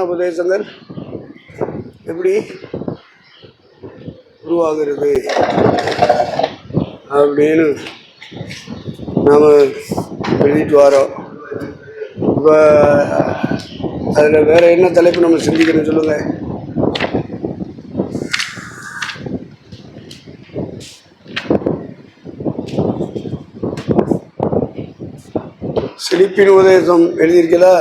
உபதேசங்கள் எப்படி உருவாகிறது அப்படின்னு நாம் எழுதிட்டு வரோம். இப்போ அதில் வேறு என்ன தலைப்பு நம்ம சிந்திக்கணும் சொல்லுங்கள். செழிப்பின் உபதேசம் எழுதியிருக்கீங்களா?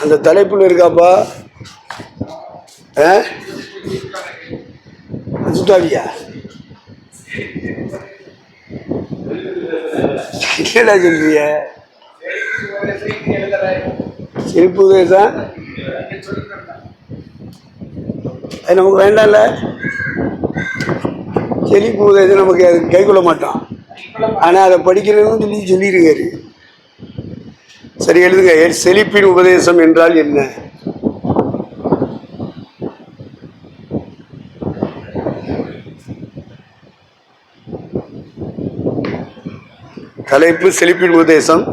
அந்த தலைப்பில் இருக்காப்பா. சுத்தாவியா என்னடா சொல்றிய? செழிப்பு உபதேசம் அது நமக்கு வேண்டாம்ல. செழிப்பு உபதேசம் நமக்கு அது கை கொள்ள மாட்டோம். ஆனால் அதை படிக்கணும்னு சொல்லியிருக்காரு. சரி, எழுதுங்க. செழிப்பின் உபதேசம் என்றால் என்ன? தலைப்பு செழிப்பின் உபதேசம்.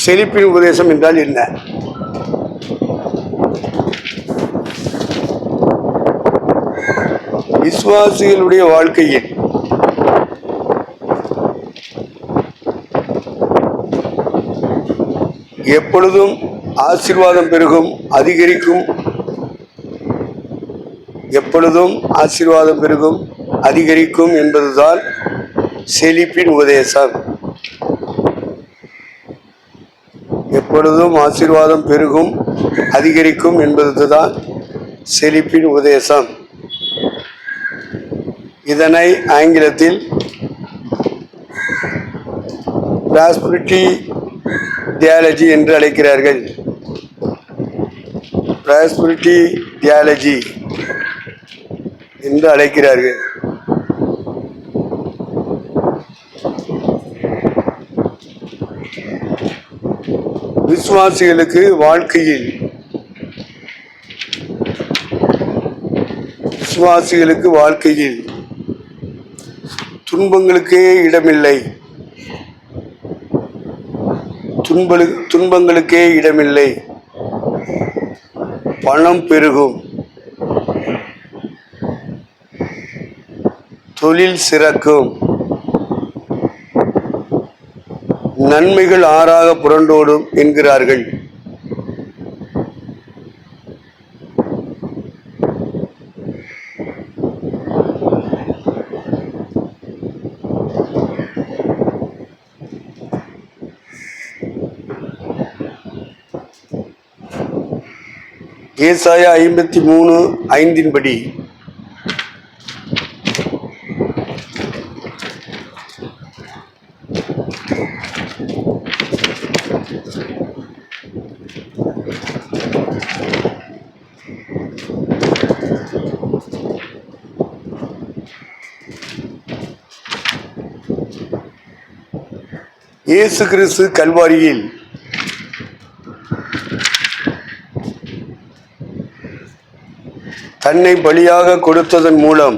செழிப்பின் உபதேசம் என்றால் என்ன? விசுவாசிகளுடைய வாழ்க்கையில் எப்பொழுதும் ஆசீர்வாதம் பெருகும், அதிகரிக்கும். எப்பொழுதும் ஆசீர்வாதம் பெருகும், அதிகரிக்கும் என்பதுதான் செழிப்பின் உபதேசம். எப்பொழுதும் ஆசீர்வாதம் பெருகும், அதிகரிக்கும் என்பதுதான் செழிப்பின் உபதேசம். இதனை ஆங்கிலத்தில் பிராஸ்பரிட்டி தியாலஜி என்று அழைக்கிறார்கள். பிராஸ்பரிட்டி தியாலஜி என்று அழைக்கிறார்கள். விசுவாசிகளுக்கு வாழ்க்கையில் துன்பங்களுக்கே இடமில்லை. துன்பங்களுக்கே இடமில்லை. பணம் பெருகும், தொழில் சிறக்கும், நன்மைகள் ஆறாக புரண்டோடும் என்கிறார்கள். ஏசாயா 53:5 படி இயேசு கிறிஸ்து கல்வாரியில் தன்னை பலியாக கொடுத்ததன் மூலம்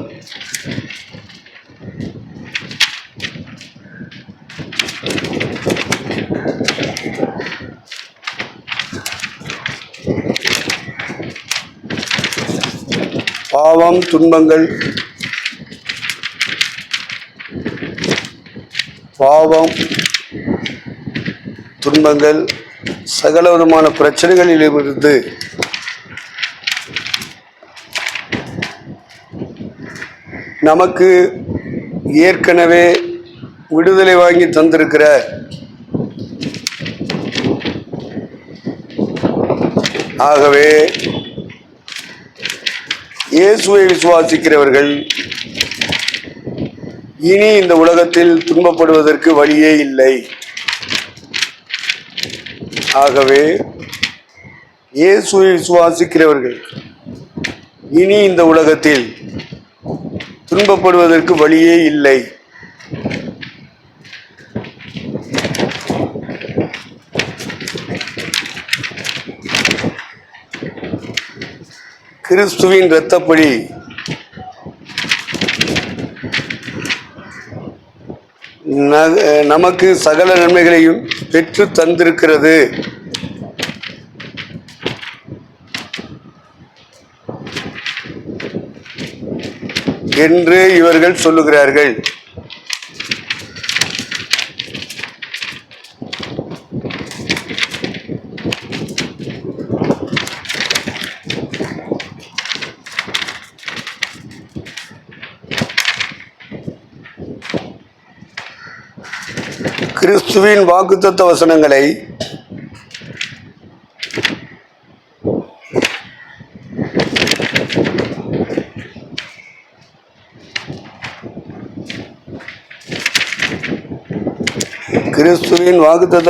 பாவம், துன்பங்கள் சகல விதமான பிரச்சனைகளிலிருந்து நமக்கு ஏற்கனவே விடுதலை வாங்கி தந்திருக்கிற ஆகவே இயேசுவை விசுவாசிக்கிறவர்கள் இனி இந்த உலகத்தில் துன்பப்படுவதற்கு வழியே இல்லை. ஆகவே இயேசுவை விசுவாசிக்கிறவர்கள் இனி இந்த உலகத்தில் துன்பப்படுவதற்கு வழியே இல்லை. கிறிஸ்துவின் இரத்தப்படி நமக்கு சகல நன்மைகளையும் பெற்று தந்திருக்கிறது என்று இவர்கள் சொல்லுகிறார்கள். கிறிஸ்துவின் வாக்குத்தத்த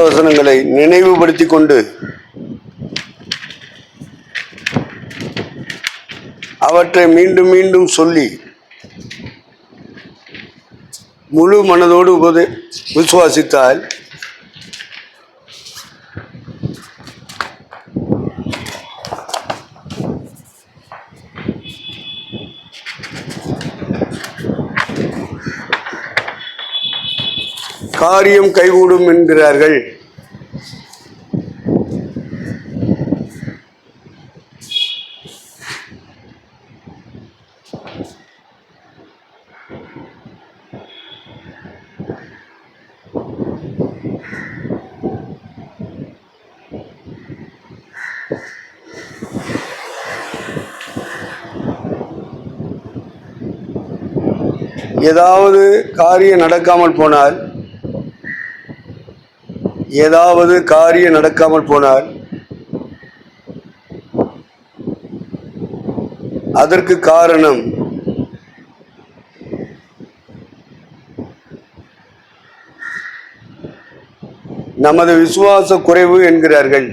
வசனங்களை நினைவுபடுத்திக் கொண்டு அவற்றை மீண்டும் மீண்டும் சொல்லி முழு மனதோடு விசுவாசித்தால் காரியம் கைகூடும் என்கிறார்கள். ஏதாவது காரியம் நடக்காமல் போனால் அதற்கு காரணம் நமது விசுவாச குறைவு என்கிறார்கள்.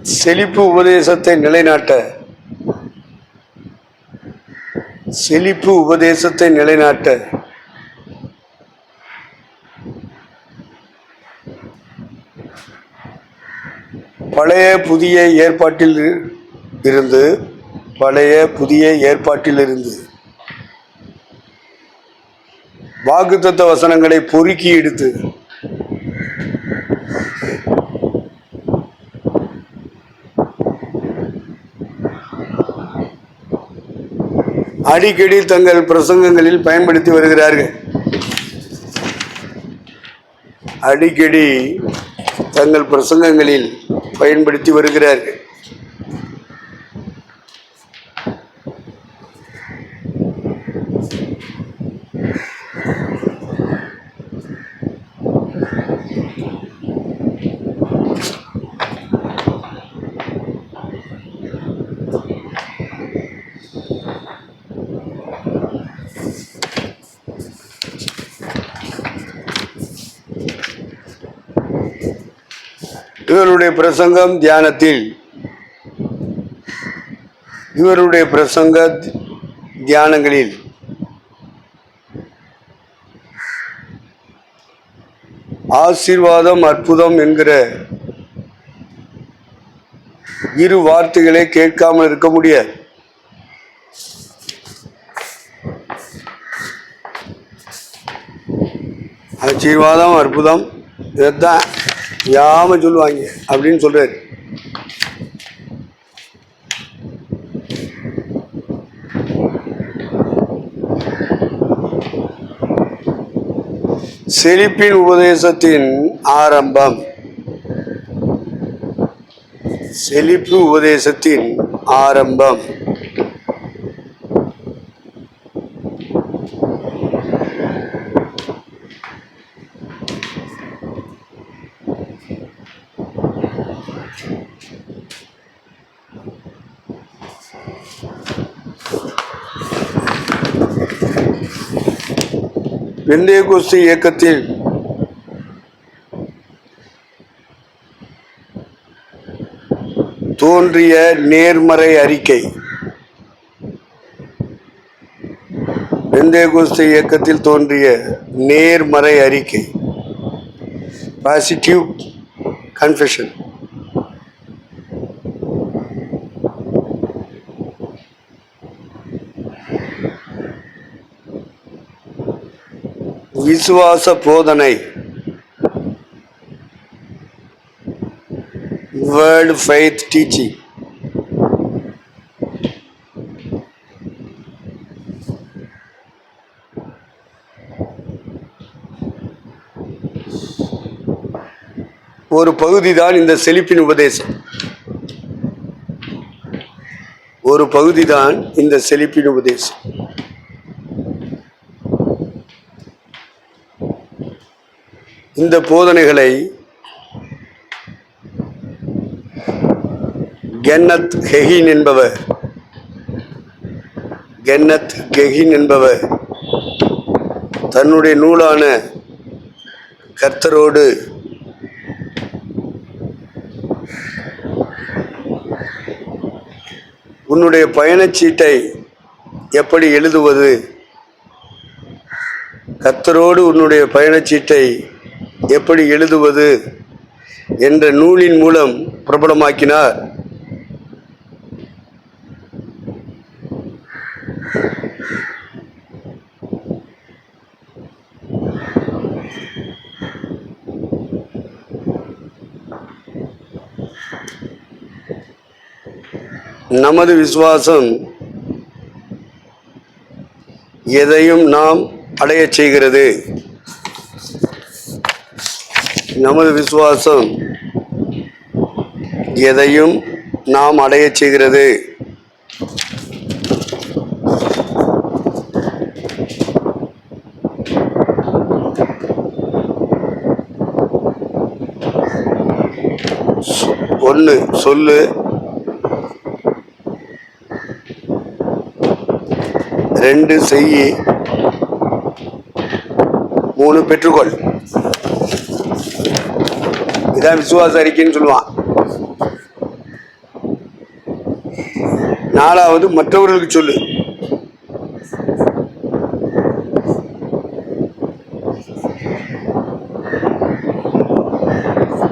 செழிப்பு உபதேசத்தை நிலைநாட்ட பழைய புதிய ஏற்பாட்டில் இருந்து வாக்குத்தத்த வசனங்களை பொறுக்கி எடுத்து அடிக்கடி தங்கள் பிரசங்கங்களில் பயன்படுத்தி வருகிறார்கள். இவருடைய பிரசங்க தியானங்களில் ஆசீர்வாதம் அற்புதம் என்கிற இரு வார்த்தைகளை கேட்காமல் இருக்க முடியாது. ஆசீர்வாதம் அற்புதம் இதைத்தான் யாம சொல்லுவாங்க அப்படின்னு சொல்றாரு. செழிப்பின் உபதேசத்தின் ஆரம்பம். பெந்தேகோஸ்து இயக்கத்தில் தோன்றிய நேர்மறை அறிக்கை. பெந்தேகோஸ்தே இயக்கத்தில் தோன்றிய நேர்மறை அறிக்கை, பாசிட்டிவ் கன்ஃபெஷன். விசுவாச போதனை, வேர்ல்ட் ஃபெய்த் டீச்சிங். ஒரு பகுதிதான் இந்த செழிப்பின் உபதேசம். ஒரு பகுதிதான் இந்த செழிப்பின் உபதேசம். இந்த போதனைகளை கென்னத் ஹெகின் என்பவர் தன்னுடைய நூலான கர்த்தரோடு உன்னுடைய பயணச்சீட்டை எப்படி எழுதுவது, கர்த்தரோடு உன்னுடைய பயணச்சீட்டை எப்படி எழுதுவது என்ற நூலின் மூலம் பிரபலமாக்கினார். நமது விசுவாசம் எதையும் நாம் அடையச் செய்கிறது. நமது விசுவாசம் எதையும் நாம் அடையச் செய்கிறது. ஒன்று சொல்லு, 2 செய்யி, 3 பெற்றுக்கொள். இதான் விசுவாச அறிக்கைன்னு சொல்லுவான். 4வது மற்றவர்களுக்கு சொல்லு.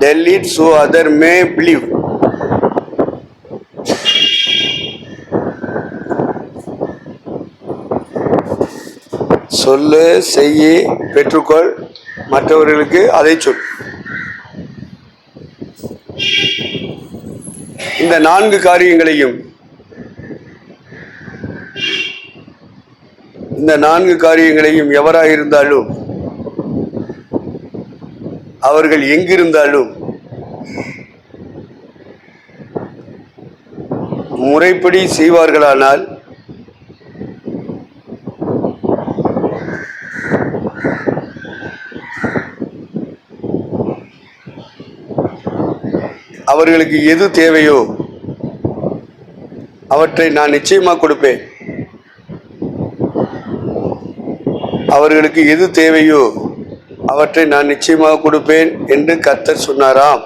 Tell it so other may believe. சொல்லு, செய்யி, பெற்றுக்கொள், மற்றவர்களுக்கு அதை சொல். இந்த 4 காரியங்களையும் எவராக இருந்தாலும், அவர்கள் எங்கிருந்தாலும் முறைப்படி செய்வார்களானால் அவர்களுக்கு எது தேவையோ அவற்றை நான் நிச்சயமாக கொடுப்பேன். அவர்களுக்கு எது தேவையோ அவற்றை நான் நிச்சயமாக கொடுப்பேன் என்று கர்த்தர் சொன்னாராம்.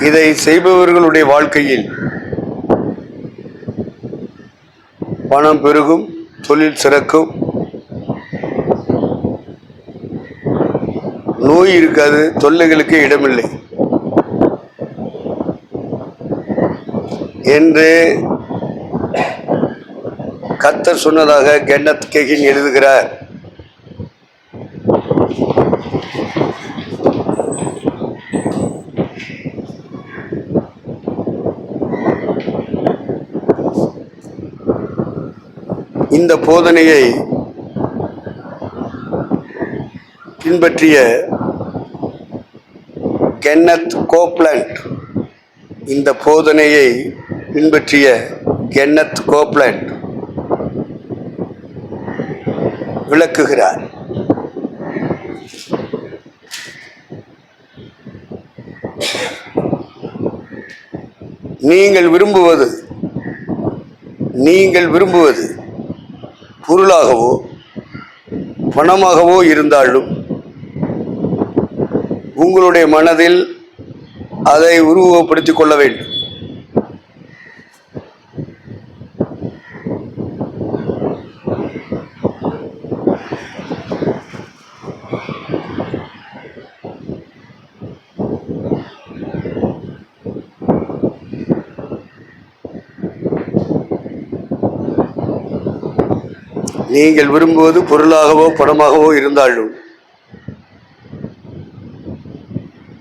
இதை செய்பவர்களுடைய வாழ்க்கையில் பணம் பெருகும், தொழில் சிறக்கும், நோய் இருக்காது, தொல்லைகளுக்கு இடமில்லை என்று கர்த்தர் சொன்னதாக கென்னத் ஹெகின் எழுதுகிறார். இந்த போதனையை பின்பற்றிய கென்னத் கோப்லண்ட் விளக்குகிறார். நீங்கள் விரும்புவது பொருளாகவோ பணமாகவோ இருந்தாலும் உங்களுடைய மனதில் அதை உருவகப்படுத்திக் கொள்ள வேண்டும். நீங்கள் விரும்புவது பொருளாகவோ பணமாகவோ இருந்தாலும்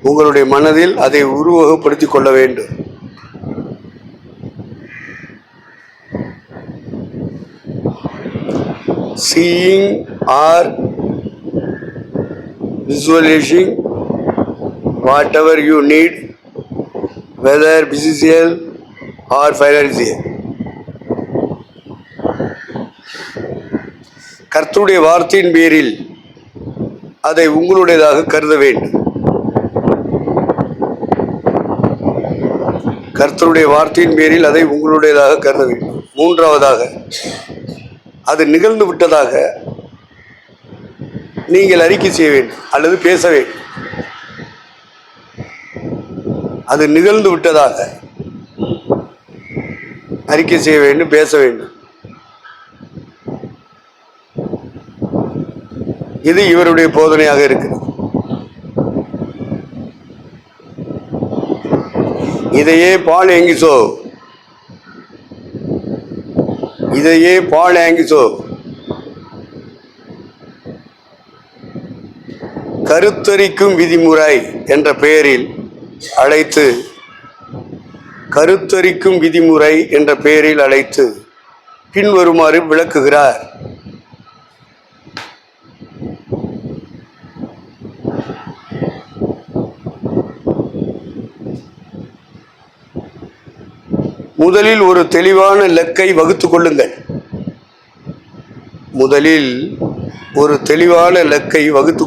உங்களுடைய மனதில் அதை உருவகப்படுத்திக் கொள்ள வேண்டும். Seeing or visualizing whatever you need, whether physical or financial. கர்த்தருடைய வார்த்தையின் பேரில் அதை உங்களுடையதாக கருத வேண்டும். கர்த்தருடைய வார்த்தையின் பேரில் அதை உங்களுடையதாக கருத வேண்டும். மூன்றாவதாக, அது நிகழ்ந்து விட்டதாக நீங்கள் அறிக்கை செய்ய வேண்டும் அல்லது பேச வேண்டும். அது நிகழ்ந்து விட்டதாக அறிக்கை செய்ய வேண்டும், பேச வேண்டும். இது இவருடைய போதனையாக இருக்கிறது. இதையே பால் ஏங்கிசோ கருத்தரிக்கும் விதிமுறை என்ற பெயரில் அழைத்து பின்வருமாறு விளக்குகிறார். முதலில் ஒரு தெளிவான இலக்கை வகுத்துக்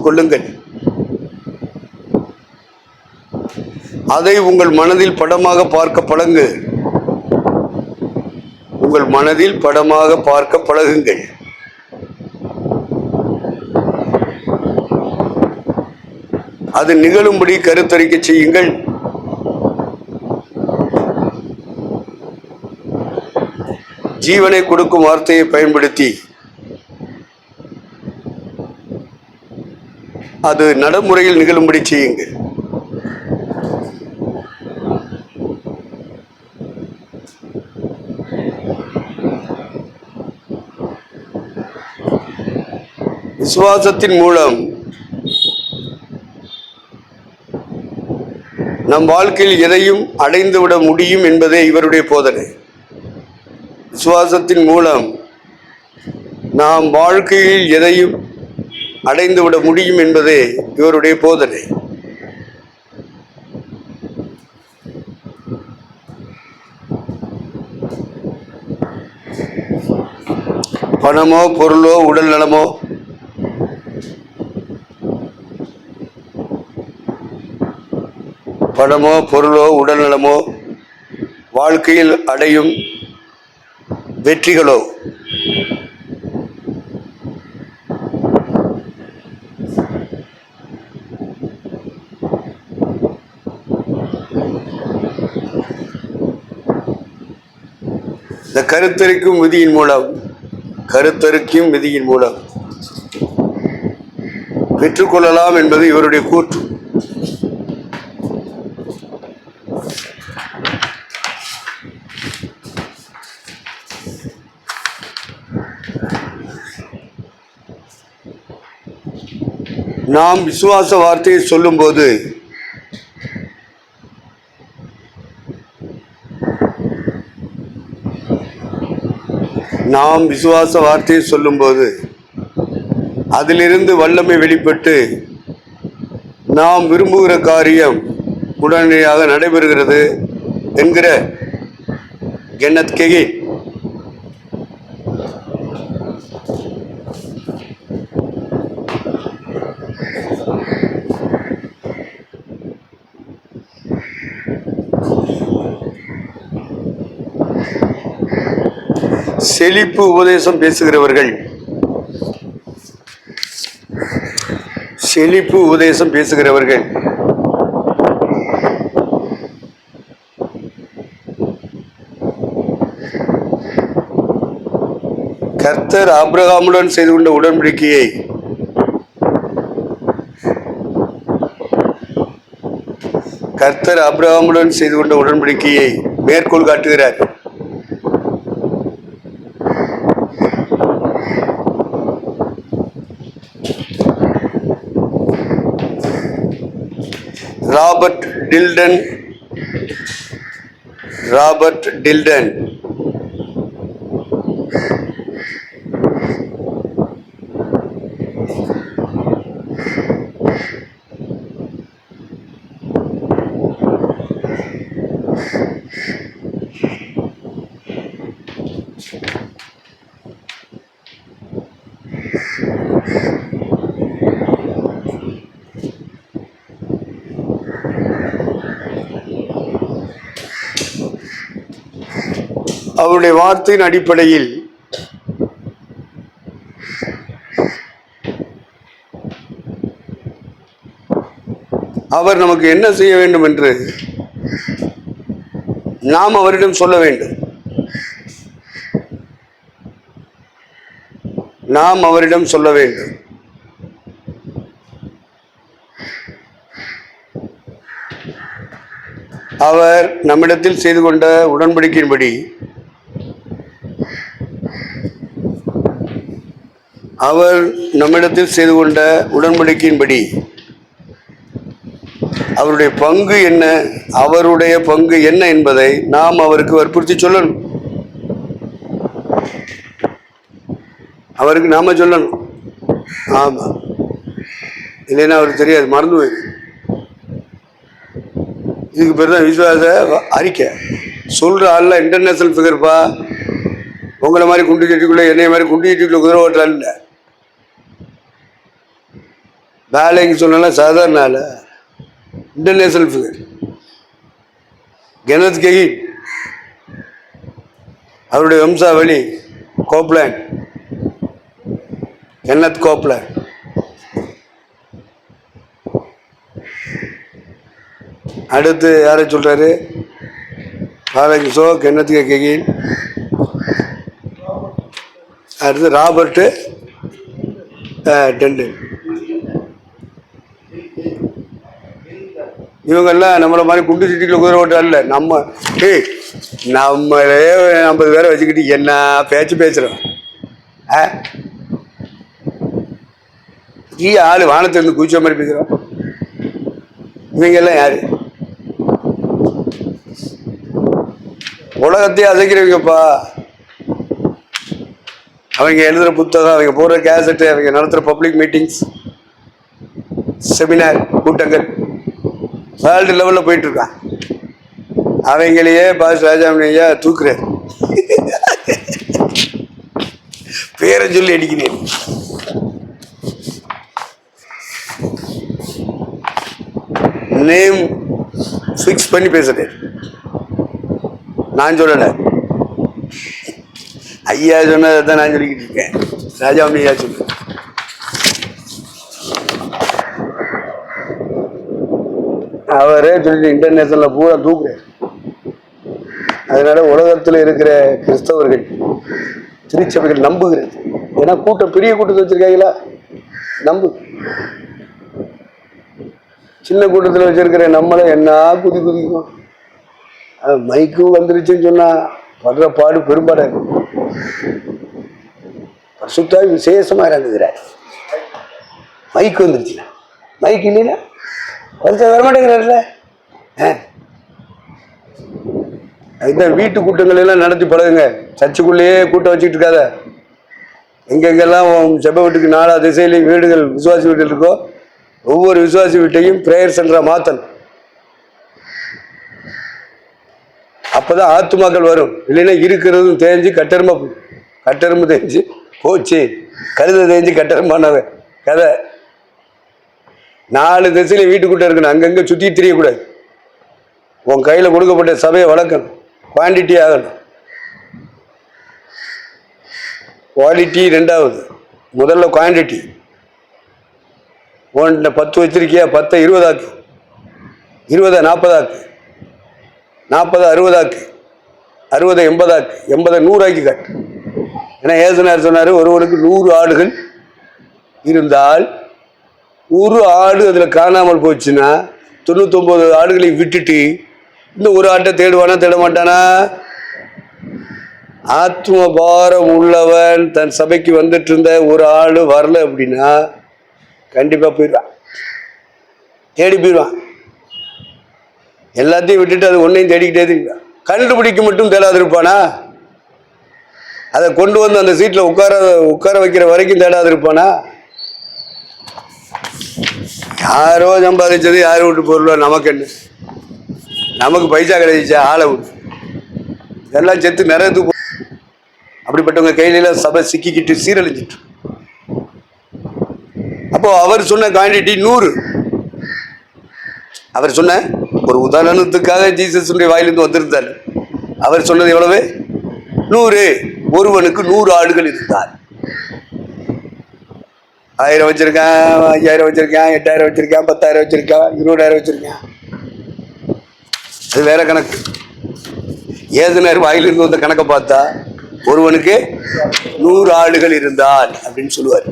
கொள்ளுங்கள். அதை உங்கள் மனதில் படமாக பார்க்க பழகுங்கள். அது நிகழும்படி கருத்தரிக்கை செய்யுங்கள். ஜீவனை கொடுக்கும் வார்த்தையை பயன்படுத்தி அது நடைமுறையில் நிகழும்படி செய்யுங்கள். விசுவாசத்தின் மூலம் நம் வாழ்க்கையில் எதையும் அடைந்துவிட முடியும் என்பதே இவருடைய போதனை. விசுவாசத்தின் மூலம் நாம் வாழ்க்கையில் எதையும் அடைந்துவிட முடியும் என்பதே இவருடைய போதனை. பணமோ பொருளோ உடல் நலமோ வாழ்க்கையில் அடையும் வெற்றிகளோ இந்த கருத்தரிக்கும் விதியின் மூலம் பெற்றுக்கொள்ளலாம் என்பது இவருடைய கூற்று. நாம் விசுவாச வார்த்தையை சொல்லும்போது அதிலிருந்து வல்லமை வெளிப்பட்டு நாம் விரும்புகிற காரியம் உடனடியாக நடைபெறுகிறது என்கிற கென்னத் கெகின் செழிப்பு உபதேசம் பேசுகிறவர்கள் கர்த்தர் ஆபிரகாமுடன் செய்து கொண்ட உடன்படிக்கையை மேற்கோள் காட்டுகிறார். ராபர்ட் டில்டன் அவருடைய வார்த்தையின் அடிப்படையில் அவர் நமக்கு என்ன செய்ய வேண்டும் என்று நாம் அவரிடம் சொல்ல வேண்டும். அவர் நம்மிடத்தில் செய்து கொண்ட உடன்படிக்கையின்படி அவருடைய பங்கு என்ன என்பதை நாம் அவருக்கு வற்புறுத்தி சொல்லணும். அவருக்கு நாம சொல்லணும். ஆமா, இல்லைன்னா அவருக்கு தெரியாது, மறந்து போயிரு. இதுக்கு பேர் தான் விசுவாச அறிக்கை. சொல்ற ஆள்ல இன்டர்நேஷனல் ஃபிகர்ப்பா. உங்களை மாதிரி குண்டு சட்டிக்குள்ள, என்னைய மாதிரி குண்டு சட்டிக்குள்ள குதிரை ஓட்டுறாள் இல்லை. வேலைக்கு சொன்னாலும் சாதாரண ஆள், இன்டர்நேஷனல் ஃபிகர். கெனத் கெகின், அவருடைய வம்சாவளி கோப்லாண்ட், கென்னத் கோப்லாண்ட். அடுத்து யாரை சொல்றாரு? பாலகிசோ, கென்னத் கெகின். அடுத்து ராபர்ட் டில்டன். இவங்கெல்லாம் நம்மளை மாதிரி குண்டு சிட்டிக்குள்ள குதிரை ஓட்டால. நம்மளே 50 பேரை வச்சுக்கிட்டு என்ன பேசுறோம். ஆளு வானத்திலிருந்து குதிச்ச மாதிரி பேசுறோம். இவங்க எல்லாம் யாரு? உலகத்தையே அசைக்கிறவங்கப்பா. அவங்க எழுதுற புத்தகம், அவங்க போடுற கேசட்டு, அவங்க நடத்துற பப்ளிக் மீட்டிங்ஸ், செமினார் கூட்டங்கள் வேர்ல்டு லெவலில் போயிட்டு இருக்கான். அவங்களையே பாஸ் ராஜாமணியா தூக்குறாரு. பேரை சொல்லி அடிக்கிறேன். நேம் ஃபிக்ஸ் பண்ணி பேசுறேன். நான் சொல்லலை, ஐயா சொன்னதை தான் நான் சொல்லிக்கிட்டு இருக்கேன். ராஜாமணி ஐயா சொல்லு. அவரே சொல்லிட்டு இன்டர்நேஷனல்ல பூரா தூக்குறேன். அதனால உலகத்தில் இருக்கிற கிறிஸ்தவர்கள், திருச்சபைகள் நம்புகிறது. ஏன்னா கூட்டம், பெரிய கூட்டத்தை வச்சிருக்காங்களா, நம்பு. சின்ன கூட்டத்தில் வச்சிருக்கிற நம்மளை என்ன குதிக்கும். மைக்கு வந்துருச்சுன்னு சொன்னா படுற பாடு பெரும்பாடு. பரிசுத்தாய் விசேஷமா இறங்குகிறார். மைக்கு வந்துருச்சுல, மைக் இல்லைன்னா வரமாட்டேங்கிறாருல. அதுதான் வீட்டு கூட்டங்கள் எல்லாம் நடத்தி பழகுங்க. சர்ச்சுக்குள்ளேயே கூட்டம் வச்சுக்கிட்டு இருக்காத. எங்கெங்கெல்லாம் செப வீட்டுக்கு 4 திசையிலையும் வீடுகள், விசுவாசி வீடுகள் இருக்கோ, ஒவ்வொரு விசுவாசி வீட்டையும் பிரேயர் சென்டரா மாத்தணும். அப்பதான் ஆத்துமாக்கள் வரும். இல்லைன்னா இருக்கிறதும் தேஞ்சு கட்டெரும்பு தேஞ்சு போச்சு, கழுத தேஞ்சு கட்டெரும்பான கதை. 4 திசையில வீட்டுக்குள்ள இருக்கணும். அங்கங்க சுத்தி தெரியக்கூடாது. உன் கையில கொடுக்கப்பட்ட சபையை வளர்க்கணும். குவான்டிட்டி ஆகணும். குவாலிட்டி 2வது, முதல்ல குவான்டிட்டி. உன்கிட்ட 10 வச்சிருக்கியா, 10 20 ஆக்கு, 20 40 ஆக்கு, 40 60 ஆக்கு, 60 80 ஆக்கு, 80 100 ஆக்கி காட்டு. ஏன்னா ஏசுனார் சொன்னாரு, ஒருவனுக்கு 100 ஆடுகள் இருந்தால் ஒரு ஆடு அதுல காணாமல் போச்சுன்னா 99 ஆடுகளை விட்டுட்டு இந்த ஒரு ஆட்டை தேடுவானா தேட மாட்டானா? ஆத்ம பாரம் உள்ளவன் தன் சபைக்கு வந்துட்டு இருந்த ஒரு ஆளு வரல அப்படின்னா கண்டிப்பா போயிடுவான், தேடி போயிடுவான். எல்லாத்தையும் விட்டுட்டு அது ஒன்னையும் தேடிக்கிட்டே இருப்பான். கண்டுபிடிக்க மட்டும் தேடாது இருப்பானா? அதை கொண்டு வந்து அந்த சீட்ல உட்கார வைக்கிற வரைக்கும் தேடாது இருப்பானா? யாரோ சம்பாதிச்சது யாரும் விட்டு பொருளோ நமக்கு என்ன? நமக்கு பைசா கிடைச்சா ஆளை விட்டு இதெல்லாம் செத்து நிறைய. அப்படிப்பட்டவங்க கையில சபை சிக்கிக்கிட்டு சீரழிஞ்சிட்டு. அப்போ அவர் சொன்ன குவான்டிட்டி 100. அவர் சொன்ன ஒரு உதாரணத்துக்காக ஜீசஸ் வாயிலிருந்து வந்திருந்தார். அவர் சொன்னது எவ்வளவு? 100. ஒருவனுக்கு 100 ஆடுகள் இருந்தார். 1000 வச்சிருக்கான், 5000 வச்சிருக்கான், 8000 வச்சிருக்கான், 10,000 வச்சிருக்கான், 20,000 வச்சிருக்கான். அது வேற கணக்கு. ஏசுனார் வாயிலிருந்து வந்த கணக்கை பார்த்தா ஒருவனுக்கு 100 ஆடுகள் இருந்தால் அப்படின்னு சொல்லுவார்.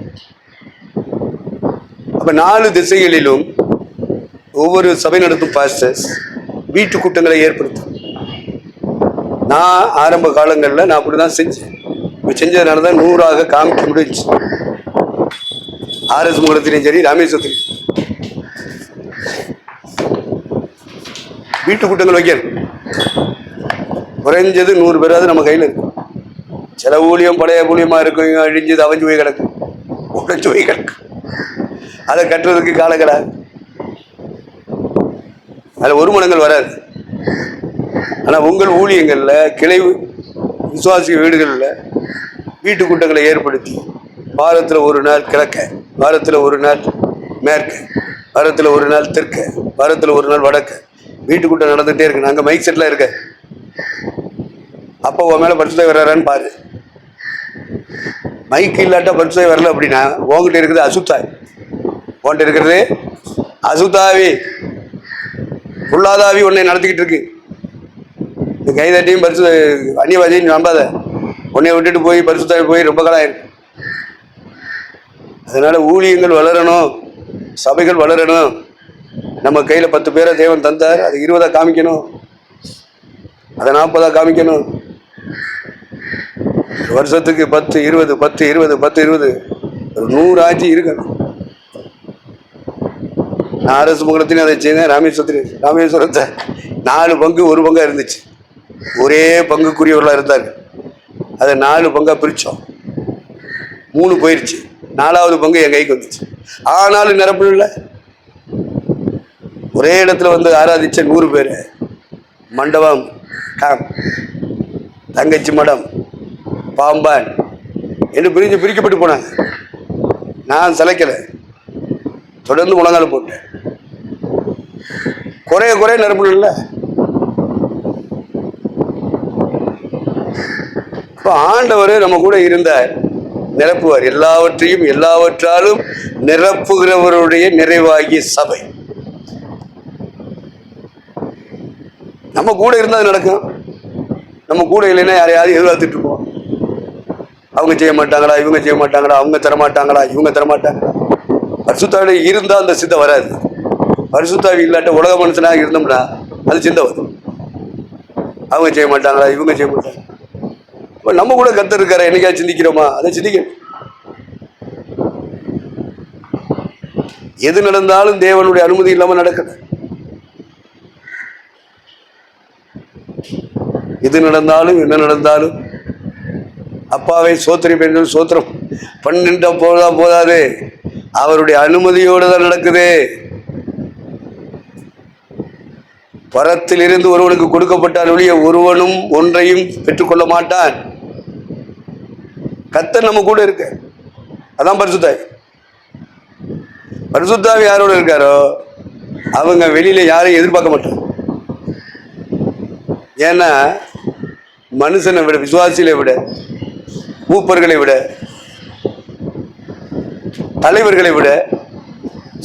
அப்ப 4 திசைகளிலும் ஒவ்வொரு சபை நடத்தும் பாஸ்டர்ஸ் வீட்டு கூட்டங்களை ஏற்படுத்தும். நான் ஆரம்ப காலங்களில் நான் அப்படிதான் செஞ்சேன். செஞ்சதுனால தான் 100ஆக காமிக்க முடிஞ்சு. RS முகத்திலையும் சரி, ராமேஸ்வரத்திலையும் வீட்டு கூட்டங்கள் வைக்கிறது. குறைஞ்சது 100 பேராது நம்ம கையில் இருக்கும். சில ஊழியம் பழைய ஊழியமா இருக்கும், அழிஞ்சது அவஞ்சு போய் கிடக்கு, உடைஞ்சு போய் கிடக்கு. அதை கட்டுறதுக்கு காலக்கடா. அதில் ஒரு மடங்கள் வராது. ஆனால் உங்கள் ஊழியங்கள்ல கிளை விசுவாசி வீடுகளில் வீட்டு கூட்டங்களை ஏற்படுத்தி வாரத்தில் ஒரு நாள் கிழக்க, வாரத்தில் ஒரு நாள் மேற்க, வாரத்தில் ஒரு நாள் தெற்க, வாரத்தில் ஒரு நாள் வடக்க வீட்டு கூட்டம் நடந்துகிட்டே இருக்கு. நாங்கள் மைக் செட்லாம் இருக்க. அப்போ உன் மேலே பரிசுத்தாவி வர்றாரான்னு பாரு. மைக்கு இல்லாட்டா பரிசுத்தாவி வரல அப்படின்னா உங்ககிட்ட இருக்குது அசுத்தாவி. உன்கிட்ட இருக்கிறது அசுத்தாவி, பொல்லாதாவி உன்னை நடத்திக்கிட்டு இருக்கு. இந்த கைதட்டியும் பரிசு அந்நியவாதியும் நம்பாத. உன்னை விட்டுட்டு போய் பரிசுத்தாவி போய் ரொம்ப காலம் ஆயிருக்கு. அதனால ஊழியங்கள் வளரணும், சபைகள் வளரணும். நம்ம கையில் 10 பேரை தேவன் தந்தார், அது 20 காமிக்கணும், அதை 40 காமிக்கணும். வருஷத்துக்கு 10, 20, 10, 20, 10, 20, ஒரு 100 ஆட்சி இருக்கணும். நான் RS முகத்திலையும் அதை செய்தேன். ராமேஸ்வரத்தை 4 பங்கு 1 பங்கா இருந்துச்சு. ஒரே பங்குக்குரியவர்களாக இருந்தார். அதை 4 பங்கா பிரித்தோம். 3 போயிடுச்சு. 4வது பங்கு என் கைக்கு வந்துச்சு. ஆனாலும் நிரப்பு இல்லை. ஒரே இடத்துல வந்து ஆராதிச்ச 100 பேர். மண்டபம், தங்கச்சி மடம், பாம்பான் என்று பிரிக்கப்பட்டு போனாங்க. நான் சளைக்கலை, தொடர்ந்து முழங்கால் போட்டேன். குறைய நிரப்பு இல்லை. இப்போ ஆண்டவர் நம்ம கூட இருந்தார், நிரப்புவார். எல்லாவற்றையும் எல்லாவற்றாலும் நிரப்புகிறவருடைய நிறைவாகிய சபை நம்ம கூட இருந்தால் அது நடக்கும். நம்ம கூட இல்லைன்னா யாரையாவது எதிர்பார்த்துட்டு இருப்போம். அவங்க செய்ய மாட்டாங்களா, இவங்க செய்ய மாட்டாங்களா, அவங்க தரமாட்டாங்களா, இவங்க தரமாட்டாங்களா. பரிசுத்தாவி இருந்தால் அந்த சிந்தை வராது. பரிசுத்தாவி இல்லாட்ட உலக மனுஷனாக இருந்தோம்னா அது சிந்தை வரும். அவங்க செய்ய மாட்டாங்களா, இவங்க செய்ய மாட்டாங்க. நம்ம கூட கர்த்தர் இருக்கார, என்னைக்காவது சிந்திக்கிறோமா? அதை சிந்திக்க. எது நடந்தாலும் தேவனுடைய அனுமதி இல்லாம நடக்கல. எது நடந்தாலும் என்ன நடந்தாலும் அப்பாவை சோத்திரிப்பேன் சோத்திரம் பண்ணிட்ட போதாது, அவருடைய அனுமதியோடு தான் நடக்குது. பரத்திலிருந்து ஒருவனுக்கு கொடுக்கப்பட்டால் ஒழிய ஒருவனும் ஒன்றையும் பெற்றுக்கொள்ள மாட்டான். கர்த்தர் நம்ம கூட இருக்க, அதான் பரிசுத்தாவி. பரிசுத்தாவி யாரோட இருக்காரோ அவங்க வெளியில யாரையும் எதிர்பார்க்க மாட்டாங்க. ஏன்னா மனுஷனை விட, விசுவாசிகளை விட, மூப்பர்களை விட, தலைவர்களை விட,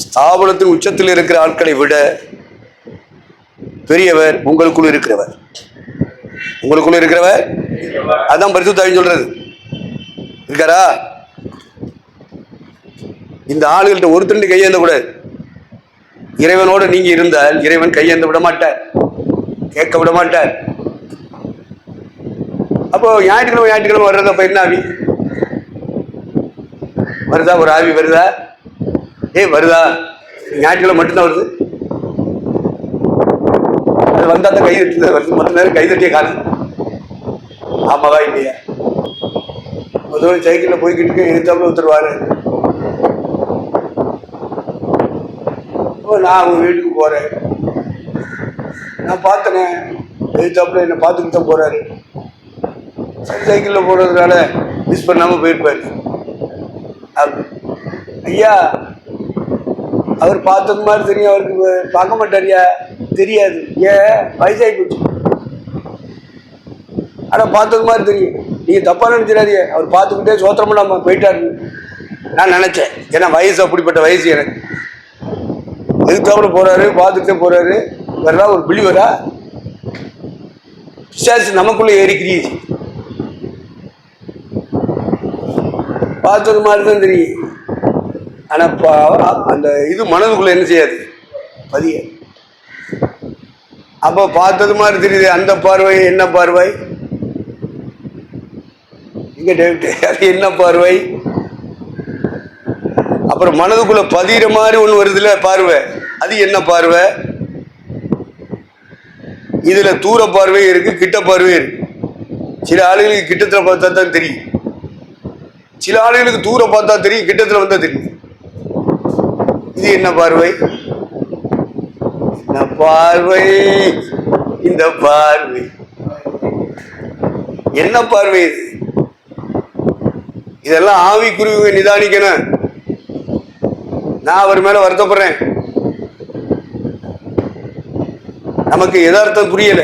ஸ்தாபனத்தின் உச்சத்தில் இருக்கிற ஆட்களை விட பெரியவர் உங்களுக்குள்ள இருக்கிறவர். உங்களுக்குள்ள இருக்கிறவர், அதான் பரிசுத்தாவின்னு சொல்றது. இருக்காரா? இந்த ஆளுகள்கிட்ட ஒருத்தர் கையேந்த கூடாது. இறைவனோட நீங்க இருந்தால் இறைவன் கையேந்த விட மாட்டார், கேட்க விட மாட்டார். அப்போ ஞாயிற்றுக்கிழமை வர்றது அப்ப என்ன ஆவி வருதா? ஒரு ஆவி வருதா? வருதா? ஞாயிற்றுக்கிழமை மட்டும்தான் வருது. அது வந்தா தான் கை தட்டி வருது, மற்ற நேரம் கை தட்டிய காலம். ஆமாவா இல்லையா? முதல்ல சைக்கிள்ல போய்கிட்டு எழுத்தாப்புல ஒருத்தருவாரு. நான் அவங்க வீட்டுக்கு போறேன், நான் பார்த்தனே எழுத்தாப்புல என்னை பார்த்துக்கிட்டு தான் போறாரு. சைக்கிள்ல போறதுனால மிஸ் பண்ணாம போயிருப்பாரு. ஐயா அவர் பார்த்தது மாதிரி தெரியும், அவருக்கு பார்க்க மாட்டாரியா? தெரியாது. ஏன்? வயசாகி போச்சு. ஆனா பார்த்தது மாதிரி தெரியும். நீங்க தப்பா நினைச்சிடாதீங்க, அவர் பார்த்துக்கிட்டே சோத்திரம் பண்ணாம போயிட்டாரு நான் நினைச்சேன். ஏன்னா வயசு அப்படிப்பட்ட வயசு எனக்கு. எதுக்காக போறாரு, பார்த்துக்கிட்டே போறாரு. வரா ஒரு பிள்ளி வரா பிசாசு நமக்குள்ள ஏறிக்கிறீச்சு. பார்த்தது மாதிரி தான் தெரியும். ஆனா அந்த இது மனதுக்குள்ள என்ன செய்யாது, பதிய. அப்ப பார்த்தது மாதிரி தெரியுது. அந்த பார்வை என்ன பார்வை? இங்க அது என்ன பார்வை? அப்புறம் மனதுக்குள்ள பதிகிற மாதிரி ஒண்ணு வருதுல பார்வை, அது என்ன பார்வை? இதுல தூர பார்வை இருக்கு, கிட்ட பார்வை இருக்கு. சில ஆளுகளுக்கு கிட்டத்துல பார்த்தா தான் தெரியும், சில ஆளுகளுக்கு தூர பார்த்தா தெரியும், கிட்டத்துல வந்தா தெரியும். இது என்ன பார்வை? என்ன பார்வை? இந்த பார்வை என்ன பார்வை? இது இதெல்லாம் ஆவிக்குரிய நிதானிக்கணும். நான் அவர் மேல வருத்தப்படுறேன். நமக்கு எதார்த்தம் புரியல.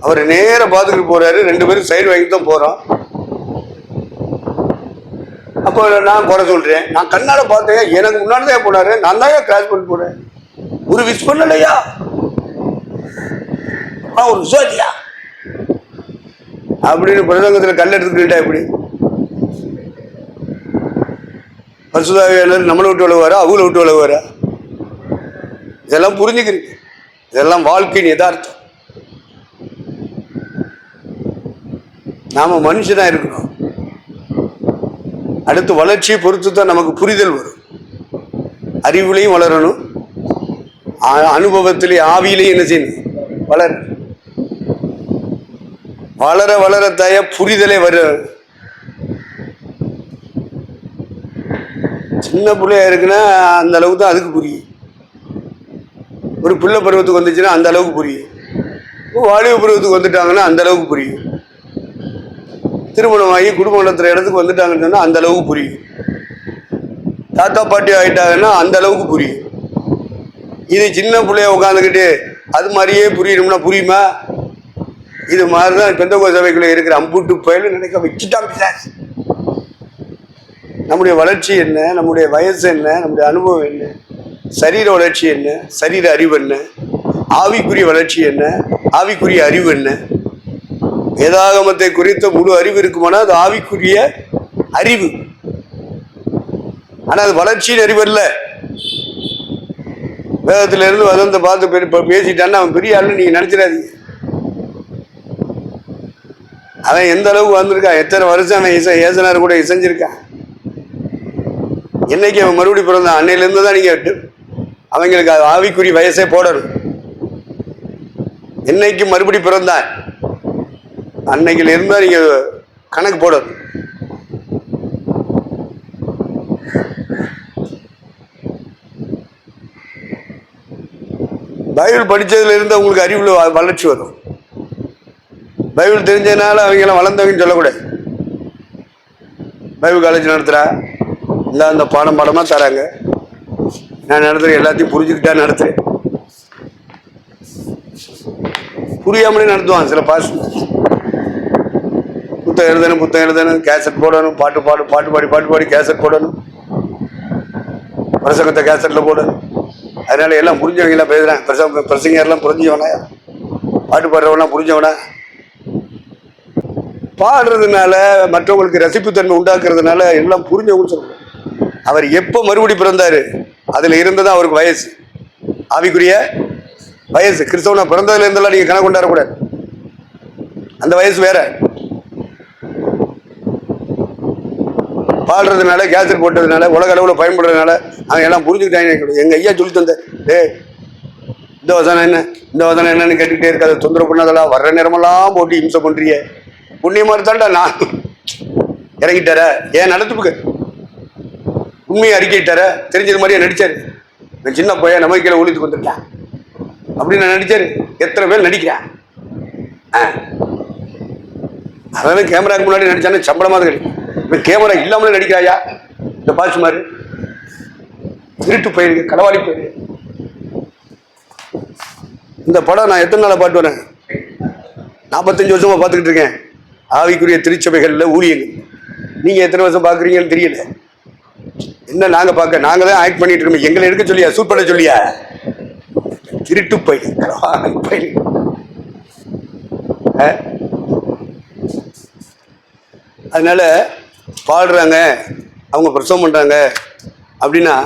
அவர் நேர பார்த்துக்கிட்டு போறாரு, ரெண்டு பேரும் சைடு வாங்கிட்டு தான் போறோம். அப்போ நான் குறை சொல்றேன். நான் கண்ணால பார்த்தேன், எனக்கு முன்னாடிதான் போனாரு, நான் தான் கிராஸ் பண்ணி போறேன். ஒரு விஷ் பண்ணலையா? ஒரு விசுவாசியா அப்படின்னு பிரசங்கத்தில் கல் எடுத்துக்கிட்டா எப்படி? பரிசுத்தாவியானவர் நம்மளை விட்டு விலகுவாரா, அவங்கள விட்டு விலகுவாரா? இதெல்லாம் புரிஞ்சுக்கிறீங்க. இதெல்லாம் வாழ்க்கையின் யதார்த்தம். நாம மனுஷனா இருக்கணும். அடுத்து வளர்ச்சியை பொறுத்து தான் நமக்கு புரிதல் வரும். அறிவுலையும் வளரணும், அனுபவத்திலே ஆவியிலையும் என்ன செய்யணும், வளர வளர வளர தாய புரிதலே வர. சின்ன பிள்ளையா இருக்குன்னா அந்த அளவுக்கு தான் அதுக்கு புரியும். ஒரு பிள்ளை பருவத்துக்கு வந்துச்சுன்னா அந்த அளவுக்கு புரியும். வாலிப பருவத்துக்கு வந்துட்டாங்கன்னா அந்த அளவுக்கு புரியும். திருமணமாகி குடும்பம் நடத்துகிற இடத்துக்கு வந்துட்டாங்கன்னு சொன்னால் அந்த அளவுக்கு புரியும். தாத்தா பாட்டி ஆகிட்டாங்கன்னா அந்த அளவுக்கு புரியும். இது சின்ன பிள்ளைய உட்காந்துக்கிட்டு அது மாதிரியே புரியணும்னா புரியுமா? இது மாதிரி தான் பெந்தகோஸ்தே சபைக்குள்ளே இருக்கிற அம்புட்டு பயலும் நினைக்க வச்சுட்டான் பிசாசு. நம்முடைய வளர்ச்சி என்ன, நம்முடைய வயசு என்ன, நம்முடைய அனுபவம் என்ன, சரீர வளர்ச்சி என்ன, சரீர அறிவு என்ன, ஆவிக்குரிய வளர்ச்சி என்ன, ஆவிக்குரிய அறிவு என்ன? வேதாகமத்தை குறித்த முழு அறிவு இருக்குமானா அது ஆவிக்குரிய அறிவு. ஆனா அது வளர்ச்சியின் அறிவு அல்ல. வேதத்துல இருந்து வதந்த பார்த்து பேசிட்டான்னு அவன் பெரிய ஆளுன்னு நீங்க நினைச்சிடாதீங்க. அவன் எந்த அளவுக்கு வந்திருக்கான், எத்தனை வருஷம் அவன் ஏசனார் கூட இசைஞ்சிருக்கான். என்னைக்கு அவன் மறுபடியும் பிறந்தான், அன்னையில இருந்து தான் நீங்க அவங்களுக்கு ஆவிக்குரிய வயசே போடணும். என்னைக்கு மறுபடி பிறந்தான் அன்னைக்குல இருந்தா நீங்க கணக்கு போடணும். பைபிள் படிச்சதுல இருந்து உங்களுக்கு அறிவுல வளர்ச்சி வரும். பைபிள் தெரிஞ்சதுனால அவங்க எல்லாம் வளர்ந்தவங்கன்னு சொல்லக்கூடாது. பைபிள் காலேஜ் நடத்துறா, இல்லை அந்த பாடமா தராங்க, நான் நடத்துறேன், எல்லாத்தையும் புரிஞ்சுக்கிட்டா நடத்துறேன். புரியாமலே நடத்துவான் சில பாஸ். புத்தகம் எழுதணும், கேசட் போடணும், பாட்டு பாடி கேசட் போடணும், பிரசங்கத்தை கேசட்ல போடணும். அதனால எல்லாம் புரிஞ்சவங்க எல்லாம் பேசுறான். பிரசங்க எல்லாம் புரிஞ்சவனா, பாட்டு பாடுறவனா புரிஞ்சவனா? பாடுறதுனால மற்றவங்களுக்கு ரசிப்புத்தன்மை உண்டாக்குறதுனால எல்லாம் புரிஞ்சவங்க சொல்லுவாங்க. அவர் எப்போ மறுபடி பிறந்தாரு, அதில் இருந்ததான் அவருக்கு வயசு, ஆவிக்குரிய வயசு. கிறிஸ்தவனா பிறந்ததுல இருந்தெல்லாம் நீங்க கணக்கு கொண்டாடக்கூடாது, அந்த வயசு வேற. பாடுறதுனால, கேசட் போட்டதுனால, உலக அளவில் பயன்படுறதுனால அவங்க எல்லாம் புரிஞ்சுக்கிட்டாங்க. எங்க ஐயா சொல்லி தந்த இந்த வசனம் என்ன, இந்த வசனம் என்னன்னு கேட்டுக்கிட்டே இருக்காது, தொந்தரவு பண்ணதெல்லாம் வர்ற நேரமெல்லாம் போட்டு இம்சை பண்றிய புண்ணியமா இருந்தாண்டா நான் இறங்கிட்டார. ஏன் நடத்துப்புக்கு உண்மையை அறிக்கைட்டார, தெரிஞ்சது மாதிரியே நடிச்சாரு. நான் சின்ன பையன் நம்பிக்கையில ஊழியத்துக்கு வந்துட்டேன் அப்படின்னு நான் நடிச்சாரு. எத்தனை பேர் நடிக்கிறேன், அதான் கேமராக்கு முன்னாடி நடிச்சானே சம்பளமா தான் கிடைக்கும். இப்ப கேமரா இல்லாமலே நடிக்கிறாயா இந்த பாசுமாரு, திருட்டு போயிருக்கு, களவாடி போயிருக்கு. இந்த படம் நான் எத்தனை நாளை பாட்டு வரேன், 45 வருஷமா பார்த்துக்கிட்டு இருக்கேன். ஆவிக்குரிய திருச்சபைகள்ல ஊழியங்கள் நீங்க எத்தனை வருஷம் பாக்குறீங்கன்னு தெரியல. என்ன நாங்க பார்க்க, நாங்க தான் ஆக்ட் பண்ணிட்டு இருக்கோம். எங்களை எடுக்க சொல்லியா, சூட் பண்ண சொல்லியா, திருட்டு போயிடு. அதனால பாடுறாங்க, அவங்க பிரசவம் பண்றாங்க அப்படின்னா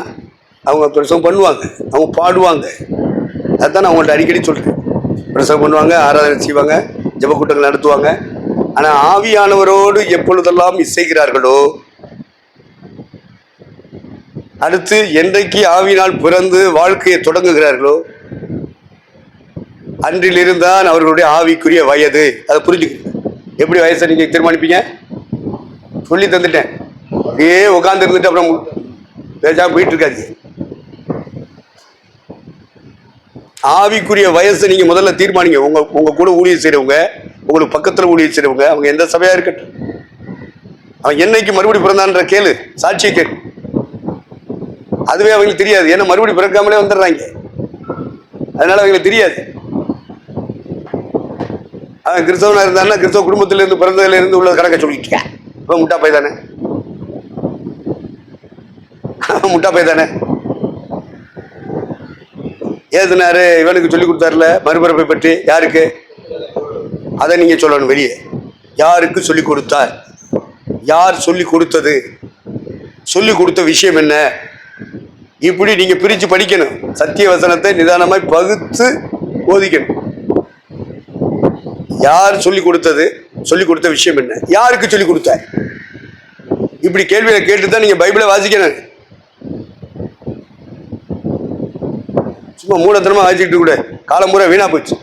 அவங்க பிரசவம் பண்ணுவாங்க, அவங்க பாடுவாங்க. அதுதான் நான் அவங்கள்ட்ட அடிக்கடி சொல்றேன். பிரசவம் பண்ணுவாங்க, ஆராதனை செய்வாங்க, ஜெப கூட்டங்கள் நடத்துவாங்க. ஆனா ஆவியானவரோடு எப்பொழுதெல்லாம் இசைக்கிறார்களோ, அடுத்து என்றைக்கு ஆவியினால் பிறந்து வாழ்க்கையை தொடங்குகிறார்களோ அன்றிலிருந்தான் அவர்களுடைய ஆவிக்குரிய வயது. அதை புரிஞ்சுக்க. எப்படி வயசை நீங்க தீர்மானிப்பீங்க சொல்லி தந்துட்டேன். அப்படியே உட்கார்ந்து இருந்துட்டு அப்புறம் பேசாம போயிட்டு இருக்காது. ஆவிக்குரிய வயசை நீங்க முதல்ல தீர்மானிங்க. உங்க கூட ஊழியர் செய்யறவங்க, உங்களுக்கு பக்கத்துல ஊழியர் செய்யறவங்க, அவங்க எந்த சபையா இருக்கட்டும், அவன் என்னைக்கு மறுபடி பிறந்தான்ற கேளு, சாட்சியை கேளு. அதுவே அவங்களுக்கு தெரியாது, ஏன்னா மறுபடி பிறக்காமலே வந்துடுறாங்க. அதனால அவங்களுக்கு தெரியாது. அவன் கிறிஸ்தவனா இருந்தான்னா கிறிஸ்தவ குடும்பத்தில இருந்து பிறந்ததுல இருந்து உள்ள கணக்க சொல்லிட்டு இப்ப முட்டா பை தானே, முட்டா பை தானே. ஏதுனாரு இவனுக்கு சொல்லி கொடுத்தாருல மறுபிறப்பை பற்றி, யாருக்கு அதை நீங்க சொல்லணும். வெளியே யாருக்கு சொல்லி கொடுத்தார், யார் சொல்லி கொடுத்தது, சொல்லி கொடுத்த விஷயம் என்ன, இப்படி நீங்க பிரிச்சு படிக்கணும். சத்திய வசனத்தை நிதானமாய் பகுத்து போதிக்கணும். யார் சொல்லி கொடுத்தது, சொல்லி கொடுத்த விஷயம் என்ன, யாருக்கு சொல்லி கொடுத்தார், இப்படி கேள்வியை கேட்டுதான் நீங்க பைபிளை வாசிக்கணும். சும்மா மூலத்தனமா வாசிக்கிட்டு கூட காலம் பூரா வீணா போச்சு.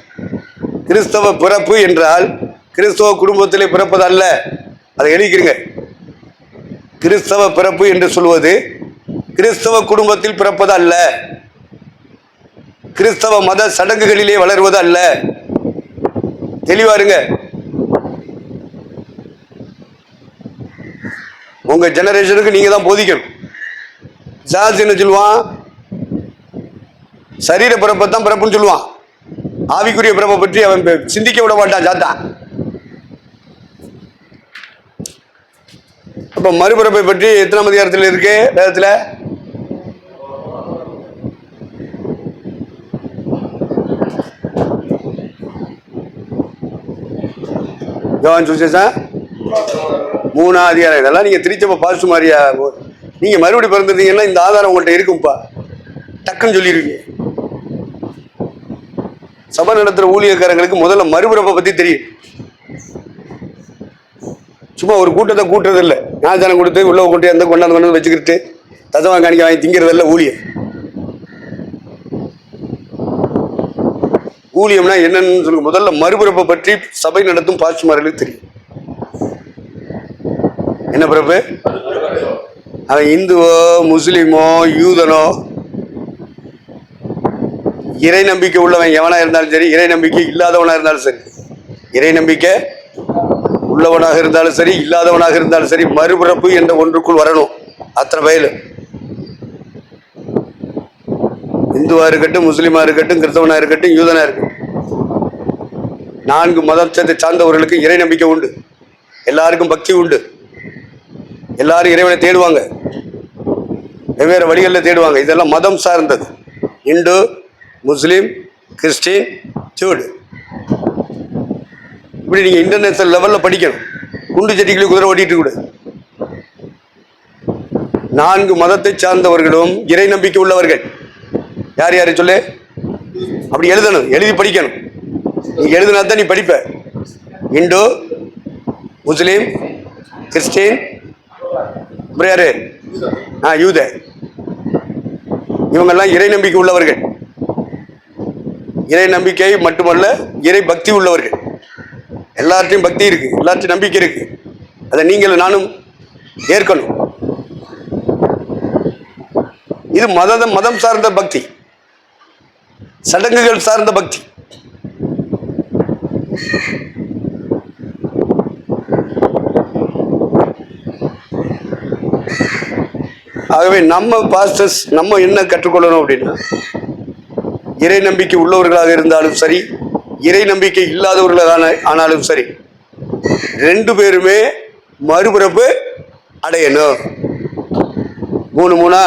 கிறிஸ்தவ பிறப்பு என்றால் கிறிஸ்தவ குடும்பத்திலே பிறப்பது அல்ல. அதை எழுதிக்கிறீங்க. கிறிஸ்தவ பிறப்பு என்று சொல்வது கிறிஸ்தவ குடும்பத்தில் பிறப்பது அல்ல, கிறிஸ்தவ மத சடங்குகளிலே வளர்வது அல்ல. தெளிவாருங்க. உங்க ஜெனரேஷனுக்கு நீங்க தான் போதிக்கணும். ஜாஸ் என்ன சொல்லுவான், சரீர பிறப்பை தான் பிறப்புன்னு சொல்லுவான். ஆவிக்குரிய பிறப்பை பற்றி அவன் சிந்திக்க விட மாட்டான் சாத்தான். அப்ப மறுபிறப்பை பற்றி எத்தனாம் அதிகாரத்தில் இருக்கு வேதத்துல? யோவான் சுவிசேஷம் 3ஆம் அதிகாரம். இதெல்லாம் நீங்க திருச்சபை பாஸ்ட் மாதிரியா, நீங்க மறுபடி பிறந்திருந்தீங்கன்னா இந்த ஆதாரம் உங்கள்கிட்ட இருக்கும்பா, டக்குன்னு சொல்லிருக்கீங்க. சபை நடத்துற ஊழியக்காரங்களுக்கு முதல்ல மறுபிறப்பை பத்தி தெரியும். சும்மா ஒரு கூட்டத்தை கூட்டுறது இல்லை, ஞானதானம் கொடுத்து உள்ள கூட்டி அந்த கொண்டாந்து வச்சுக்கிட்டு தசவா காணிக்க வாங்கி திங்கிறது இல்லை ஊழியம். ஊழியம்னா என்னன்னு சொல்லுங்க. முதல்ல மறுபிறப்பை பற்றி சபை நடத்தும் பாஸ்டர்மார்களுக்கு தெரியும். என்ன பிறப்பு? அவன் இந்துவோ முஸ்லிமோ யூதனோ இறை நம்பிக்கை உள்ளவன் எவனா இருந்தாலும் சரி, இறை நம்பிக்கை இல்லாதவனா இருந்தாலும் சரி, இறை நம்பிக்கை உள்ளவனாக இருந்தாலும் சரி இல்லாதவனாக இருந்தாலும் சரி, மறுபிறப்பு என்ற ஒன்றுக்குள் வரணும். அத்தனை வயலு இந்துவா இருக்கட்டும், முஸ்லிமா இருக்கட்டும், கிறிஸ்தவனா இருக்கட்டும், யூதனா இருக்கட்டும், 4 மதத்தை சார்ந்தவர்களுக்கு இறை நம்பிக்கை உண்டு. எல்லாருக்கும் பக்தி உண்டு. எல்லாரும் இறைவனை தேடுவாங்க, வெவ்வேறு வழிகளில் தேடுவாங்க. இதெல்லாம் மதம் சார்ந்தது. இந்து, முஸ்லீம், கிறிஸ்டின், ஜூடு, இப்படி நீங்க இன்டர்நேஷனல் லெவல்ல படிக்கணும். குண்டு சட்டிக்குள்ளே குதிரை ஓட்டிட்டு கூடாது. 4 மதத்தை சார்ந்தவர்களும் இறை நம்பிக்கை உள்ளவர்கள். யார் யாரு சொல்லு? அப்படி எழுதணும், எழுதி படிக்கணும். நீ எழுதுனா தான் நீ படிப்ப. இந்து, முஸ்லீம், கிறிஸ்டின், அப்புறம் யாரு? யூத. இவங்கெல்லாம் இறை நம்பிக்கை உள்ளவர்கள். இறை நம்பிக்கை மட்டுமல்ல, இறை பக்தி உள்ளவர்கள். எல்லார்ட்டையும் பக்தி இருக்கு, எல்லார்ட்டையும் நம்பிக்கை இருக்கு. அதை நீங்களும் நானும் ஏற்கணும். இது மதம் சார்ந்த பக்தி, சடங்குகள் சார்ந்த பக்தி. ஆகவே நம்ம பாஸ்டர்ஸ் நம்ம என்ன கற்றுக்கொள்ளணும் அப்படின்னா, இறை நம்பிக்கை உள்ளவர்களாக இருந்தாலும் சரி, இறை நம்பிக்கை இல்லாதவர்களாக ஆனாலும் சரி, 2 பேருமே மறுபிறப்பு அடையணும். 3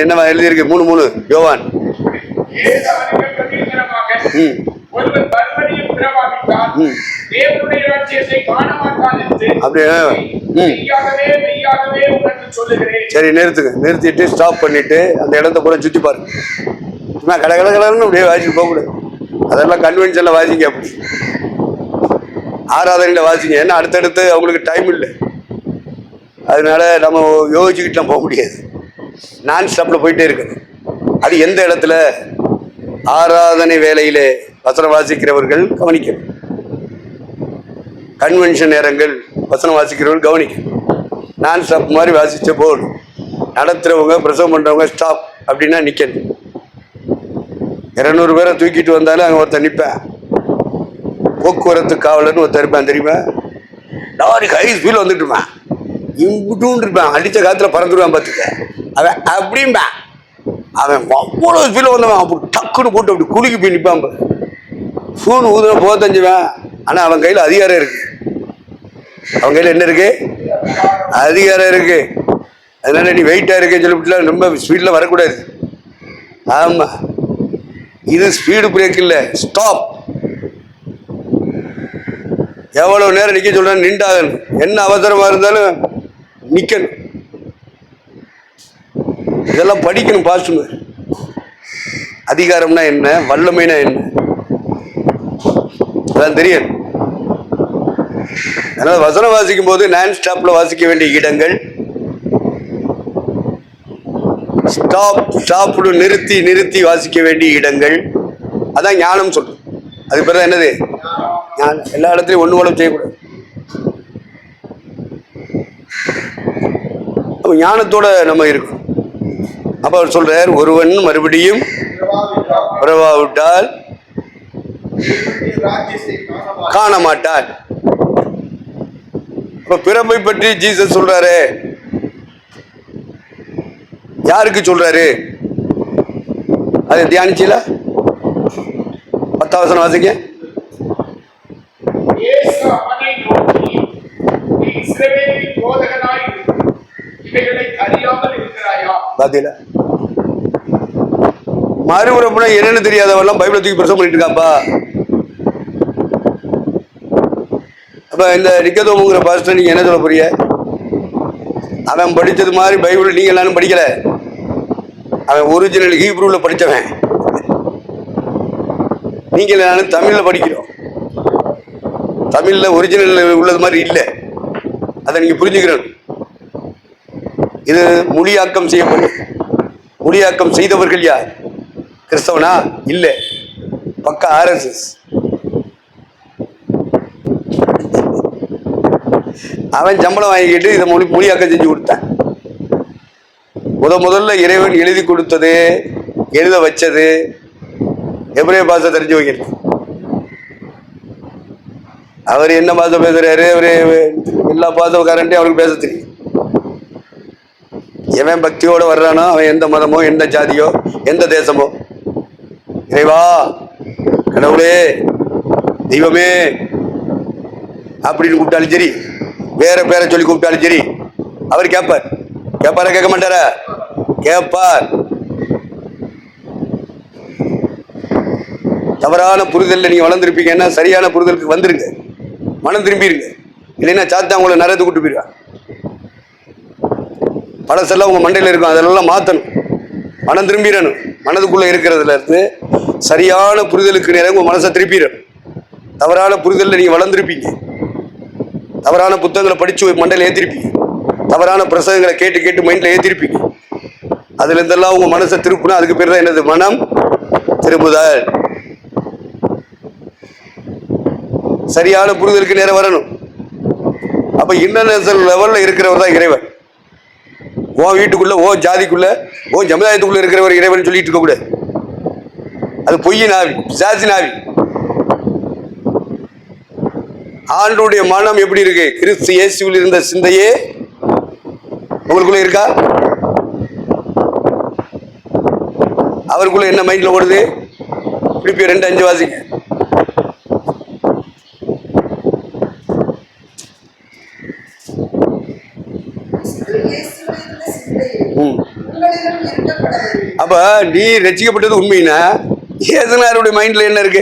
என்னவா எழுதியிருக்கு? 3 யோவான். சரி, நிறுத்திட்டு ஸ்டாப் பண்ணிட்டு அந்த இடத்த கூட சுத்தி பாருங்க. சும்மா கடகடன்னு அப்படியே வாசிட்டு போகக்கூடாது. அதெல்லாம் கன்வென்ஷன்ல வாசிங்க, அப்படி ஆராதனையில வாசிங்க. ஏன்னா அடுத்தடுத்து அவங்களுக்கு டைம் இல்லை, அதனால நம்ம யோசிச்சுக்கிட்டுலாம் போக முடியாது. நான் ஸ்டாப்ல போயிட்டே இருக்கணும். அது எந்த இடத்துல? ஆராதனை வேலையிலே வசனம் வாசிக்கிறவர்கள் கவனிக்கணும். கன்வென்ஷன் நேரங்கள் வசனம் வாசிக்கிறவர்கள் கவனிக்கணும். நான் ஸ்டாப் மாதிரி வாசிச்ச போகணும். நடத்துறவங்க, பிரசவம் பண்றவங்க ஸ்டாப் அப்படின்னா நிக்கணும். 200 பேரை தூக்கிட்டு வந்தாலும் அங்கே ஒருத்தர் நிற்பேன். போக்குவரத்து காவலர்னு ஒருத்தர் இருப்பேன், தெரியுமா? லாரிக்கு ஹை ஸ்பீடில் வந்துட்டுருப்பேன், இம்புட்டுன்னு இருப்பேன், அடித்த காலத்தில் பறந்துடுவான் பார்த்துக்க. அவன் அப்படிம்பேன், அவன் அவ்வளோ ஸ்பீடில் வந்தவன் அப்படி டக்குன்னு போட்டு அப்படி குலுக்கி போய் நிற்பான். ஃபோன் ஊதுன போத்தஞ்சுவேன். ஆனால் அவன் கையில் அதிகாரம் இருக்கு. அவன் கையில் என்ன இருக்கு? அதிகாரம் இருக்கு. அதனால நீ வெயிட்டாக இருக்குன்னு சொல்லிவிட்டுலாம் ரொம்ப ஸ்பீடில் வரக்கூடாது. ஆமாம், இது ஸ்பீடு பிரேக் இல்லை, ஸ்டாப். எவ்வளவு நேரம் நிற்க சொல்றேன், நின்றாகணும். என்ன அவசரமா இருந்தாலும் நிக்கணும். இதெல்லாம் படிக்கணும் பாஸ்டர். அதிகாரம்னா என்ன, வல்லமைனா என்ன, அதான் தெரியும். அதனால வசனம் வாசிக்கும் போது நான் ஸ்டாப்ல வாசிக்க வேண்டிய இடங்கள், ஸ்டாப்ல நிறுத்தி வாசிக்க வேண்டிய இடங்கள், அதான் ஞானம் சொல்றோம். அது பேர் தான் என்னது? ஞானம். எல்லா இடத்துலையும் ஒண்ணு போல செய்யக்கூடாது. ஞானத்தோட நம்ம இருக்கணும். அப்ப அவர் சொல்றார், ஒருவன் மறுபடியும் பிறவாவிட்டால் காண மாட்டான். இப்ப பிறப்பை பற்றி ஜீசஸ் சொல்றாரு. யாருக்கு சொல்றாரு? அதை தியானிச்சீங்களா? 10ஆம் வசனம் வாசிங்க. மறுபிறப்புனா என்னன்னு தெரியாதவெல்லாம் பைபிளை தூக்கி பிரசவம் பண்ணிட்டு இருக்காப்பா. அப்ப இந்த நிக்கதோமுங்கிற பாஸ்டர் நீங்க என்ன சொல்ல போறீங்க? அவன் படிச்சது மாதிரி பைபிள் நீங்க எல்லாரும் படிக்கல. அவன் ஒரிஜினல் ஹீப்ரூல படிச்சவன். நீங்க எல்லாரும் தமிழ்ல படிக்கிறோம். தமிழ்ல ஒரிஜினல் உள்ளது மாதிரி இல்லை. அதை நீங்க புரிஞ்சுக்கிறோம். இது மொழியாக்கம் செய்யப்படும். மொழியாக்கம் செய்தவர்கள் யார்? கிறிஸ்தவனா? இல்லை, பக்கா RSS. அவன் சம்பளம் வாங்கிக்கிட்டு இதை மொழியாக்கம் செஞ்சு கொடுத்தான். முதல்ல இறைவன் எழுதி கொடுத்தது, எழுத வச்சது எபிரேய பாஷை தெரிஞ்சு வைக்கிறது. அவர் என்ன பாஷை பேசுறாரு? அவரு எல்லா பாஷைக்காரன்ட்டையும் அவருக்கு பேச தெரியும். எவன் பக்தியோட வர்றானோ அவன் எந்த மதமோ, எந்த ஜாதியோ, எந்த தேசமோ, இறைவா, கடவுளே, தெய்வமே அப்படின்னு கூப்பிட்டாலும் சரி, வேற பேரை சொல்லி கூப்பிட்டாலும் சரி, அவர் கேட்பார். கேட்பாரா? கேட்க மாட்டாரா? கேட்பார். தவறான புரிதல்ல நீங்க வளர்ந்துருப்பீங்கன்னா சரியான புரிதலுக்கு வந்துருங்க, மனம் திரும்பிடுங்க. இல்லைன்னா சாத்தா உங்களை நிறைய கூட்டு போயிடுவான். பழசெல்லாம் உங்கள் மண்டையில் இருக்கும், அதெல்லாம் மாற்றணும். மனம் திரும்பிடணும். மனதுக்குள்ளே இருக்கிறதுல இருந்து சரியான புரிதலுக்கு நேரம் உங்கள் மனசை திருப்பிடணும். தவறான புரிதலில் நீங்கள் வளர்ந்துருப்பீங்க. தவறான புத்தகங்களை படித்து மண்டையில் ஏற்றிருப்பீங்க. தவறான பிரசங்கங்களை கேட்டு கேட்டு மைண்டில் ஏற்றிருப்பீங்க. அதுலேருந்தெல்லாம் உங்கள் மனசை திருப்பினா அதுக்கு பேர் தான் என்னது? மனம் திரும்புதல். சரியான புரிதலுக்கு நேரம் வரணும். அப்போ இன்டர்நேஷனல் லெவலில் இருக்கிறவர் தான் இறைவன். ஓ வீட்டுக்குள்ள, ஓ ஜாதிக்குள்ள, ஓ சமுதாயத்துக்குள்ள இருக்கிறவர் இறைவன் சொல்லிட்டு இருக்க கூடாது. அது பொய்யின் ஆவி, பிசாசின் ஆவி. ஆண்டவருடைய மனம் எப்படி இருக்கு? கிறிஸ்து இயேசுவில் இருந்த சிந்தையே உங்களுக்குள்ள இருக்கா? அவருக்குள்ள என்ன மைண்ட்ல ஓடுது? பிலிப்பியர் 2:5 வாசிங்க. அப்ப நீ ரட்சிக்கப்பட்டது உண்மைனா இயேசுனாருடைய மைண்ட்ல என்ன இருக்கு?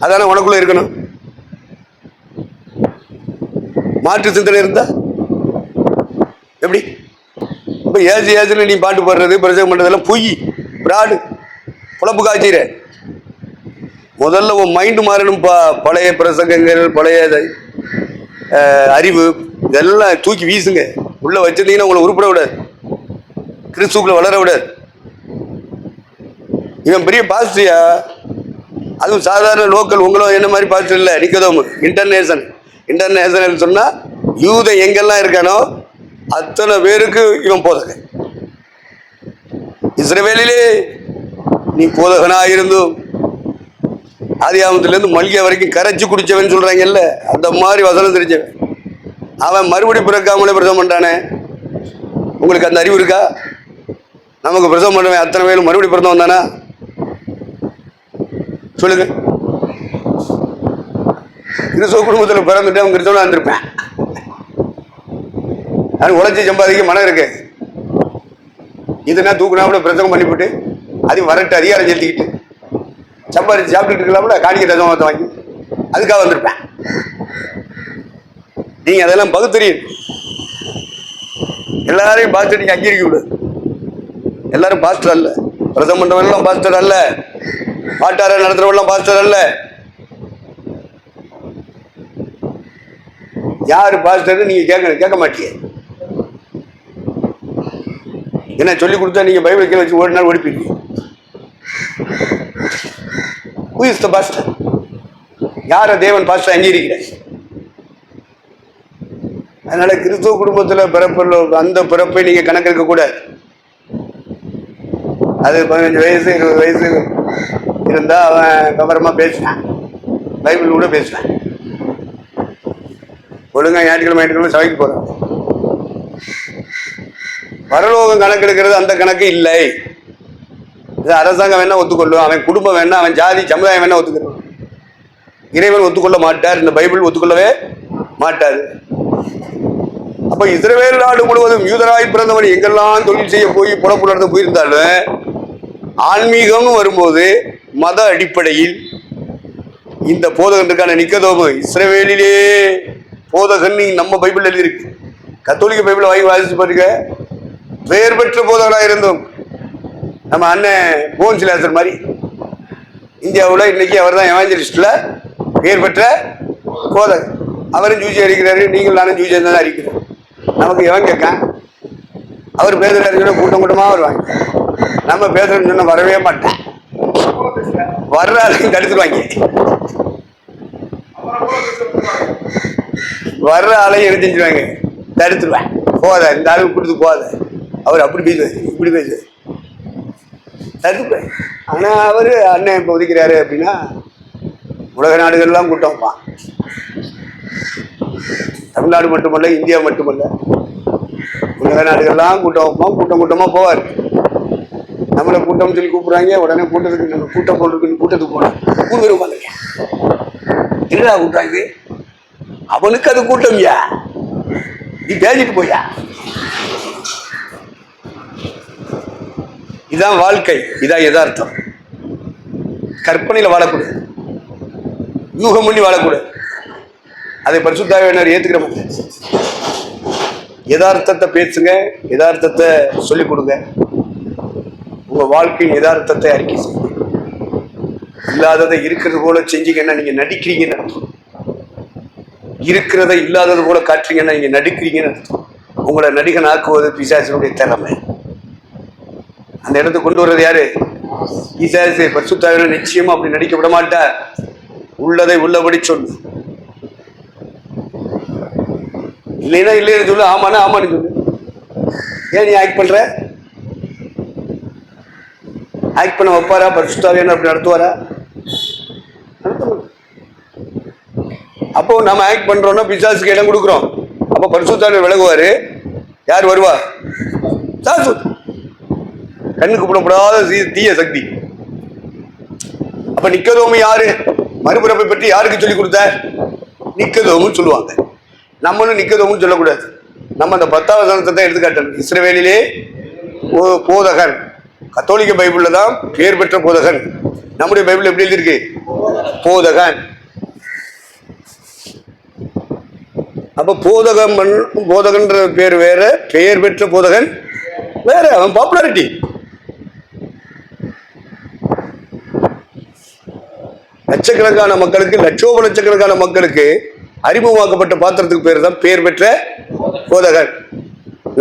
அதான உனக்குள்ள இருக்கணும். மாற்று சிந்தனை இருந்தா எப்படி? இப்ப ஏசு ஏசுன்னு நீ பாட்டு பாடுறது, பிரசங்கம் பண்றதெல்லாம் பொய், பிராடு, புலப்பு காய்ச்சிற. முதல்ல உன் மைண்டு மாறணும்ப்பா. பழைய பிரசங்கங்கள், பழைய அறிவு இதெல்லாம் தூக்கி வீசுங்க. உள்ள வச்சிருந்தீங்கன்னா உங்களை உருப்பட விடாது, கிறிஸ்துக்குள்ள வளர விடாது. இவன் பெரிய பாஸ்டரியா? அதுவும் சாதாரண லோக்கல், உங்களும் என்ன மாதிரி பாஸ்டர் இல்லை. நிக்கதோமு இன்டர்நேஷனல் சொன்னா யூத எங்கெல்லாம் இருக்கானோ அத்தனை பேருக்கு இவன் போதகன். இஸ்ரவேலிலே நீ போதகனா இருந்தும் ஆதியாகமத்திலிருந்து மல்கியா வரைக்கும் கரைச்சி குடிச்சவன் சொல்றாங்கல்ல, அந்த மாதிரி வசனம் தெரிஞ்சவன். அவன் மறுபடி பிறக்காமலே பிரசவம் பண்றானே. உங்களுக்கு அந்த அறிவு இருக்கா? நமக்கு பிரசவம் பண்ணுவேன் அத்தனை பேரும் மறுபடி பிறந்தவன் வந்தானா? சொல்லுங்க. கிறிஸ்துவ குடும்பத்தில் பிறந்துட்டு அவன் கிறிஸ்தவனா இருந்திருப்பேன். நான் உழைச்சி சம்பாதிக்க மனம் இருக்கு. இதுனா தூக்குனா கூட பிரசங்கம் பண்ணிவிட்டு அது வரட்டு அதிகாரம் செலுத்திக்கிட்டு சம்பாதிச்சு சாப்பிட்டுட்டு இருக்கலாம்ல, காணிக்கை தசமத்தை வாங்கி அதுக்காக வந்திருப்பேன். நீங்க அதெல்லாம் பகுத்தறியும். எல்லாரையும் பாஸ்டர் நீங்க அங்கீகரிக்க கூடாது. எல்லாரும் பாஸ்டர் அல்ல. பிரசங்கம் பண்றவெல்லாம் பாஸ்டர் அல்ல. பாட்டார நடத்துறவெல்லாம் பாஸ்டர் அல்ல. யாரு பாஸ்டர் நீங்க கேட்க மாட்டீங்க. என்ன சொல்லி கொடுத்தா நீங்க பைபிள் கீழே வச்சு ஒரு நாள் ஓடிப்பீங்க. Who is the pastor? யார தேவன் பாஸ்டர் அங்கீகரிக்கிறார்? அதனால கிறிஸ்துவ குடும்பத்தில் பிறப்புள்ள அந்த பிறப்பை நீங்க கணக்கெடுக்க கூடாது. அது 15 வயசு 20 வயசு இருந்தா அவன் விவரமா பேசுவான், பைபிள் கூட பேசுவான். ஒழுங்கா ஞாயிற்றுக்கிழமை சபைக்கு போறான். பரலோகம் கணக்கெடுக்கிறது அந்த கணக்கு இல்லை. இது அரசாங்கம் வேணா ஒத்துக்கொள்ளும், அவன் குடும்பம் வேணா, அவன் ஜாதி சமுதாயம் வேணா ஒத்துக்கணும். இறைவன் ஒத்துக்கொள்ள மாட்டார், இந்த பைபிள் ஒத்துக்கொள்ளவே மாட்டார். அப்ப இஸ்ரவேல் நாடு முழுவதும் யூதராய் பிறந்தவன் எங்கெல்லாம் தொழில் செய்ய போய் புறப்பு நடந்து போயிருந்தாலும் ஆன்மீகம்னு வரும்போது மத அடிப்படையில் இந்த போதகனுக்கான நிக்கதோமு இஸ்ரவேலிலே போதகன் நம்ம பைபிள் எழுதியிருக்கு. கத்தோலிக்க பைபிளை வாங்கி வாசிச்சு பாருங்க. பெயர் பெற்ற போதகராக இருந்தோம். நம்ம அண்ணன் போன்சிலாசர் மாதிரி இந்தியாவில் இன்னைக்கு அவர் தான் எவாஞ்சலிஸ்ட்ல பெயர் பெற்ற போதகர். அவரும் ஜூசி அடிக்கிறாரு, நீங்கள் நானும் ஜூசி தான் அடிக்கிறோம். நமக்கு எவன் கேட்க? அவர் பேசுறாரு, கூட்டம் கூட்டமாக வருவாங்க. நம்ம பேசுறோம்னு சொன்ன வரவே மாட்டேன். வர்ற ஆளையும் தடுத்துருவாங்க. வர்ற ஆளையும் எடுத்து செஞ்சுருவாங்க, தடுத்துருவேன். போத இந்த ஆளுக்கு கொடுத்து போத, அவர் அப்படி பேசுவார் இப்படி பேசுவார், தடுத்துப்பேன். ஆனால் அவர் அண்ணன் இப்போ ஒதுக்கிறாரு அப்படின்னா உலக நாடுகள்லாம் கூட்டம் வைப்பான். தமிழ்நாடு மட்டுமல்ல, இந்தியா மட்டுமல்ல, உலக நாடுகள்லாம் கூட்டம் வைப்போம். கூட்டமாக போவார். நம்மளை கூட்டம் சொல்லி கூப்பிடுறாங்க. உடனே கூட்டத்துக்கு நம்ம கூட்டம் போட்டுருக்கு, கூட்டத்துக்கு போனோம். 3 பேர் உட்காந்துருக்கேன். என்னடா கூட்டம் இது? அவனுக்கு அது கூட்டம்யா, நீ பேசிட்டு போயா. இதான் வாழ்க்கை, இதான் யதார்த்தம். கற்பனையில் வாழக்கூடாது, யூகம் பண்ணி வாழக்கூடாது. அதை பரிசுத்த ஆவியானவர் ஏத்துக்கிற மாட்டார். யதார்த்தத்தை பேசுங்க, யதார்த்தத்தை சொல்லிக் கொடுங்க, உங்க வாழ்க்கையின் யதார்த்தத்தை அறிக்கை செய்யுங்க. இல்லாததை இருக்கிறது போல செஞ்சீங்கன்னா நீங்க நடிக்கிறீங்கன்னு அர்த்தம். இருக்கிறதை இல்லாதது போல காட்டுறீங்கன்னா நீங்க நடிக்கிறீங்கன்னு அர்த்தம். உங்களை நடிகன் ஆக்குவது பிசாசினுடைய திறமை. அந்த இடத்துக்கு கொண்டு வர்றது யாரு? பிசாசு. பரிசுத்த ஆவியானவர் நிச்சயமா அப்படி நடிக்க விட மாட்டார். உள்ளதை உள்ளபடி சொல்லு. இல்லைன்னா இல்லைன்னு சொல்லு, ஆமானா ஆமான்னு சொல்லு. ஏன் நீ ஆக்ட் பண்ற? ஆக்ட் பண்ண வைப்பாரா பரிசுத்த ஆவியானவர்? அப்படி நடத்துவாரா? அப்போ நம்ம ஆக்ட் பண்றோம்னா பிசாசுக்கு இடம் கொடுக்குறோம். அப்போ பரிசுத்த ஆவியானவர் விலகுவாரு. யார் வருவா? சாசு. கண்ணுக்கு புலப்படாத தீய சக்தி. அப்ப நிக்கதோமு யாரு? மறுபிறப்பை பற்றி யாருக்கு சொல்லி கொடுத்த? நிக்கதோமுன்னு சொல்லுவாங்க. நம்மளும் நிக்கதோமுன்னு சொல்லக்கூடாது. நம்ம அந்த 10வது வசனத்தை எடுத்துக்காட்டணும். இஸ்ரவேலிலே போதகன். கத்தோலிக்க பைபிள்ல தான் பேர் பெற்ற போதகன். நம்முடைய பைபிள் எப்படி எழுதியிருக்கு? போதகன். அப்ப போதகன்ற பேர் வேற, பெயர் பெற்ற போதகன் வேற. அவன் பாப்புலாரிட்டி. லட்சக்கணக்கான மக்களுக்கு, லட்சக்கணக்கான மக்களுக்கு அறிமுகமாக்கப்பட்ட பாத்திரத்துக்கு பேர் தான் பேர் பெற்ற போதகன்.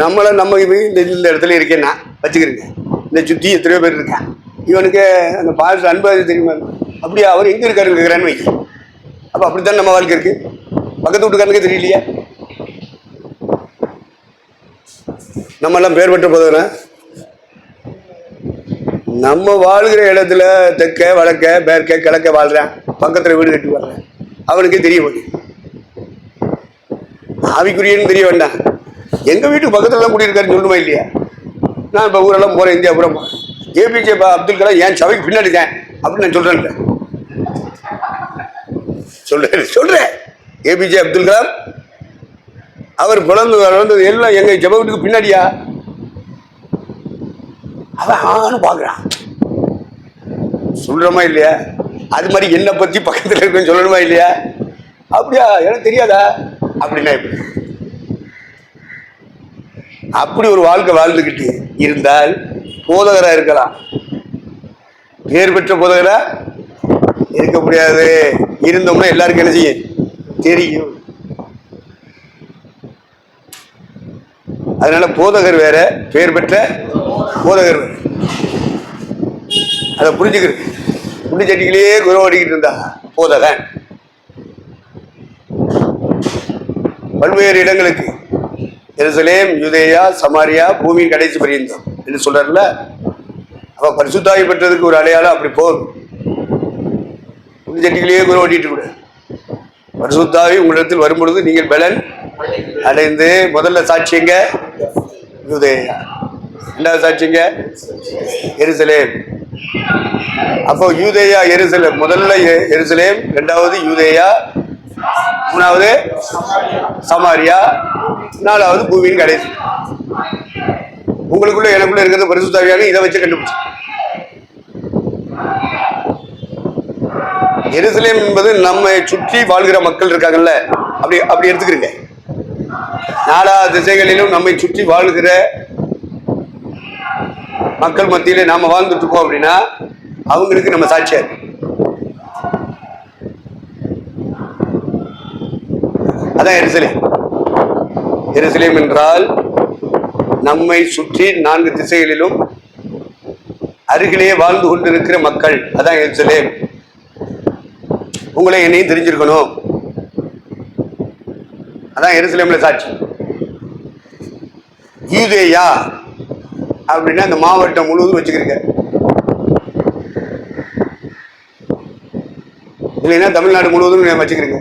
நம்ம இந்த இடத்துல இருக்கேன்னா வச்சுக்கிறீங்க. இந்த சுத்தி எத்தனையோ பேர் இருக்கேன். இவனுக்கு அந்த பாஸ்டர் அன்பாதி தெரியுமா? அப்படியே அவர் எங்க இருக்காரு இருக்கிறான்னு வைக்க. அப்ப அப்படித்தான் நம்ம வாழ்க்கை இருக்கு. பக்கத்து வீட்டுக்காரனுக்கு தெரியலையா? நம்ம எல்லாம் பேர் பெற்ற போதகனா? நம்ம வாழ்கிற இடத்துல தெற்க வடக்க மேற்க கிழக்க வாழ்றேன், பக்கத்துல வீடு கட்டி வாழ்றேன், அவனுக்கே தெரிய மாட்டேன். ஆவிக்குரியன்னு தெரிய வேண்டாம். எங்க வீட்டுக்கு பக்கத்துல எல்லாம் குடியிருக்காருன்னு சொல்லுமா இல்லையா? நான் இப்ப ஊரெல்லாம் போறேன், இந்தியா பூரா ஏபிஜே அப்துல் கலாம் என் சபைக்கு பின்னாடி தான் அப்படின்னு நான் சொல்றேன். ஏபிஜே அப்துல் கலாம் அவர் வளர்ந்தது எல்லாம் எங்க சபை வீட்டுக்கு பின்னாடியா? அவன் பாக்குறான். சொல்றமா இல்லையா? அது மாதிரி என்னை பத்தி பக்கத்துல இருக்குன்னு சொல்லணுமா இல்லையா? அப்படியா? எனக்கு தெரியாதா? அப்படின்னா எப்படி? அப்படி ஒரு வாழ்க்கை வாழ்ந்துகிட்டு இருந்தால் போதகரா இருக்கலாம். பேர் பெற்ற போதகரா இருக்க முடியாது. இருந்தோம்னா எல்லாருக்கும் என்ன செய்யும் தெரியும். அதனால போதகர் வேற, பேர் பெற்ற போதகர் வேற. அதை புரிஞ்சுக்கிறது. புண்ணி சட்டிகளையே குரவ அடிக்கிட்டு இருந்தா போதகன். பல்வேறு இடங்களுக்கு எருசலேம், யூதேயா, சமாரியா, பூமியின் கடைசி பரியந்தம் என்று சொல்றாருல. அப்ப பரிசுத்தாவி பெற்றதுக்கு ஒரு அடையாளம் அப்படி போகும். புண்ணி சட்டிகளையே குரவ ஓட்டிட்டு கூட பரிசுத்தாவி உங்களிடத்தில் வரும்பொழுது நீங்கள் பலன் அடைந்து. முதல்ல சாட்சியங்க யூதேயா, இரண்டாவது சாட்சியங்க எருசலேம். அப்போ யூதேயா எருசலேம், முதல்ல எருசலேம், இரண்டாவது யூதேயா, மூணாவது சமாரியா, நாலாவது பூமியின் கடைசி. உங்களுக்குள்ள எனக்குள்ள இருக்கிறது பரிசுத்தாவியாக இதை வச்சு கண்டுபிடிச்சு. எருசலேம் என்பது நம்மை சுற்றி வாழ்கிற மக்கள் இருக்காங்கல்ல, அப்படி எடுத்துக்கிறீங்க. நாலா திசைகளிலும் நம்மை சுற்றி வாழ்கிற மக்கள் மத்தியில நாம வாழ்ந்துட்டு இருக்கோம் அப்படின்னா அவங்களுக்கு நம்ம சாட்சியா இருக்கு. அதான் எருசலேம். எருசலேம் என்றால் நம்மை சுற்றி 4 திசைகளிலும் அருகிலே வாழ்ந்து கொண்டிருக்கிற மக்கள். அதான் எருசலேம். உங்களை என்னையும் தெரிஞ்சிருக்கணும். அதான் எருசலேம்ல சாட்சி. யூதேயா அப்படின்னா அந்த மாவட்டம் முழுவதும் வச்சுக்கிறீங்க. இல்லைன்னா தமிழ்நாடு முழுவதும் வச்சுக்கிறீங்க.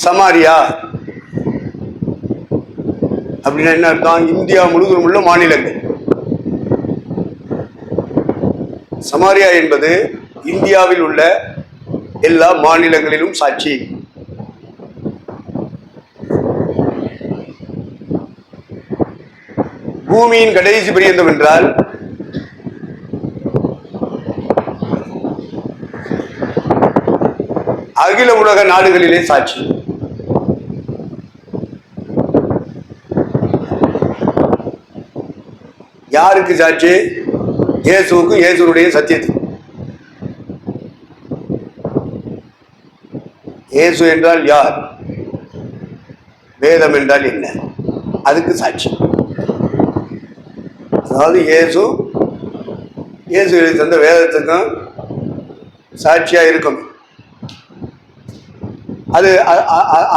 சமாரியா அப்படின்னா என்ன அர்த்தம்? இந்தியா முழுவதும் உள்ள மாநிலங்கள். சமாரியா என்பது இந்தியாவில் உள்ள எல்லா மாநிலங்களிலும் சாட்சி. பூமியின் கடைசி பரியந்தம் என்றால் அகில உலக நாடுகளிலே சாட்சி. யாருக்கு சாட்சி? இயேசுவுக்கும் இயேசுடைய சத்தியத்துக்கும். இயேசு என்றால் யார்? வேதம் என்றால் என்ன? அதுக்கு சாட்சி. அதாவது இயேசு தந்த வேதத்துக்கும் சாட்சியா இருக்கும். அது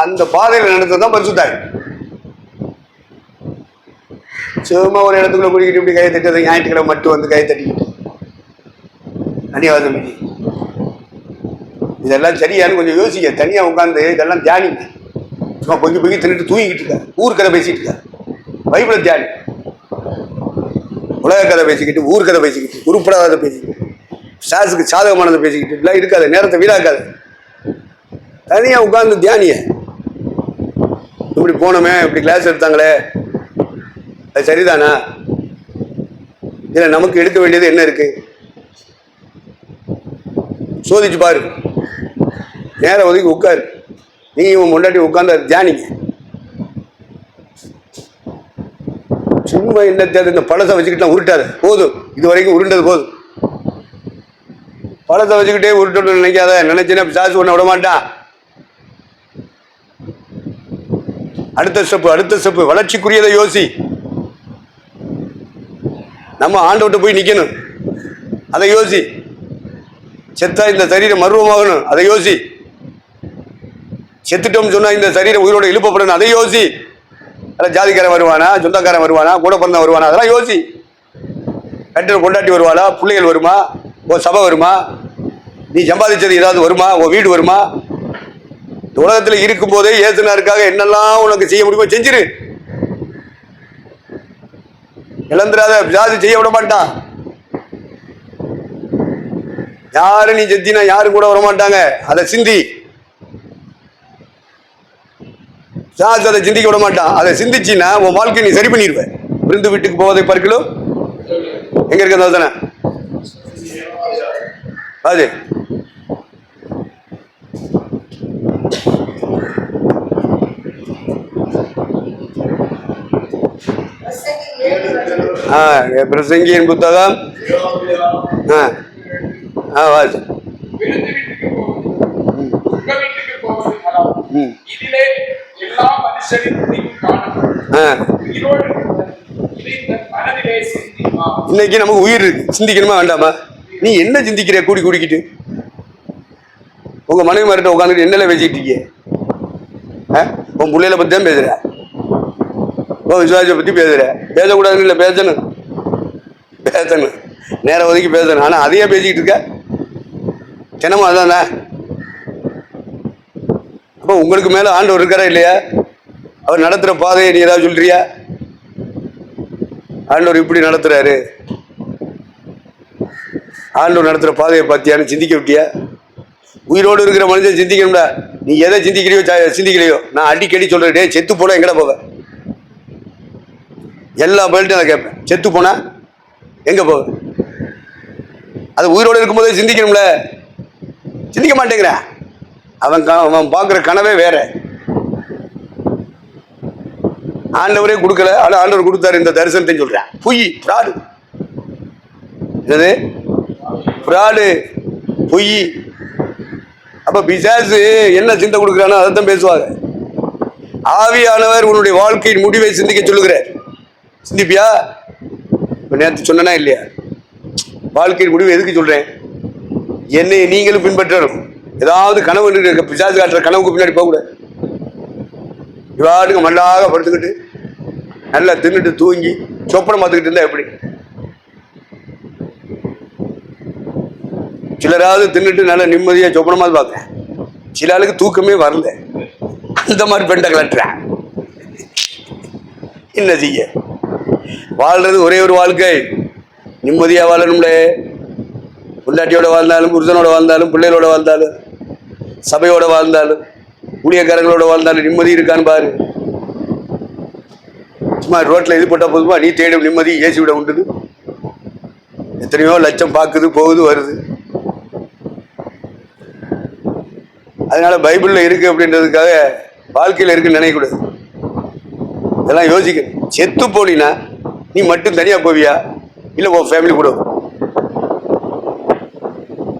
அந்த பாதையில் நடந்ததுதான் பரிசுத்தாய். சும்மா ஒரு இடத்துக்குள்ள குடிக்கிட்டு இப்படி கையை தட்டது, ஞாயிற்றுக்கிழமை மட்டும் வந்து கையை தட்டிக்கிட்டு அநிவாதம். இதெல்லாம் சரியானு கொஞ்சம் யோசிக்க. தனியா உட்காந்து இதெல்லாம் தியானிங்க. சும்மா பொங்கி பொங்கி தின்னுட்டு தூங்கிக்கிட்டு இருக்காரு, ஊர் கதை பேசிட்டு இருக்காரு. பைபிளை தியானி. உலக கதை பேசிக்கிட்டு, ஊர் கதை பேசிக்கிட்டு, உருப்படாத பேசிக்கிட்டு, சாசுக்கு சாதகமானதை பேசிக்கிட்டு எல்லாம் இருக்காது. நேரத்தை வீணாக்காது. தனியா உட்கார்ந்து தியானிய. இப்படி போனோமே, இப்படி கிளாஸ் எடுத்தாங்களே, அது சரிதானா? இதுல நமக்கு எடுக்க வேண்டியது என்ன இருக்கு? சோதிச்சு பாரு. நேரம் ஒதுக்கி உட்காரு. நீ இவன் முன்னாடி உட்கார்ந்து தியானிங்க. சும்மா என்ன தேவை? இந்த பழத்தை வச்சுக்கிட்டு உருட்டாது. போதும், இது வரைக்கும் உருண்டது போதும். பழத்தை வச்சுக்கிட்டே உருட்டணும்னு நினைக்காத. நினைச்சுன்னா சாசு ஒண்ணு விட மாட்டான். அடுத்த ஸ்டெப் வளர்ச்சிக்குரியதை யோசி. நம்ம ஆண்டவர்கிட்ட போய் நிக்கணும், அதை யோசி. செத்தா இந்த சரீரம் மர்வமாகணும், அதை யோசி. செத்துட்டோம் சொன்னா இந்த சரீரம் உயிரோட எழுப்பப்படணும், அதை யோசி. அதில் ஜாதிக்காரன் வருவானா, சொந்தக்காரன் வருவானா, கூட பிறந்த வருவானா, அதெல்லாம் யோசி. கட்டிட கொண்டாட்டி வருவாளா, பிள்ளைகள் வருமா, ஓ சபை வருமா, நீ சம்பாதிச்சது ஏதாவது வருமா, ஓ வீடு வருமா? இந்த உலகத்தில் இருக்கும் போதே ஏசுனாருக்காக என்னெல்லாம் உனக்கு செய்ய முடியுமோ செஞ்சிரு. இழந்துராத. ஜாதி செய்ய விட மாட்டான். யாரு நீ செத்தினா யாரும் கூட வர மாட்டாங்க. அதை சிந்தி. ஜாதி அதை சிந்திக்க விட மாட்டான். அதை சிந்திச்சின்னா உன் வாழ்க்கை நீ சரி பண்ணிடுவ. விருந்து வீட்டுக்கு போவதை பார்க்கலும் எங்க இருக்கிறது தானே அது. பிரசங்கியின் புத்தகம் வாசி. இன்னைக்கு நமக்கு உயிர் இருக்கு, சிந்திக்கணுமா வேண்டாமா? நீ என்ன சிந்திக்கிற? கூடி குடிக்கிட்டு உங்க மனைவி மார்ட்ட உட்காந்துட்டு என்னெல்லாம் பேசிக்கிட்டு இருக்கீங்க? உன் பிள்ளைகளை பத்தி தான் பேசுற, உன் விசுவாசத்தை பத்தி பேசுற. பேசக்கூடாதுன்னு இல்லை, பேசணும். நேரம் ஒதுக்கி பேசணும். ஆனா அதையே பேசிக்கிட்டு இருக்க. தினமும் அதானே. அப்போ உங்களுக்கு மேல ஆண்டவர் இருக்காரா இல்லையா? அவர் நடத்துற பாதையை நீ ஏதாவது சொல்றியா? ஆண்டவர் இப்படி நடத்துறாரு, ஆண்டவர் நடத்துற பாதையை பார்த்தியான்னு சிந்திக்க விட்டியா? உயிரோடு இருக்கிற மனுஷன் சிந்திக்கணும்டா. நீ எதை சிந்திக்கிறியோ சிந்திக்கலையோ, நான் அடிக்கடி சொல்றேன், டே செத்து போனா எங்கடா போவ? எல்லா பேர்ட்டும் நான் கேட்பேன், செத்து போனா எங்க போவ? அது உயிரோடு இருக்கும்போதே சிந்திக்கணும்ல. சிந்திக்க மாட்டேங்கிறேன். அவன் பார்க்குற கனவே வேற. ஆண்டவரே கொடுக்கல, ஆனால் ஆண்டவர் கொடுத்தாரு இந்த தரிசனத்தை சொல்றேன். பொய், பிராடு. பிராடு, பொய். அப்ப பிசாசு என்ன சிந்தை கொடுக்குறானோ அதைத்தான் பேசுவாங்க. ஆவியானவர் உன்னுடைய வாழ்க்கையின் முடிவை சிந்திக்க சொல்லுகிறார். சிந்திப்பியா? இப்ப நேற்று சொன்னா இல்லையா? வாழ்க்கையின் முடிவு எதுக்கு சொல்றேன்? என்னை நீங்களும் பின்பற்றணும். ஏதாவது கனவு பிசாசு காட்டுற கனவுக்கு பின்னாடி போகக்கூடாது. இவாட்டுக்கு மல்லாக படுத்துக்கிட்டு நல்லா தின்னுட்டு தூங்கி சொப்பனம் பார்த்துக்கிட்டு இருந்தா எப்படி? சிலராவது தின்னுட்டு நல்லா நிம்மதியா சொப்பனமாவது பார்க்க, சில ஆளுக்கு தூக்கமே வரல. அந்த மாதிரி பெண்டை கலட்டுறேன். என்ன செய்ய? வாழ்றது ஒரே ஒரு வாழ்க்கை. நிம்மதியா வாழணும்ல. பொண்டாட்டியோட வாழ்ந்தாலும், புருஷனோட வாழ்ந்தாலும், பிள்ளைகளோட வாழ்ந்தாலும், சபையோட வாழ்ந்தாலும், ஊழியக்காரங்களோட வாழ்ந்தாலும் நிம்மதி இருக்கான்னு பாரு. சும்மா ரோட்ல இது போட்டா போதுமா? நீ தேடும் நிம்மதி ஏசி விட உண்டுது. எத்தனையோ லட்சம் பார்க்குது, போகுது, வருது. அதனால பைபிள்ல இருக்கு அப்படின்றதுக்காக வாழ்க்கையில் இருக்குன்னு நினைக்கக்கூடாது. இதெல்லாம் யோசிக்க. செத்து போனா நீ மட்டும் தனியா போவியா, இல்ல உன் ஃபேமிலி கூட?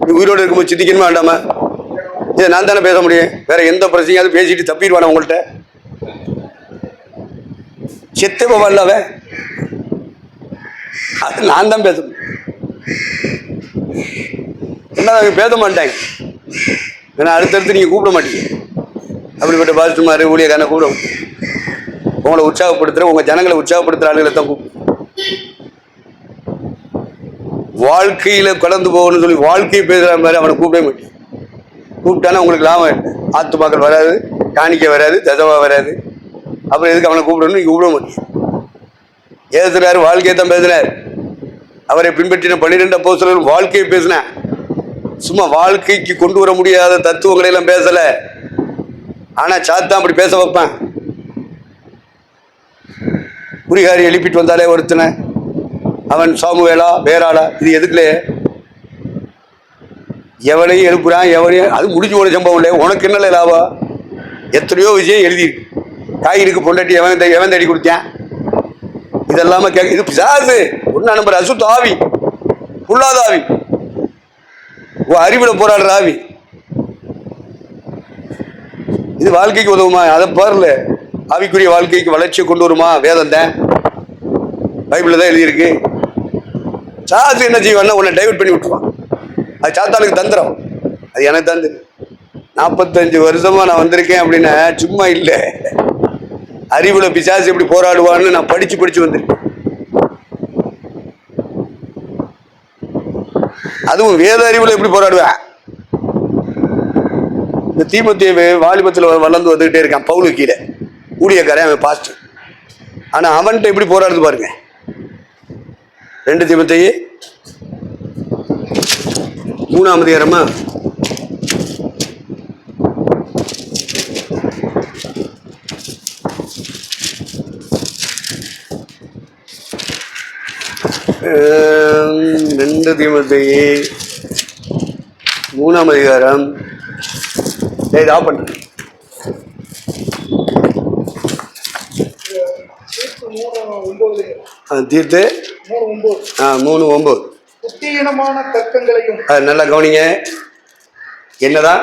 நீ உயிரோடு இருக்கும்போது சித்திக்கணுமா வேண்டாமா? இதை நான் தானே பேச முடியும். வேற எந்த பிரச்சனையாவது பேசிட்டு தப்பிடுவானா உங்கள்கிட்ட? செத்து போவான்ல அவன், அது நான் தான் பேச முடியும். என்ன பேச மாட்டாங்க. ஏன்னா அடுத்தடுத்து நீங்க கூப்பிட மாட்டீங்க. அப்படிப்பட்ட பாஸ்டர்மாரு ஊழியக்காரனை கூப்பிட, உங்களை உற்சாகப்படுத்துற, உங்க ஜனங்களை உற்சாகப்படுத்துற ஆளுகளை தான் கூப்பிடு. வாழ்க்கையில கடந்து போகணும்னு சொல்லி வாழ்க்கையை பேசுற மாதிரி அவனை கூப்பிடவே மாட்டேன். கூப்பிட்டானா உங்களுக்கு லாபம், ஆத்துமாக்கள் வராது, காணிக்க வராது, தசவா வராது. அப்புறம் எதுக்கு அவனை கூப்பிடணும்? நீங்க கூப்பிட மாட்டீங்க. ஏசுறாரு, வாழ்க்கையை தான் பேசுறாரு. அவரை பின்பற்றின 12 அப்போஸ்தலர்கள் வாழ்க்கையை பேசின, சும்மா வாழ்க்கைக்கு கொண்டு வர முடியாத தத்துவங்களை எல்லாம் பேசல. ஆனா சாத்தான் அப்படி பேச வைப்பான். குறிகாரி எழுப்பிட்டு வந்தாலே ஒருத்தனை, அவன் சாமுவேலா வேறாளா, இது எதுக்குலே எவனையும் எழுப்புறான், எவனையும், அது முடிஞ்சு போன சம்பவம் இல்லை. உனக்கு என்னல லாபம்? எத்தனையோ விஷயம் எழுதியிருக்கு. காயினுக்கு பொண்டாட்டி எவன் தேடி கொடுத்தேன், இதெல்லாம கேட்க. இது பிசாசு, ஒன்னா நம்பர் அசுத்த ஆவி, புல்லாத ஆவி, அறிவுல போராடுற ஆவி. இது வாழ்க்கைக்கு உதவுமா? அதை பாருல. ஆவிக்குரிய வாழ்க்கைக்கு வளர்ச்சியை கொண்டு வருமா? வேதம் தான், பைபிள்ல தான் எழுதியிருக்கு. சாத்து என்ன செய்வான்னா உன்னை டைவர்ட் பண்ணி விட்டுருவான். அது சாத்தானுக்கு தந்திரம். அது எனக்கு தந்து 45 வருஷமா நான் வந்திருக்கேன் அப்படின்னா சும்மா இல்லை. அறிவுல பிசாசு எப்படி போராடுவான்னு நான் படிச்சு வந்திருக்கேன். அதுவும் வேத அறிவுல எப்படி போராடுவேன். இந்த தீமோத்தேயு வாலிபத்தில் வளர்ந்து வந்துகிட்டே இருக்கான், பவுலு கீழே ஊழியக்காரன், அவன் பாஸ்டர். ஆனா அவன்கிட்ட எப்படி போராடுது பாருங்க. 2 தீமோத்தேயு 3ஆம் அதிகாரமா 2 தீமோத்தேயு 3ஆம் அதிகாரம் பண்றேன். தீர்த்து 3:9. புத்தியீனமான தர்க்கங்களையும், நல்லா கவனிங்க. என்னதான்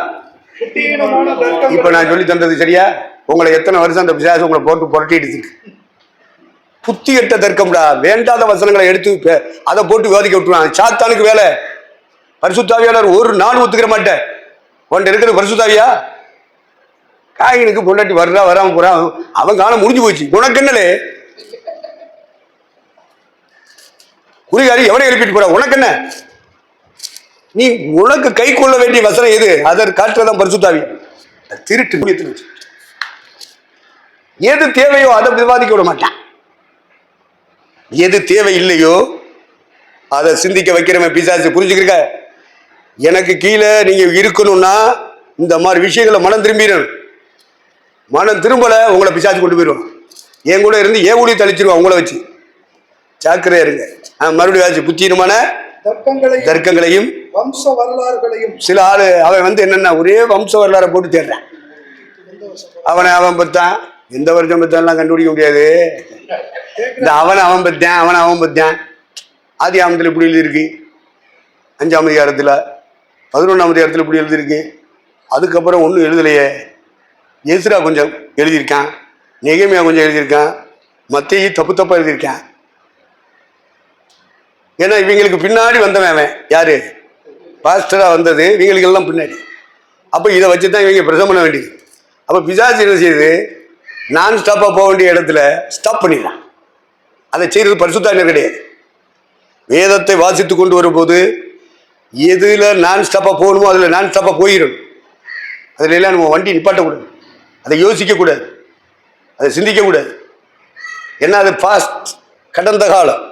இப்ப நான் சொல்லி தந்தது சரியா? உங்களை எத்தனை வருஷம் அந்த பிசாசு உங்களை போட்டு புரட்டிட்டு இருக்கு. புத்தியற்ற தர்க்கம்டா. வேண்டாத வசனங்களை எடுத்து அதை போட்டு விவாதிக்க விட்டுருவான். சாத்தானுக்கு வேலை. பரிசுத்தாவியாளர் ஒரு நாள் ஒத்துக்கிற மாட்டேன். உன்ட்ட இருக்கிறது பரிசுத்தாவியா? காயினுக்கு பொண்டாட்டி வர்றா வராம போறான், அவன் காலம் முடிஞ்சு போச்சு. உனக்கு என்னலே? குறிகாரி எவனை எழுப்பிட்டு போற, உனக்கு என்ன? நீ உனக்கு கை கொள்ள வேண்டிய வசனம் எது? அதற்கு காட்டுறதான் பரிசுத்தாவி. திருட்டு எது தேவையோ அதை விவாதிக்க விட மாட்டான். எது தேவை இல்லையோ அதை சிந்திக்க வைக்கிறவன் பிசாசு. புரிஞ்சுக்கிறீங்க? எனக்கு கீழே நீங்க இருக்கணும்னா இந்த மாதிரி விஷயங்களை மனம் திரும்பிடணும். மனம் திரும்பல உங்களை பிசாசு கொண்டு போயிடுவான். என் கூட இருந்து ஏன் ஊழி தளிச்சிருவான் உங்களை வச்சு. ஜாக்கிரதையா இருங்க. மறுபடியும் ஆச்சு. புத்தியீனமான தர்க்கங்களையும் வம்ச வரலாறுகளையும். சில ஆளு அவன் என்னன்னா ஒரே வம்ச வரலாறை போட்டு தேடுறான். அவன் பத்தான், எந்த வருஷம் பத்தான்லாம் கண்டுபிடிக்க முடியாது. இந்த அவன் பத்தான் ஆதி ஆமத்தில் இப்படி எழுதியிருக்கு, 5ஆம் அதிகாரத்தில், 11ஆம் அதிகாரத்தில் இப்படி எழுதியிருக்கு. அதுக்கப்புறம் ஒன்றும் எழுதலையே. எஸ்ரா கொஞ்சம் எழுதியிருக்கான், நெகேமியா கொஞ்சம் எழுதியிருக்கான், மத்தேயு தப்பா எழுதியிருக்கான். ஏன்னா இவங்களுக்கு பின்னாடி வந்தவன் அவன் யாரு? பாஸ்டரா வந்தது இவங்களுக்கு எல்லாம் பின்னாடி. அப்ப இதை வச்சுதான் இவங்க பிரசவம் பண்ண வேண்டியது. அப்ப பிசாசு என்ன செய்யுது? நான் ஸ்டாப்பா போக வேண்டிய இடத்துல ஸ்டாப் பண்ணிடலாம். அதை செய்யறது பரிசுத்தாவினர் கிடையாது. வேதத்தை வாசித்து கொண்டு வரும்போது எதுல நான் ஸ்டாப்பா போகணுமோ அதுல நான் ஸ்டாப்பா போயிடும். அதுல எல்லாம் நம்ம வண்டி நிப்பாட்டக்கூடாது, அதை யோசிக்க கூடாது, அதை சிந்திக்க கூடாது. ஏன்னா அது பாஸ்ட், கடந்த காலம்.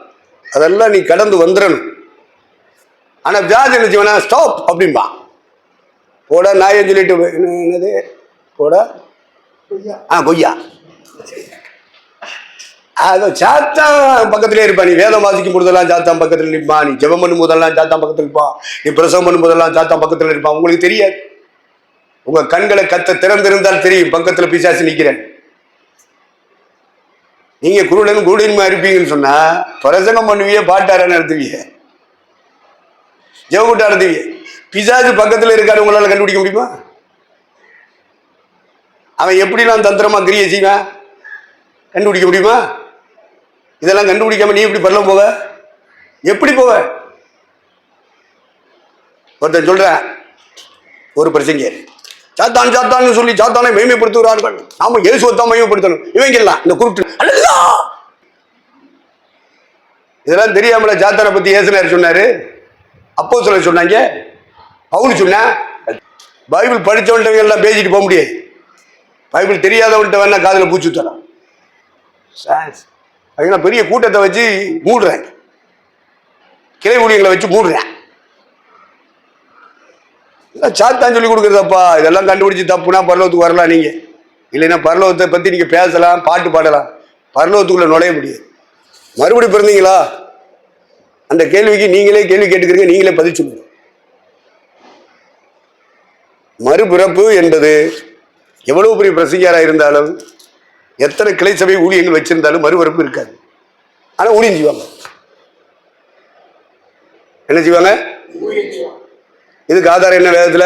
அதெல்லாம் நீ கடந்து வந்துடணும். ஆனா ஜார்ஜ் என்ன செய்வானா? ஸ்டாப் அப்படின்பா. போட நாயன்னு சொல்லிட்டு என்னது போட கொய்யா. அது சாத்தான் பக்கத்திலே இருப்பா. நீ வேதம் வாசிக்கும் போதெல்லாம் சாத்தான் பக்கத்தில் நிற்பான். நீ ஜெபம் பண்ணும் போதெல்லாம் சாத்தான் பக்கத்தில் இருப்பான். நீ பிரசவம் பண்ணும் போதெல்லாம் சாத்தான் பக்கத்தில் இருப்பான். உங்களுக்கு தெரியாது. உங்க கண்களை கத்த திறந்திருந்தால் தெரியும் பக்கத்துல பிசாசு நிக்கிறேன். நீங்க குருடன் குருடன்மா இருப்பீங்கன்னு சொன்னா பிரசங்கம் பண்ணுவீங்க, பாட்டார நடத்துவீங்க, ஜெவக்கூட்டா நடத்துவீங்க. பிசாசு பக்கத்துல இருக்காரு உங்களால கண்டுபிடிக்க முடியுமா? அவன் எப்படிலாம் தந்திரமா கிரியை செய்வான் கண்டுபிடிக்க முடியுமா? இதெல்லாம் கண்டுபிடிக்காம நீ எப்படி பரலோகம் போவ? எப்படி போவ? ஒருத்தன் சொல்ற ஒரு பிரசங்க சாத்தான் சாத்தான்னு சொல்லி சாத்தானை மகிமைப்படுத்துகிறார்கள், நாம இயேசுவைத்தான் மகிமைப்படுத்தணும். இவங்க எல்லாம் இந்த குருட்டு இதெல்லாம் தெரியாமல சாத்தானை பத்தி இயேசுனார் சொன்னாரு, அப்போஸ்தலர் சொன்னாங்க, பவுல் சொன்னா. பைபிள் படிச்சவன்ட்ட எல்லாம் பேசிட்டு போக முடியாது. பைபிள் தெரியாதவன்ட்ட வேணா காதுல பூச்சி தரான். பெரிய கூட்டத்தை வச்சு மூடுறேன், கிளை ஊழியங்களை வச்சு மூடுறேன். சாத்தான் சொல்லி கொடுக்குறதப்பா. இதெல்லாம் கண்டுபிடிச்சு தப்புனா பரலோகத்துக்கு வரலாம் நீங்க, இல்லைன்னா பரலோகத்தை பத்தி நீங்க பேசலாம், பாட்டு பாடலாம், பரலோகத்துக்குள்ள நுழைய முடியாது. மறுபடி பிறந்தீங்களா அந்த கேள்விக்கு நீங்களே கேள்வி கேட்டுக்கிறீங்க, நீங்களே பதில் சொல்லுங்க. மறுபிறப்பு என்பது எவ்வளவு பெரிய பிரசங்கியாரா இருந்தாலும், எத்தனை கிளை சபை ஊழியங்கள் வச்சிருந்தாலும் மறுபிறப்பு இருக்காது. ஆனா ஊழியம் செய்வாங்க. என்ன செய்வாங்க? இதுக்கு ஆதாரம் என்ன? வேதத்துல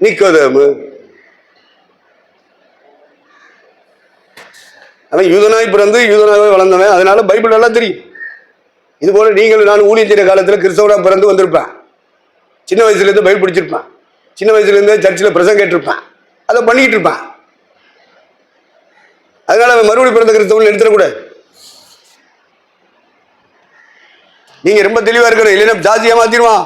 நிக்கோதேமு அவன் யூதனாய் பிறந்து யூதனாவே வளர்ந்தவன், அதனால பைபிள் நல்லா தெரியும். இது போல நீங்கள் நான் ஊழியம் செய்யற காலத்துல கிறிஸ்தவனா பிறந்து வந்திருப்பேன். சின்ன வயசுல இருந்து பைபிள் படிச்சிருப்பேன், சின்ன வயசுல இருந்து சர்ச்சில் பிரசங்கம் கேட்டிருப்பேன், அதை பண்ணிக்கிட்டு இருப்பான். அதனால அவன் மறுபடியும் பிறந்த கிறிஸ்தவன் எடுத்துடக்கூடாது. நீங்க ரொம்ப தெளிவா இருக்கணும், இல்லைன்னா ஜாதியா மாத்திடுவான்.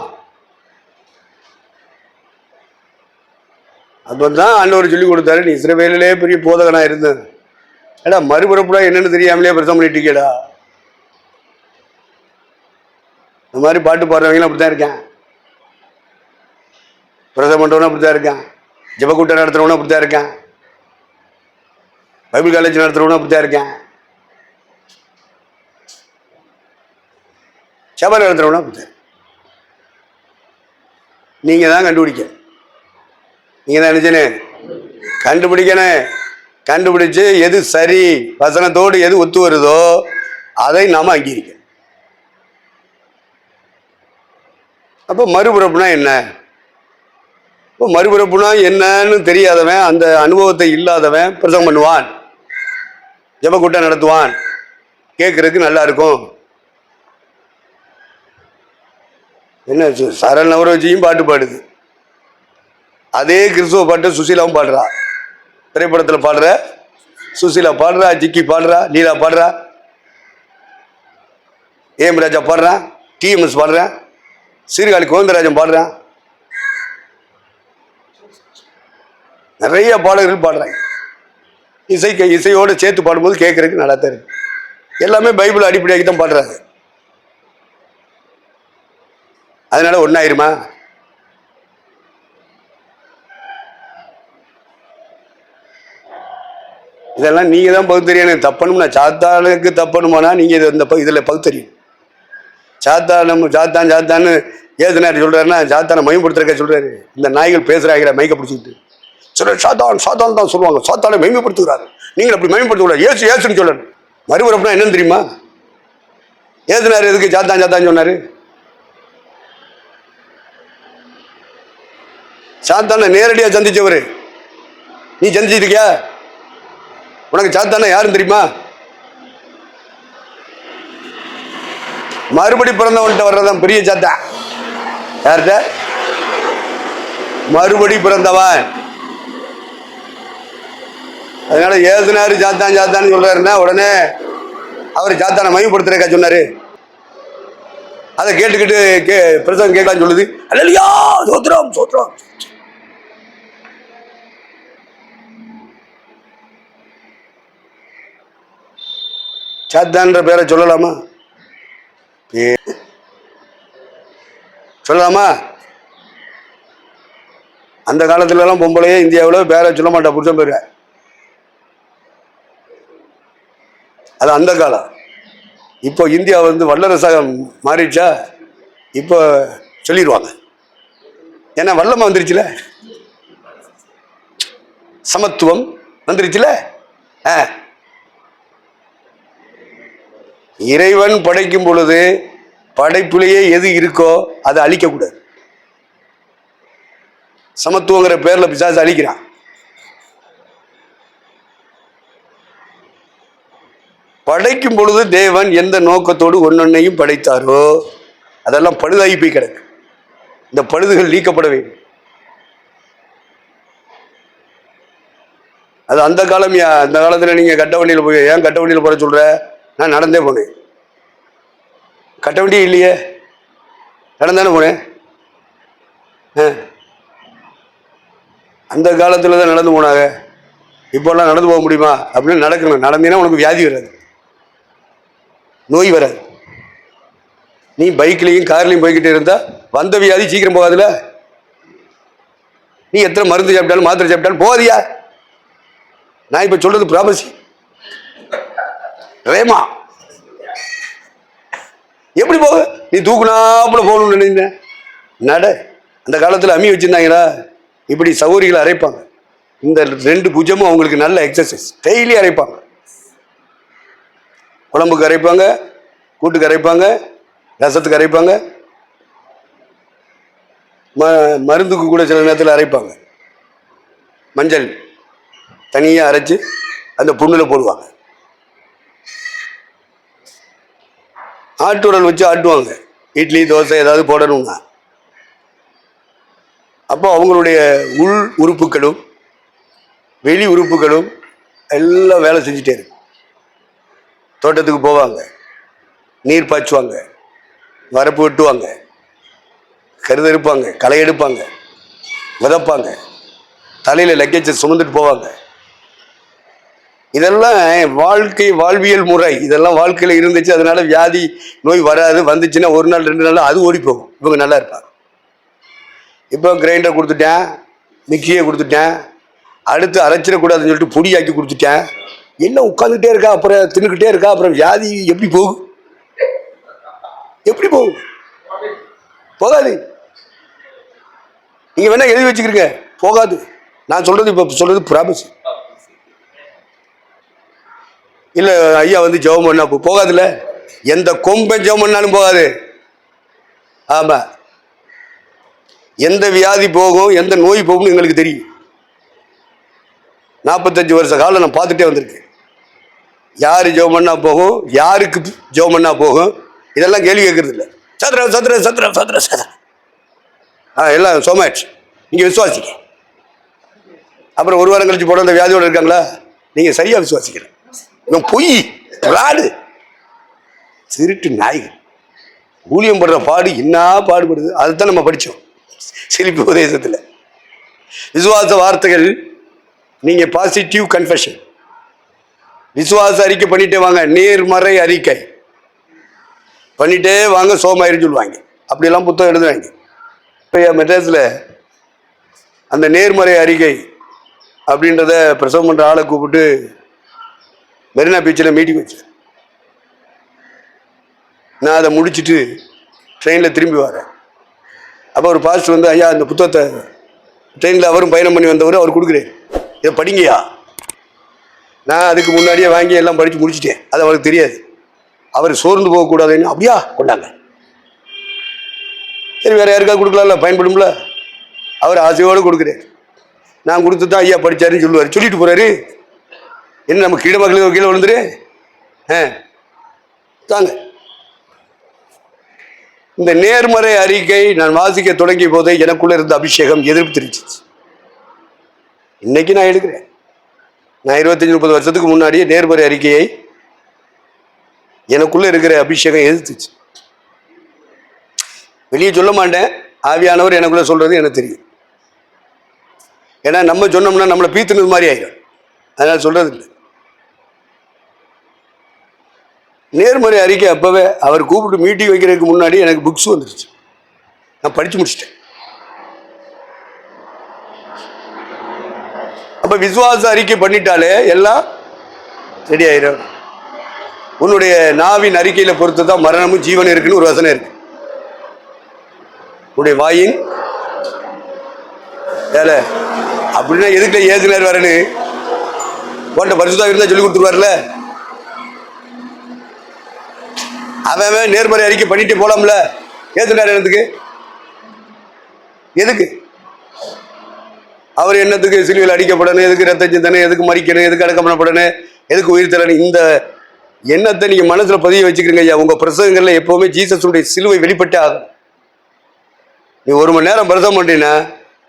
அப்பதான் ஆண்டவர் சொல்லி கொடுத்தாரு, நீ இஸ்ரவேலிலே பெரிய போதகனா இருந்த, ஏடா மறுபிறப்புடா என்னன்னு தெரியாமலே பிரசவம் பண்ணிட்டு இருக்கேடா. இந்த மாதிரி பாட்டு பாடுறவங்களும் அப்படித்தான் இருக்கேன், பிரசவம் பண்றவனும் அப்படித்தான் இருக்கேன், ஜெபக்கூட்டம் நடத்துறவனும் அப்படித்தான் இருக்கேன், பைபிள் காலேஜ் நடத்துறவனும் அப்படித்தான் இருக்கேன், சபை நடத்துறவனும் அப்படித்தான். நீங்க தான் கண்டுபிடிக்க, நீங்க தான் நினைச்சனே கண்டுபிடிக்கணும். கண்டுபிடிச்சு எது சரி, வசனத்தோடு எது ஒத்து வருதோ அதை நாம அங்கீகரிக்க. அப்போ மறுபிறப்புனா என்ன? இப்போ மறுபிறப்புனா என்னன்னு தெரியாதவன், அந்த அனுபவத்தை இல்லாதவன் பிரசங்கம் பண்ணுவான், ஜெபக்கூட்டம் நடத்துவான், கேட்கறதுக்கு நல்லா இருக்கும். என்ன சரண் நவரோஜியும் பாட்டு பாடுது, அதே கிறிஸ்துவ பாட்டு சுசீலாவும் பாடுறா, திரைப்படத்தில் பாடுற சுசீலா பாடுறா, ஜிக்கி பாடுறா, லீலா பாடுறா, ஏம் ராஜா பாடுறான், டிஎம்எஸ் பாடுறான், சீர்காழி கோவிந்தராஜன் பாடுறான், நிறைய பாடல்கள் பாடுறாங்க. இசையோடு சேர்த்து பாடும்போது கேட்கறதுக்கு நல்லா தான் இருக்கு. எல்லாமே பைபிள் அடிப்படையாக்கி தான் பாடுறாங்க. அதனால ஒன்னாயிருமா? இதெல்லாம் நீங்க தான் பகுத்தறியணும். தப்பணும்னா சாத்தானுக்கு தப்பணுமானா நீங்க இதுல பகுத்தறியும். சாத்தான்னு ஏசுனார் சொல்றாருன்னா சாத்தானை மகிமைப்படுத்துறக்க சொல்றாரு. இந்த நாய்கள் பேசுறாங்க மைக்க பிடிச்சிக்கிட்டு சொல்ற சாத்தான் தான் சொல்லுவாங்க, சாத்தானை மகிமைப்படுத்துகிறாரு, நீங்கள் அப்படி மகிமைப்படுத்தக்கூடாது, ஏசுன்னு சொல்லணும். மறுபிறப்புனா என்னன்னு தெரியுமா? ஏசுனார் எதுக்கு சாத்தான் சொன்னாரு? சாத்தானை நேரடியா சந்திச்சவரு. நீ சந்திச்சிருக்கியா? உனக்கு சாத்தானா யாரும் தெரியுமா? மறுபடி பிறந்தவன்கிட்ட வர்றதான் பெரிய சாத்தான். யார்கிட்ட? மறுபடி பிறந்தவன். அதனால ஏசுனாரு சாத்தான்னு சொல்றாருன்னா உடனே அவர் சாத்தானை மகிமைப்படுத்துறக்கா சொன்னாரு? அதை கேட்டுக்கிட்டு பிரசங்கம் கேட்கலான்னு சொல்லுது. அல்லேலூயா ஸ்தோத்திரம் ஸ்தோத்திரம். சாத்தான்ற பேரை சொல்லலாமா? சொல்லலாமா? அந்த காலத்துல எல்லாம் பொம்பளையே இந்தியாவில் பேரை சொல்ல மாட்டா, புருஷன் பேரு. அது அந்த காலம். இப்போ இந்தியா வல்லரசாக மாறிடுச்சா? இப்போ சொல்லிடுவாங்க, ஏன்னா வல்லமா வந்துருச்சுல. சமத்துவம் வந்துருச்சுல. இறைவன் படைக்கும் பொழுது படைப்புலேயே எது இருக்கோ அதை அழிக்கக்கூடாது. சமத்துவங்கிற பேர்ல பிசாசு அழிக்கிறான். படைக்கும் பொழுது தேவன் எந்த நோக்கத்தோடு ஒன்னொன்னையும் படைத்தாரோ அதெல்லாம் பழுதாகி போய் கிடக்கு. இந்த பழுதுகள் நீக்கப்பட வேண்டும். அது அந்த காலம். அந்த காலத்தில் நீங்க கட்ட வண்டியில் போய் ஏன் கட்ட வண்டியில் போற சொல்ற? நான் நடந்தே போனேன். கட்ட வண்டி இல்லையே, நடந்தானே போனேன். அந்த காலத்துல தான் நடந்து போனாங்க. இப்போல்லாம் நடந்து போக முடியுமா? அப்படின்னு நடக்கணும். நடந்தீங்கன்னா உனக்கு வியாதி வராது, நோய் வராது. நீ பைக்லையும் கார்லையும் போய்கிட்டே இருந்தா வந்த வியாதி சீக்கிரம் போகாதுல. நீ எத்தனை மருந்து சாப்பிட்டாலும் மாத்திரை சாப்பிட்டாலும் போகாதியா? நான் இப்ப சொல்றது ப்ராபசி ரேமா. எப்படி போக? நீ தூக்குனாப்புல போகணும்னு நினைந்த நட. அந்த காலத்தில் அம்மி வச்சிருந்தாங்களா, இப்படி சௌகரிகளை அரைப்பாங்க. இந்த 2 புஜமும் அவங்களுக்கு நல்ல எக்ஸசைஸ். டெய்லி அரைப்பாங்க. குழம்புக்கு அரைப்பாங்க, கூட்டுக்கு அரைப்பாங்க, ரசத்துக்கு அரைப்பாங்க, மருந்துக்கு கூட சில நேரத்தில் அரைப்பாங்க. மஞ்சள் தனியாக அரைச்சு அந்த புண்ணுல போடுவாங்க. ஆட்டுரல் வச்சு ஆட்டுவாங்க. இட்லி தோசை ஏதாவது போடணும்னா அப்போ அவங்களுடைய உள் உறுப்புகளும் வெளி உறுப்புகளும் எல்லாம் வேலை செஞ்சுட்டே இருக்கும். தோட்டத்துக்கு போவாங்க, நீர் பாய்ச்சுவாங்க, வரப்பு வெட்டுவாங்க, கருதெடுப்பாங்க, களை எடுப்பாங்க, விதைப்பாங்க, தலையில் லக்கேஜை சுமந்துட்டு போவாங்க. இதெல்லாம் வாழ்வியல் முறை. இதெல்லாம் வாழ்க்கையில் இருந்துச்சு. அதனால வியாதி நோய் வராது. வந்துச்சுன்னா 1 நாள் 2 நாள் அது ஓடி போகும். இவங்க நல்லா இருப்பாங்க. இப்போ கிரைண்டர் கொடுத்துட்டேன், மிக்சியை கொடுத்துட்டேன், அடுத்து அரைச்சிடக்கூடாதுன்னு சொல்லிட்டு பொடியாக்கி கொடுத்துட்டேன். எல்லாம் உட்காந்துக்கிட்டே இருக்கா, அப்புறம் தின்னுக்கிட்டே இருக்கா, அப்புறம் வியாதி எப்படி போகும்? எப்படி போகும்? போகாது. நீங்க வேணா எழுதி வச்சுக்கிறீங்க, போகாது. நான் சொல்றது இப்ப சொல்றது ப்ராமிஸ். இல்ல ஐயா வந்து ஜெபம் பண்ணா போகாதுல்ல. எந்த கொம்பன் ஜெபம் பண்ணாலும் போகாது. ஆமா, எந்த வியாதி போகும், எந்த நோய் போகும் எங்களுக்கு தெரியும். 45 வருஷ காலம் நான் பார்த்துட்டே வந்திருக்கேன். யாரு ஜெபம் பண்ணா போகும், யாருக்கு ஜெபம் பண்ணா போகும், இதெல்லாம் கேள்வி கேட்கறது இல்லை. சத்ரா சத்ரா சத்ரா சத்ரா சத்ரா எல்லாம் சோமாச்சு. நீங்க விசுவாசிக்க. அப்புறம் 1 வாரம் கழிச்சு போட அந்த வியாதியோட இருக்காங்களா? நீங்க சரியா விசுவாசிக்கல. இவன் பொய், ராடு, திருட்டு நாய்கள். ஊழியம் படுற பாடு என்ன பாடுபடுது. அதுதான் நம்ம படித்தோம் சிலிப்பி உபதேசத்தில். விசுவாச வார்த்தைகள். நீங்க பாசிட்டிவ் கன்ஃபெஷன், விசுவாச அறிக்கை பண்ணிட்டே வாங்க. நேர்மறை அறிக்கை பண்ணிட்டே வாங்க, சோமாயிரும் சொல்லுவாங்க. அப்படியெல்லாம் புத்தகம் எழுதுவாங்க. இப்போ மெட்ராஸில் அந்த நேர்மறை அறிக்கை அப்படின்றத பிரசவம் பண்ணுற ஆளை கூப்பிட்டு மெரினா பீச்சில் மீட்டிங் வச்சேன். நான் அதை முடிச்சுட்டு ட்ரெயினில் திரும்பி வரேன். அப்போ ஒரு பாஸ்டர் வந்து, ஐயா இந்த புத்தகத்தை ட்ரெயினில் அவரும் பயணம் பண்ணி வந்தவர், அவர் கொடுக்குறேன், இதை படிங்கயா. நான் அதுக்கு முன்னாடியே வாங்கி எல்லாம் படித்து முடிச்சுட்டேன். அது அவருக்கு தெரியாது. அவர் சோர்ந்து போகக்கூடாதுன்னு, அப்படியா கொண்டாங்க, சரி வேற யாருக்காவது கொடுக்கலாம்ல, பயன்படும்ல. அவர் ஆசையோடு கொடுக்குறேன். நான் கொடுத்து தான் ஐயா படித்தாருன்னு சொல்லுவார். சொல்லிட்டு போறாரு. என்ன நம்ம கீழே மக்களுக்கு கீழே விழுந்துரு தாங்க. இந்த நேர்மறை அறிக்கை நான் வாசிக்க தொடங்கிய போதே எனக்குள்ள இருந்த அபிஷேகம் எதிர்ப்பு தெரிவிச்சிச்சு. இன்னைக்கு நான் எடுக்கிறேன். நான் 25-30 வருஷத்துக்கு முன்னாடியே நேர்மறை அறிக்கையை எனக்குள்ள இருக்கிற அபிஷேகம் எதிர்த்துச்சு. வெளியே சொல்ல மாட்டேன். ஆவியானவர் எனக்குள்ள சொல்றது எனக்கு தெரியும். ஏன்னா நம்ம சொன்னோம்னா நம்மளை பீத்துனது மாதிரி ஆயிடும். அதனால சொல்றது இல்லை. நேர்மறை அறிக்கை அப்பவே அவர் கூப்பிட்டு மீட்டிங் வைக்கிறதுக்கு முன்னாடி எனக்கு புக்ஸ் வந்துருச்சு. நான் படிச்சு முடிச்சிட்டேன். அப்ப விசுவாச அறிக்கை பண்ணிட்டாலே எல்லாம் ரெடி ஆயிரும். உன்னுடைய நாவின் அறிக்கையில பொறுத்து தான் மரணமும் ஜீவனும் இருக்குன்னு ஒரு வசனம் இருக்கு. உன்னுடைய வாயின் வேலை அப்படின்னா எதுக்கு ஏசுனார் வரேன்னு போட்ட பரிசுத்தா இருந்தா சொல்லி கொடுத்துருவார்ல. அவன் நேர்மறை அறிக்கை பண்ணிட்டு போலாம்ல. ஏசுனார் என்னத்துக்கு? எதுக்கு அவர் என்னத்துக்கு சிலுவையில் அடிக்கப்படணும், எதுக்கு ரத்த சிந்தனை, எதுக்கு மறிக்கணும், எதுக்கு அடக்கம் பண்ணப்படணும், எதுக்கு உயிர் தரணும்? இந்த எண்ணத்தை நீங்க மனசுல பதிய வச்சுக்கிறீங்க ஐயா. உங்க பிரசங்கங்கள்ல எப்பவுமே ஜீசஸுடைய சிலுவை வெளிப்பட்டே ஆகும். நீ 1 மணி நேரம் பிரசவம் பண்றீங்கன்னா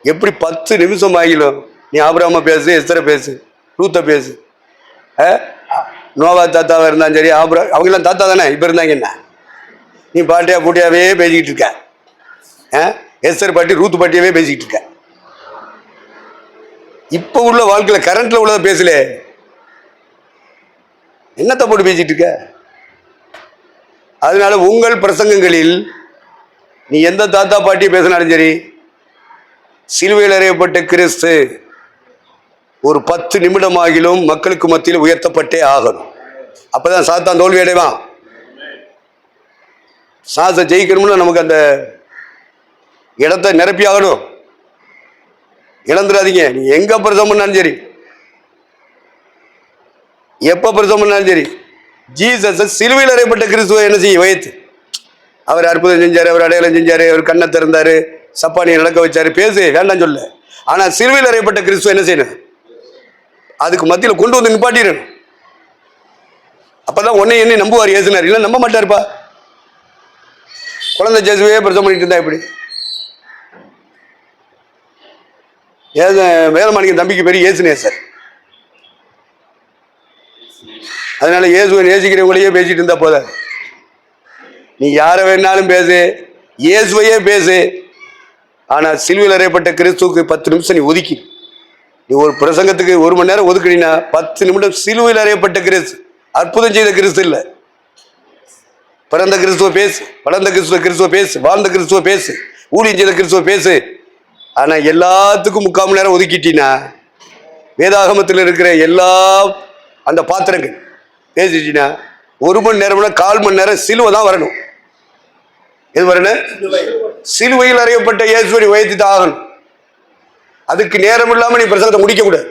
எப்படி 10 நிமிஷம் ஆகிலும் நீ ஆபிரகாம பேசு, எஸ்தரை பேசு, ரூத்தை பேசு. நோவா தாத்தாவா இருந்தாலும் சரி, அவங்க எல்லாம் தாத்தா தானே இப்ப இருந்தாங்க. என்ன நீ பாட்டியா பூட்டியாவே பேசிக்கிட்டு இருக்க? எஸ்தர் பாட்டி ரூத்து பாட்டியாவே பேசிக்கிட்டு இருக்க. இப்ப உள்ள வாழ்க்கையில கரண்ட்ல உள்ளத பேசல, என்னத்தை போட்டு பேசிட்டு இருக்க? அதனால உங்கள் பிரசங்கங்களில் நீ எந்த தாத்தா பாட்டி பேசினாலும் சரி, சிலுவையில் அறையப்பட்ட கிறிஸ்து ஒரு 10 நிமிடமாகிலும் மக்களுக்கு மத்தியில் உயர்த்தப்பட்டே ஆகணும். அப்பதான் சாத்தான் தோல்வி அடைவான். சாச ஜெயிக்கணும்னு நமக்கு அந்த இடத்தை நிரப்பி ஆகணும். இழந்துடாதீங்க. நீ எங்க பிரசவம் பண்ணாலும் சரி, எப்ப பிரசவம் பண்ணாலும் சரி, ஜீசஸ் சிலுவையில் அறையப்பட்ட கிறிஸ்துவ என்ன செய்ய வயத்து? அவர் அற்புதம் செஞ்சாரு, அவர் அடையாளம் செஞ்சாரு, அவர் கண்ணை திறந்தாரு, சப்பானியை நடக்க வச்சாரு. பேசு, வேண்டாம் சொல்ல. ஆனா சிலுவையில் அறையப்பட்ட கிறிஸ்துவ என்ன செய்யணும்? அதுக்கு மத்தியில் கொண்டு வந்து நிப்பாட்டிடணும். அப்பதான் உன்னை என்ன நம்புவார் ஏசுனார். இல்லை நம்ப மாட்டாருப்பா. குழந்தை ஜேசுவே பிரசவம் பண்ணிட்டு இருந்தா எப்படி? வேதமாணிக்க தம்பிக்கு பெரிய ஏசுனே சார். அதனால இயேசுவை நேசிக்கிறவங்களையே பேசிட்டு இருந்தா போத. நீ யாரை வேணாலும் பேசு, இயேசுவையே பேசு. ஆனா சிலுவையில் அறையப்பட்ட கிறிஸ்துவுக்கு 10 நிமிஷம் நீ ஒதுக்கி, நீ ஒரு பிரசங்கத்துக்கு 1 மணி நேரம் ஒதுக்கினா 10 நிமிடம் சிலுவையில் அறையப்பட்ட கிறிஸ்து, அற்புதம் செய்த கிறிஸ்து இல்ல. பிறந்த கிறிஸ்துவ பேசு, வளர்ந்த கிறிஸ்துவ பேசு, வாழ்ந்த கிறிஸ்துவ பேசு, ஊழியம் செய்த கிறிஸ்துவ பேசு. ஆனா எல்லாத்துக்கும் 3/4 மணி நேரம் ஒதுக்கிட்டீங்கன்னா வேதாகமத்தில் இருக்கிற எல்லா அந்த பாத்திரங்கள் பேசிட்டீங்கன்னா 1 மணி நேரம்னா 1/4 மணி நேரம் சிலுவை தான் வரணும். எது வரணும்? சிலுவையில் அறையப்பட்ட இயேசுவை உயர்த்தி தான் ஆகணும். அதுக்கு நேரம் இல்லாம நீ பிரசங்கத்தை முடிக்க கூடாது.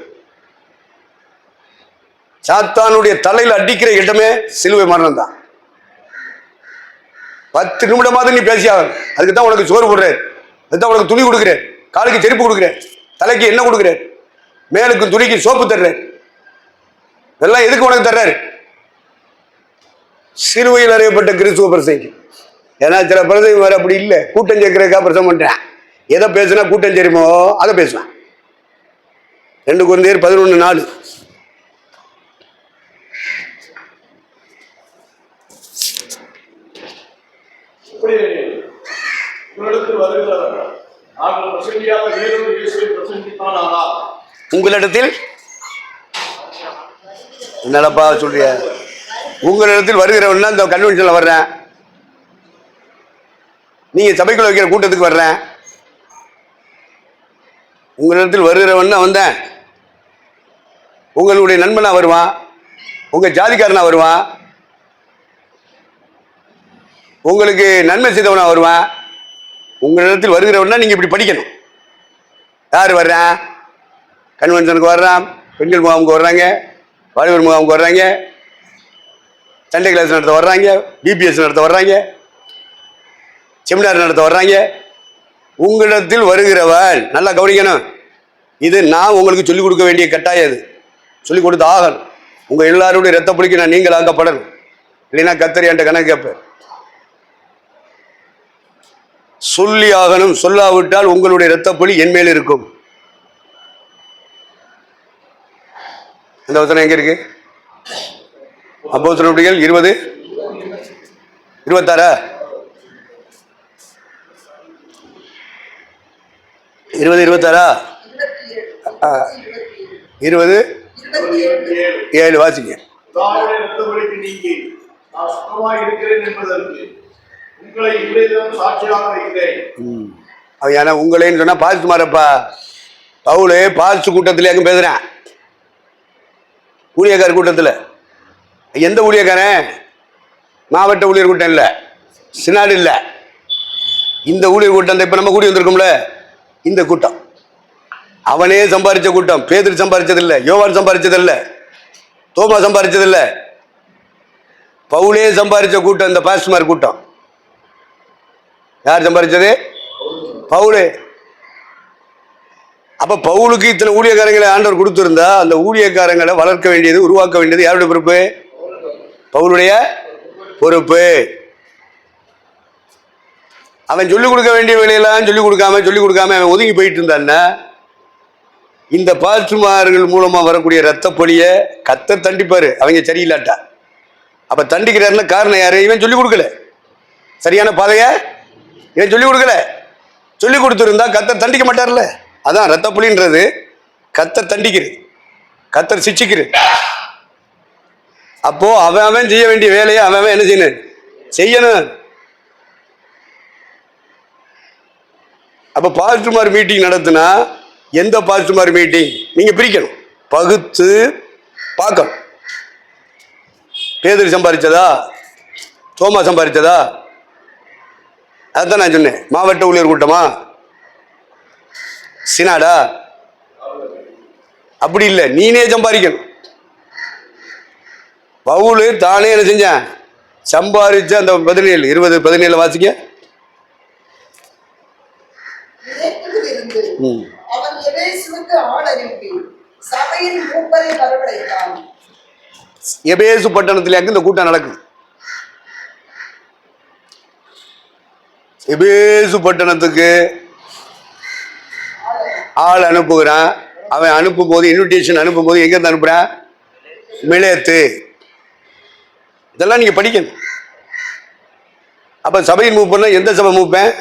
சாத்தானுடைய தலையில் அடிக்கிற இடமே சிலுவை மரணம் தான். 10 நிமிடமாவது நீ பேசி ஆகணும். அதுக்கு தான் உனக்கு சோறு போடுறாரு, அதுதான் உனக்கு துணி கொடுக்குறாரு, காலுக்கு செருப்பு கொடுக்குறாரு, தலைக்கு என்ன கொடுக்குறாரு, மேலுக்கு துணிக்கு சோப்பு தர்றாரு. இதெல்லாம் எதுக்கு உனக்கு தர்றாரு? சிலுவையில் அறையப்பட்ட கிறிஸ்துவ பிரசங்க. ஏன்னா சில பிரசங்க வேற அப்படி இல்லை, கூட்டம் சேர்க்கிறதுக்காக பிரசவம் பண்றேன். எதை பேசுனா கூட்டம் சேருமோ அதை பேசுவேன். 2 கொரிந்தியர் 11:4. உங்களிடத்தில் என்னப்பா சொல்றிய? உங்களிடத்தில் வருகிறவன் இந்த கன்வென்ஷன்ல வர்றேன், நீங்க சபைக்குள்ள வைக்கிற கூட்டத்துக்கு வர்றேன். உங்களிடத்தில் வருகிறவன் வந்தேன், உங்களுடைய நண்பனா வருவான், உங்க ஜாதிக்காரனா வருவான், உங்களுக்கு நன்மை செய்தவனா வருவான். உங்களிடத்தில் வருகிறவனா நீங்க இப்படி படிக்கணும். யார் வர்றான்? கன்வென்ஷனுக்கு வர்றான், பெண்கள் முகாமுக்கு வர்றாங்க, வாலிபர் முகாமுக்கு வர்றாங்க, சண்டே கிளாஸ் நடத்த வர்றாங்க, பிபிஎஸ் நடத்த வர்றாங்க, செமினார் நடத்த வர்றாங்க. உங்களிடத்தில் வருகிறவன் நல்லா கவனிக்கணும். இது நான் உங்களுக்கு சொல்லிக் கொடுக்க வேண்டிய கட்டாயம். இது சொல்லிக் கொடுத்து ஆகணும். உங்க எல்லாருடைய ரத்த புளிக்கு நான் நீங்கள் ஆக்கப்படணும். இல்லைன்னா கத்தரி என்ற கணக்கு கேட்பேன். சொல்லி ஆகணும். சொல்லாவிட்டால் உங்களுடைய ரத்த புலி என் மேல் இருக்கும். அந்த வசனம் எங்க இருக்கு? அப்போஸ்தலர்கள் 20:26 20:27 வாசிங்க. ஏன்னா உங்களேன்னு சொன்னா பாஸ்ட் மாறப்பா. பவுலு பாஸ்ட் கூட்டத்திலே அங்க பேசுறேன், ஊழியக்கார கூட்டத்தில். எந்த ஊழியக்காரன்? மாவட்ட ஊழியர் கூட்டம் இல்லை, சினாடு இல்லை, இந்த ஊழியர் கூட்டம். இப்ப நம்ம கூடி வந்திருக்கோம்ல, இந்த கூட்டம் அவனே சம்பாதிச்ச கூட்டம். பேதுரு சம்பாதிச்சதில்லை, யோவான் சம்பாதிச்சதில்லை, தோமா சம்பாதிச்சதில்லை. பவுலே சம்பாதிச்ச கூட்டம் இந்த பாஸ்டர்மார் கூட்டம். யார் சம்பாதிச்சது? பவுலே. அப்ப பவுலுக்கு இத்தனை ஊழியக்காரங்களை ஆண்டவர் கொடுத்திருந்தா அந்த ஊழியக்காரங்களை வளர்க்க வேண்டியது, உருவாக்க வேண்டியது யாருடைய பொறுப்பு? பவுலுடைய பொறுப்பு. அவன் சொல்லிக் கொடுக்க வேண்டிய வேலையெல்லாம் சொல்லிக் கொடுக்காம அவன் ஒதுங்கி போயிட்டு இருந்தான்னா இந்த பாஸ்டர்மார்கள் மூலமா வரக்கூடிய ரத்த பொழிய கர்த்தர் தண்டிப்பாரு, அவங்க சரியில்லாட்டா. அப்ப தண்டிக்கிறாருன்னா காரணம் யாரு? இவன் சொல்லிக் கொடுக்கல, சரியான பாதைய இவன் சொல்லிக் கொடுக்கல. சொல்லிக் கொடுத்துருந்தா கர்த்தர் தண்டிக்க மாட்டார்ல. அதான் ரத்த புலின்றது கர்த்தர் தண்டிக்கிறது, கர்த்தர் சிச்சிக்கிறது. அப்போ அவன் செய்ய வேண்டிய வேலையை அவன் என்ன செய்யணும். அப்ப பாஸ்டர்மார் மீட்டிங் நடத்தினா எந்த பாஸ்டர்மார் மீட்டிங் நீங்க பிரிக்கணும், பகுத்து பார்க்கணும். பேதுரு சம்பாதிச்சதா, தோமா சம்பாதிச்சதா? அதான் நான் சொன்னேன். மாவட்ட ஊழியர் கூட்டமா, சினாடா? அப்படி இல்லை, நீனே சம்பாதிக்கணும். பவுலு தானே என்ன செஞ்சான்? சம்பாதிச்ச அந்த 17 20 17 வாசிக்க. அவன் எபேசுவுக்கு ஆள் அனுப்பி சபையின் மூப்பரை வரவழைத்தான். எபேசு பட்டணத்துல இந்த கூட்டம் நடக்குது. எபேசு பட்டணத்துக்கு ஆள் அனுப்புகிறான். அவன் அனுப்பும் போது, இன்விடேஷன் அனுப்பும் போது எங்க இருந்து அனுப்புறான்? மிலேத்து. இதெல்லாம் நீங்க படிக்கணும். அப்ப சபையின் மூப்பன்னா எந்த சபை மூப்பேன்?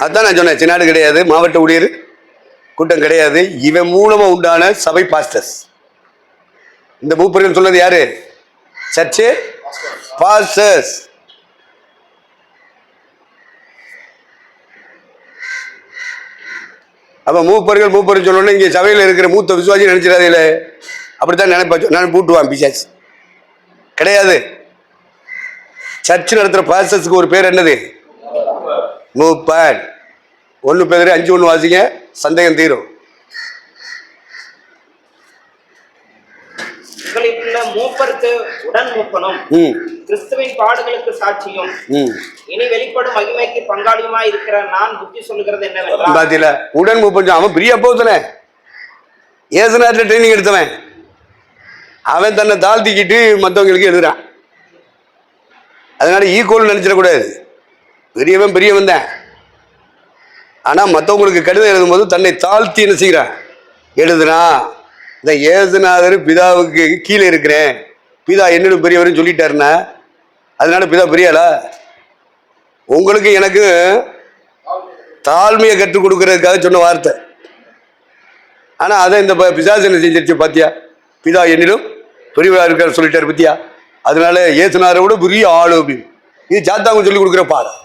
அதான் நான் சொன்னேன், சின்னாடு கிடையாது, மாவட்ட ஊழியர் கூட்டம் கிடையாது. இவன் மூலமா உண்டான சபை பாஸ்டர்ஸ். இந்த மூப்பர்கள் சொல்றது யாரு? Church pastors. அப்ப மூப்பர்கள் சொல்லணும். இங்க சபையில் இருக்கிற மூத்த விசுவாசி நினைச்சிடாதீங்கள, அப்படித்தான் நினைப்பா. நான் பூட்டுவான் பிசாஸ் கிடையாது. சர்ச்சு நடத்துற பாஸ்டர்ஸ்க்கு ஒரு பேர் என்னது? மூப்பன். 1 பேர் 5:1 வாசிங்க, சந்தேகம் தீரும். மூப்பருக்கு உடன் மூப்பனும் கிறிஸ்துவின் பாடுகளுக்கு சாட்சியும் இனி வெளிப்படும் மகிமைக்கு பங்காளியுமாய் இருக்கிற நான் புத்தி சொல்லுகிறது என்னவென்றால், பாத்தீங்களா, உடன் மூப்பன். அவன் பிரியா போத்தன ஏசுநாட்டில் ட்ரைனிங் எடுத்தவன். அவன் தன்னை தாழ்த்திக்கிட்டு மற்றவங்களுக்கு எழுதுறான். அதனால ஈக்குவல் நினைச்சிடக்கூடாது. பெரியவன் தான். ஆனா மற்றவங்களுக்கு கடிதம் எழுதும் போது தன்னை தாழ்த்தி என்ன செய்கிறான்? எழுதுறான். இந்த ஏசுநாதர் பிதாவுக்கு கீழே இருக்கிறேன், பிதா என்னோட பெரியவர்னு சொல்லிட்டாருன்னா அதனால பிதா பெரியாளா? உங்களுக்கு எனக்கு தாழ்மையை கற்றுக் கொடுக்கறதுக்காக சொன்ன வார்த்தை. ஆனா அதை இந்த பிசாசு என்ன செஞ்சிருச்சு பாத்தியா? பிதா என்னிலும் பெரியவரா இருக்காரு சொல்லிட்டாரு பத்தியா? அதனால ஏசுநாதரை விட பெரிய ஆளு அப்படின்னு. இது சாத்தாங்க சொல்லி கொடுக்குற பாடம்.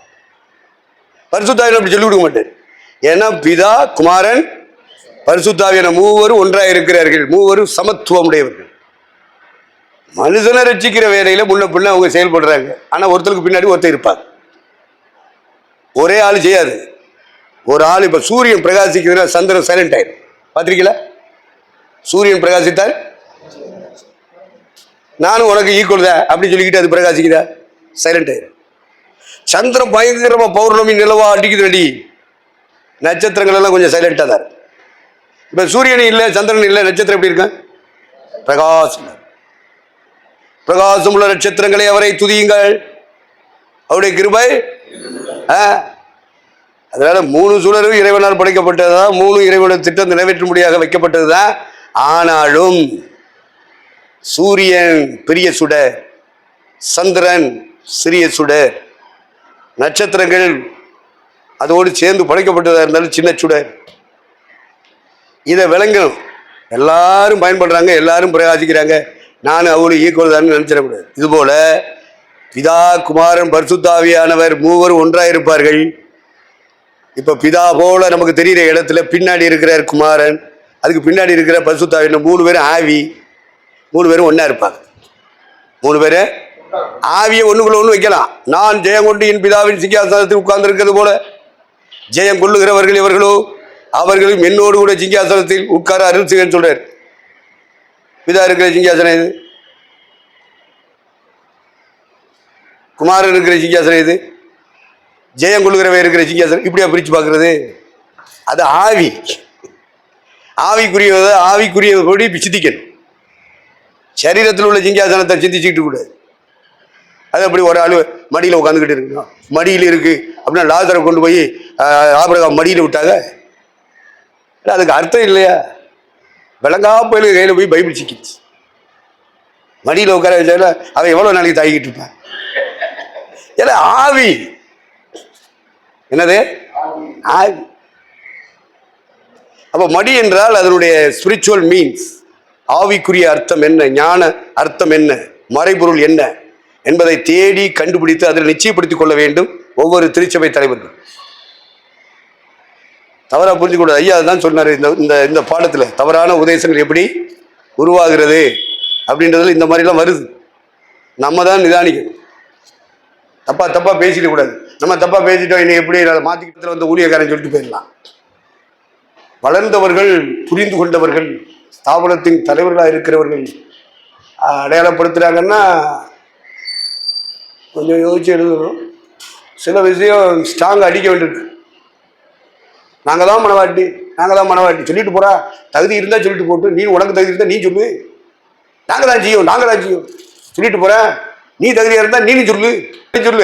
பரிசுத்தாவியன் அப்படி சொல்லிக் கொடுக்க மாட்டார். ஏன்னா பிதா, குமாரன், பரிசுத்தாவியான மூவரும் ஒன்றாக இருக்கிறார்கள். மூவரும் சமத்துவம் உடையவர்கள். மனுஷனை ரட்சிக்கிற வேலையில முன்ன பின்ன அவங்க செயல்படுறாங்க. ஆனா ஒருத்தருக்கு பின்னாடி ஒருத்தர் இருப்பாங்க. ஒரே ஆள் செய்யாது. ஒரு ஆள் இப்ப சூரியன் பிரகாசிக்கிறதுனா சந்திரன் சைலண்ட் ஆயிடும். பாத்திருக்கீங்களா? சூரியன் பிரகாசித்தால் நானும் உனக்கு ஈக்குவல் தான் அப்படி சொல்லிக்கிட்டு அது பிரகாசிக்குதா? சைலண்ட் ஆயிடும். சந்திரன் பயங்கரமா பௌர்ணமி நிலவா அடிக்குது அடி, நட்சத்திரங்கள் எல்லாம் கொஞ்சம் சைலண்டா தான். இப்ப சூரியன் இல்லை, சந்திரன் இல்லை, நட்சத்திரம் எப்படி இருக்கு? பிரகாசம். பிரகாசம் உள்ள நட்சத்திரங்களை அவரை துதியுங்கள், அவருடைய கிருபை. அதனால 3 சுடரும் இறைவனால் படைக்கப்பட்டதுதான். 3 இறைவனோட திட்டம் நிறைவேற்றும்படியாக வைக்கப்பட்டதுதான். ஆனாலும் சூரியன் பெரிய சுடர், சந்திரன் சிறிய சுடர், நட்சத்திரங்கள் அதோடு சேர்ந்து படைக்கப்பட்டதா இருந்தாலும் சின்ன சுடர். இதை விளங்கணும். எல்லாரும் பயன்படுறாங்க, எல்லாரும் பிரகாசிக்கிறாங்க, நானும் அவரும் ஈக்குவல் தான் நினைச்சிடக்கூடாது. இது போல பிதா, குமாரன், பரிசுத்தாவியானவர் மூவரும் ஒன்றாக இருப்பார்கள். இப்ப பிதா போல நமக்கு தெரிகிற இடத்துல பின்னாடி இருக்கிறார் குமாரன், அதுக்கு பின்னாடி இருக்கிற பரிசுத்தாவியான 3 பேரும் ஆவி, 3 பேரும் ஒன்னா இருப்பாங்க. 3 பேரு ஆவியை ஒண்ணுக்குள்ள ஒண்ணு வைக்கலாம். நான் ஜெயம் கொண்டு என் பிதாவின் சிங்காசனத்தில் உட்கார்ந்து இருக்கிறது போல ஜெயம் கொள்ளுகிறவர்கள் இவர்களோ அவர்களும் என்னோடு கூட சிங்காசனத்தில் உட்கார அருள் செய்வேன்னு சொல்றாரு. பிதா இருக்கிற சிங்காசனம் இது, குமாரன் இருக்கிற சிங்காசனம் இது, ஜெயம் கொள்கிறவன் இருக்கிற சிங்காசனம். இப்படியா பிரிச்சு பார்க்கறது? அது ஆவி, ஆவிக்குரியபடி சிந்திக்கணும். சரீரத்தில் உள்ள சிங்காசனத்தை சிந்திச்சுக்கிட்டு கூடாது. அது அப்படி ஒரு ஆள் மடியில் உட்காந்துக்கிட்டு இருக்கணும். மடியில் இருக்கு அப்படின்னா லாசரை கொண்டு போய் ஆபிரகாம் மடியில் விட்டாங்க. அதுக்கு அர்த்தம் இல்லையா? விளங்கா போயில கையில் போய் பைபிள் சிக்கிச்சு. மடியில் உட்கார வச்சால அவன் எவ்வளோ நாளைக்கு தாங்கிட்டு இருப்பான்? ஏன்னா ஆவி, என்னது ஆவி. அப்போ மடி என்றால் அதனுடைய ஸ்பிரிச்சுவல் மீன்ஸ், ஆவிக்குரிய அர்த்தம் என்ன, ஞான அர்த்தம் என்ன, மறைபொருள் என்ன என்பதை தேடி கண்டுபிடித்து அதில் நிச்சயப்படுத்திக் கொள்ள வேண்டும் ஒவ்வொரு திருச்சபை தலைவர்கள். தவறா புரிஞ்சுக்கூடாது. ஐயா தான் சொன்னார் இந்த பாடத்தில், தவறான உபதேசங்கள் எப்படி உருவாகிறது அப்படின்றதுல இந்த மாதிரிலாம் வருது. நம்ம தான் நிதானிக்கணும். தப்பா பேசிட கூடாது. நம்ம தப்பா பேசிட்டோம், இன்னைக்கு எப்படி மாத்திக்கிட்டத்தில் வந்து ஊழியக்காரன் சொல்லிட்டு போயிடலாம். வளர்ந்தவர்கள், புரிந்து கொண்டவர்கள், ஸ்தாபனத்தின் தலைவர்களாக இருக்கிறவர்கள் அடையாளப்படுத்துகிறாங்கன்னா கொஞ்சம் யோசிச்சு எழுதணும். சில விஷயம் ஸ்ட்ராங் அடிக்க வேண்டியிருக்கு. நாங்கள் தான் மனவாட்டி சொல்லிட்டு போறா. தகுதி இருந்தால் சொல்லிட்டு போட்டு, நீ உனக்கு தகுதி இருந்தால் நீ சொல்லு. நாங்கள் தான் செய்யும் சொல்லிட்டு போற. நீ தகுதியாக இருந்தால் நீனும் சொல்லு.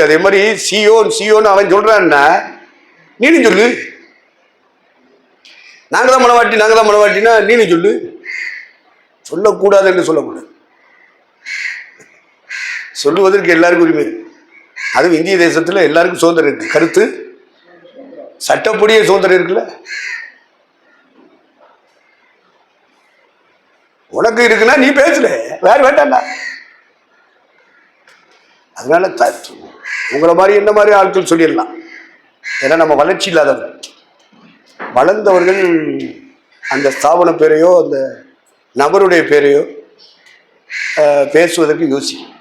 அதே மாதிரி சியோன்னு அவன் சொல்றான்னா நீனும் சொல்லு. நாங்கள் தான் மனவாட்டினா நீனும் சொல்லு. சொல்லக்கூடாது என்று சொல்லக்கூடாது. சொல்லுவதற்கு எல்லாருக்கும் உரிமை இருக்கு. அதுவும் இந்திய தேசத்தில் எல்லாருக்கும் சுதந்திரம் இருக்கு. கருத்து சட்டப்படியே சுதந்திரம் இருக்குல்ல. உனக்கு இருக்குன்னா நீ பேசல, வேற வேண்டாம்டா. அதனால உங்களை மாதிரி என்ன மாதிரி ஆட்கள் சொல்லிடலாம். ஏன்னா நம்ம வளர்ச்சி இல்லாதவர்கள். வளர்ந்தவர்கள் அந்த ஸ்தாபன பேரையோ அந்த நபருடைய பேரையோ பேசுவதற்கு யோசிக்கும்.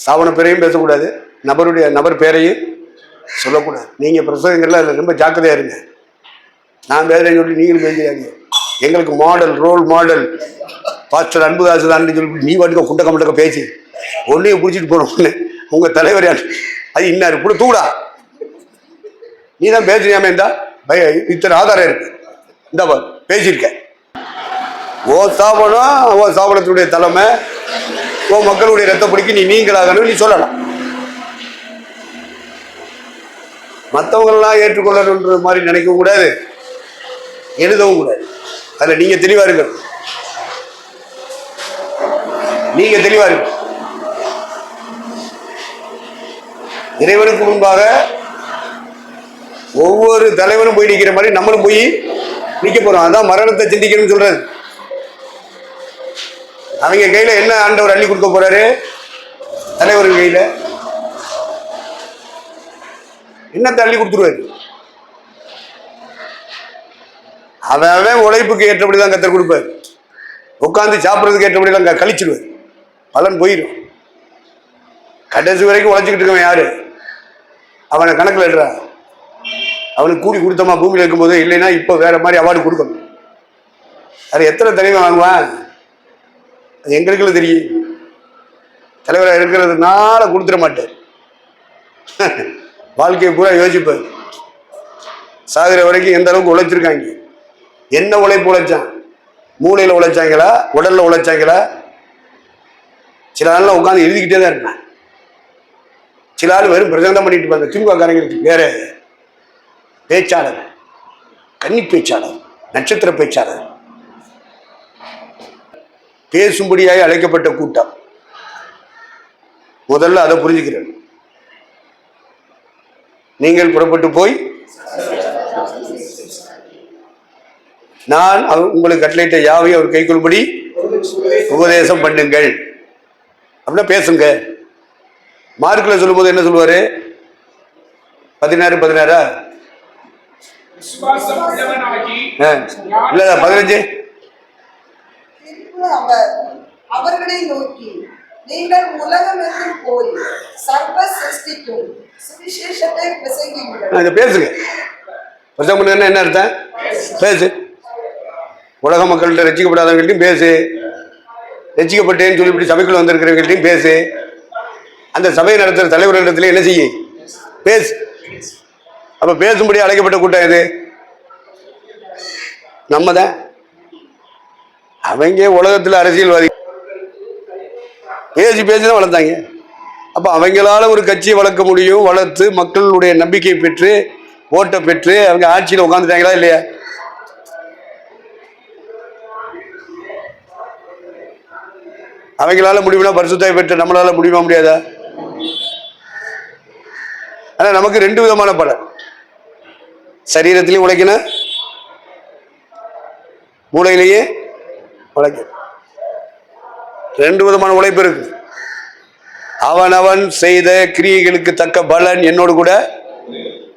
ஸ்தாபன பேரையும் பேசக்கூடாது, நபர் பேரையும் சொல்லக்கூடாது. நீங்கள் பிரசங்கங்கள்ல அதில் ரொம்ப ஜாக்கிரதையாக இருங்க. நான் பேசுறேன்னு சொல்லி நீங்களும் பேசுறாங்க. எங்களுக்கு ரோல் மாடல் பாஸ்டர் அன்புதாசு தான் சொல்லி நீ வாட்டுக்க குண்டக்க பேசி ஒன்றையும் பிடிச்சிட்டு போனோம்னு உங்கள் தலைவர் அது இன்னாரு கூட தூடா. நீ தான் பேசுறியாமே, இருந்தா இத்தனை ஆதாரம் இருக்கு, இந்த பேசியிருக்க. ஓ ஸ்தாபனத்துடைய தலைமை, ஓ மக்களுடைய ரத்த பிடிக்க நீங்களாகணும் நீ சொல்லலாம். மற்றவங்களெல்லாம் ஏற்றுக்கொள்ளணுன்ற மாதிரி நினைக்கவும் கூடாது, எழுதவும் கூடாது. அதில் நீங்க தெளிவா இருக்கணும். இறைவனுக்கு முன்பாக ஒவ்வொரு தலைவனும் போய் நிற்கிற மாதிரி நம்மளும் போய் நிற்க போறோம். அதான் மரணத்தை சிந்திக்கணும்னு சொல்றது. அவங்க கையில என்ன ஆண்டவர் அள்ளி கொடுக்க போறாரு? தலைவர்கள் கையில என்னத்தை அள்ளி கொடுத்துருவாரு? அவன் உழைப்புக்கு ஏற்றபடிதான் கத்தர் கொடுப்பாரு. உட்காந்து சாப்பிட்றதுக்கு ஏற்றபடிதான் கழிச்சிடுவார். பலன் போயிடும். கடைசி வரைக்கும் உழைச்சிக்கிட்டு இருக்கவன் யாரு? அவனை கணக்கில் எடுறா. அவனுக்கு கூலி கொடுத்தமா பூமியில் இருக்கும்போது, இல்லைன்னா இப்போ வேற மாதிரி அவார்டு கொடுக்கணும். அது எத்தனை தலைவன் வாங்குவான்? அது எங்களுக்குள்ள தெரியும். தலைவராக இருக்கிறதுனால கொடுத்துட மாட்டார். வாழ்க்கையை பூரா யோசிப்பார். சாகிற வரைக்கும் எந்த அளவுக்கு உழைச்சிருக்காங்க, என்ன உழைப்பு உழைச்சான், மூளையில் உழைச்சாங்களா, உடல்ல உழைச்சாங்களா? சில நாள்லாம் உட்காந்து எழுதிக்கிட்டே தான் இருப்பேன். சில ஆள் வெறும் பிரசங்கம் பண்ணிட்டு இருப்பாங்க. திமுககாரங்களுக்கு வேற பேச்சாளர், கன்னி பேச்சாளர், நட்சத்திர பேச்சாளர், பேசும்படியாக அழைக்கப்பட்ட கூட்டம். முதல்ல அதை புரிஞ்சுக்கிறேன். நீங்கள் புறப்பட்டு போய் நான் உங்களுக்கு கட்டளையிட்ட யாவை அவர் கைக்கொள்படி உபதேசம் பண்ணுங்கள் அப்படின்னா பேசுங்க. மார்க்ல சொல்லும் போது என்ன சொல்லுவாரு? 16 இல்ல 15. அவர்களை நோக்கி நீங்கள் உலகம் எங்கும் போய் சர்வ சிருஷ்டிக்கும் சுவிசேஷத்தை பிரசங்கியுங்கள். பேசுங்க. பிரசங்கம் பண்ணுன்னா என்ன அர்த்தம்? பேசு. உலக மக்கள்கிட்ட ரசிக்கப்படாதவங்கள்ட்டையும் பேசு, ரசிக்கப்பட்டேன்னு சொல்லி இப்படி சபைக்குள்ள வந்திருக்கிறவங்கள்ட்டையும் பேசு, அந்த சபையை நடத்துகிற தலைவர்களிடத்துல என்ன செய்ய? பேசு. அப்ப பேசும்படி அழைக்கப்பட்ட கூட்டம் எது? நம்ம தான். அவங்க உலகத்தில் அரசியல்வாதி பேசி பேசிதான் வளர்த்தாங்க. அப்ப அவங்களால ஒரு கட்சியை வளர்க்க முடியும், வளர்த்து மக்களுடைய நம்பிக்கை பெற்று ஓட்டை பெற்று அவங்க ஆட்சியில் உட்காந்துட்டாங்களா இல்லையா? அவங்களால முடியும்னா பரிசுத்தாய் பெற்ற நம்மளால முடியுமா? முடியாதா? ஆனா நமக்கு ரெண்டு விதமான பலன். சரீரத்திலையும் உழைக்கணும், மூளையிலேயே உழைக்கணும். ரெண்டு விதமான உழைப்பு இருக்கு. அவன் செய்த கிரியைகளுக்கு தக்க பலன் என்னோடு கூட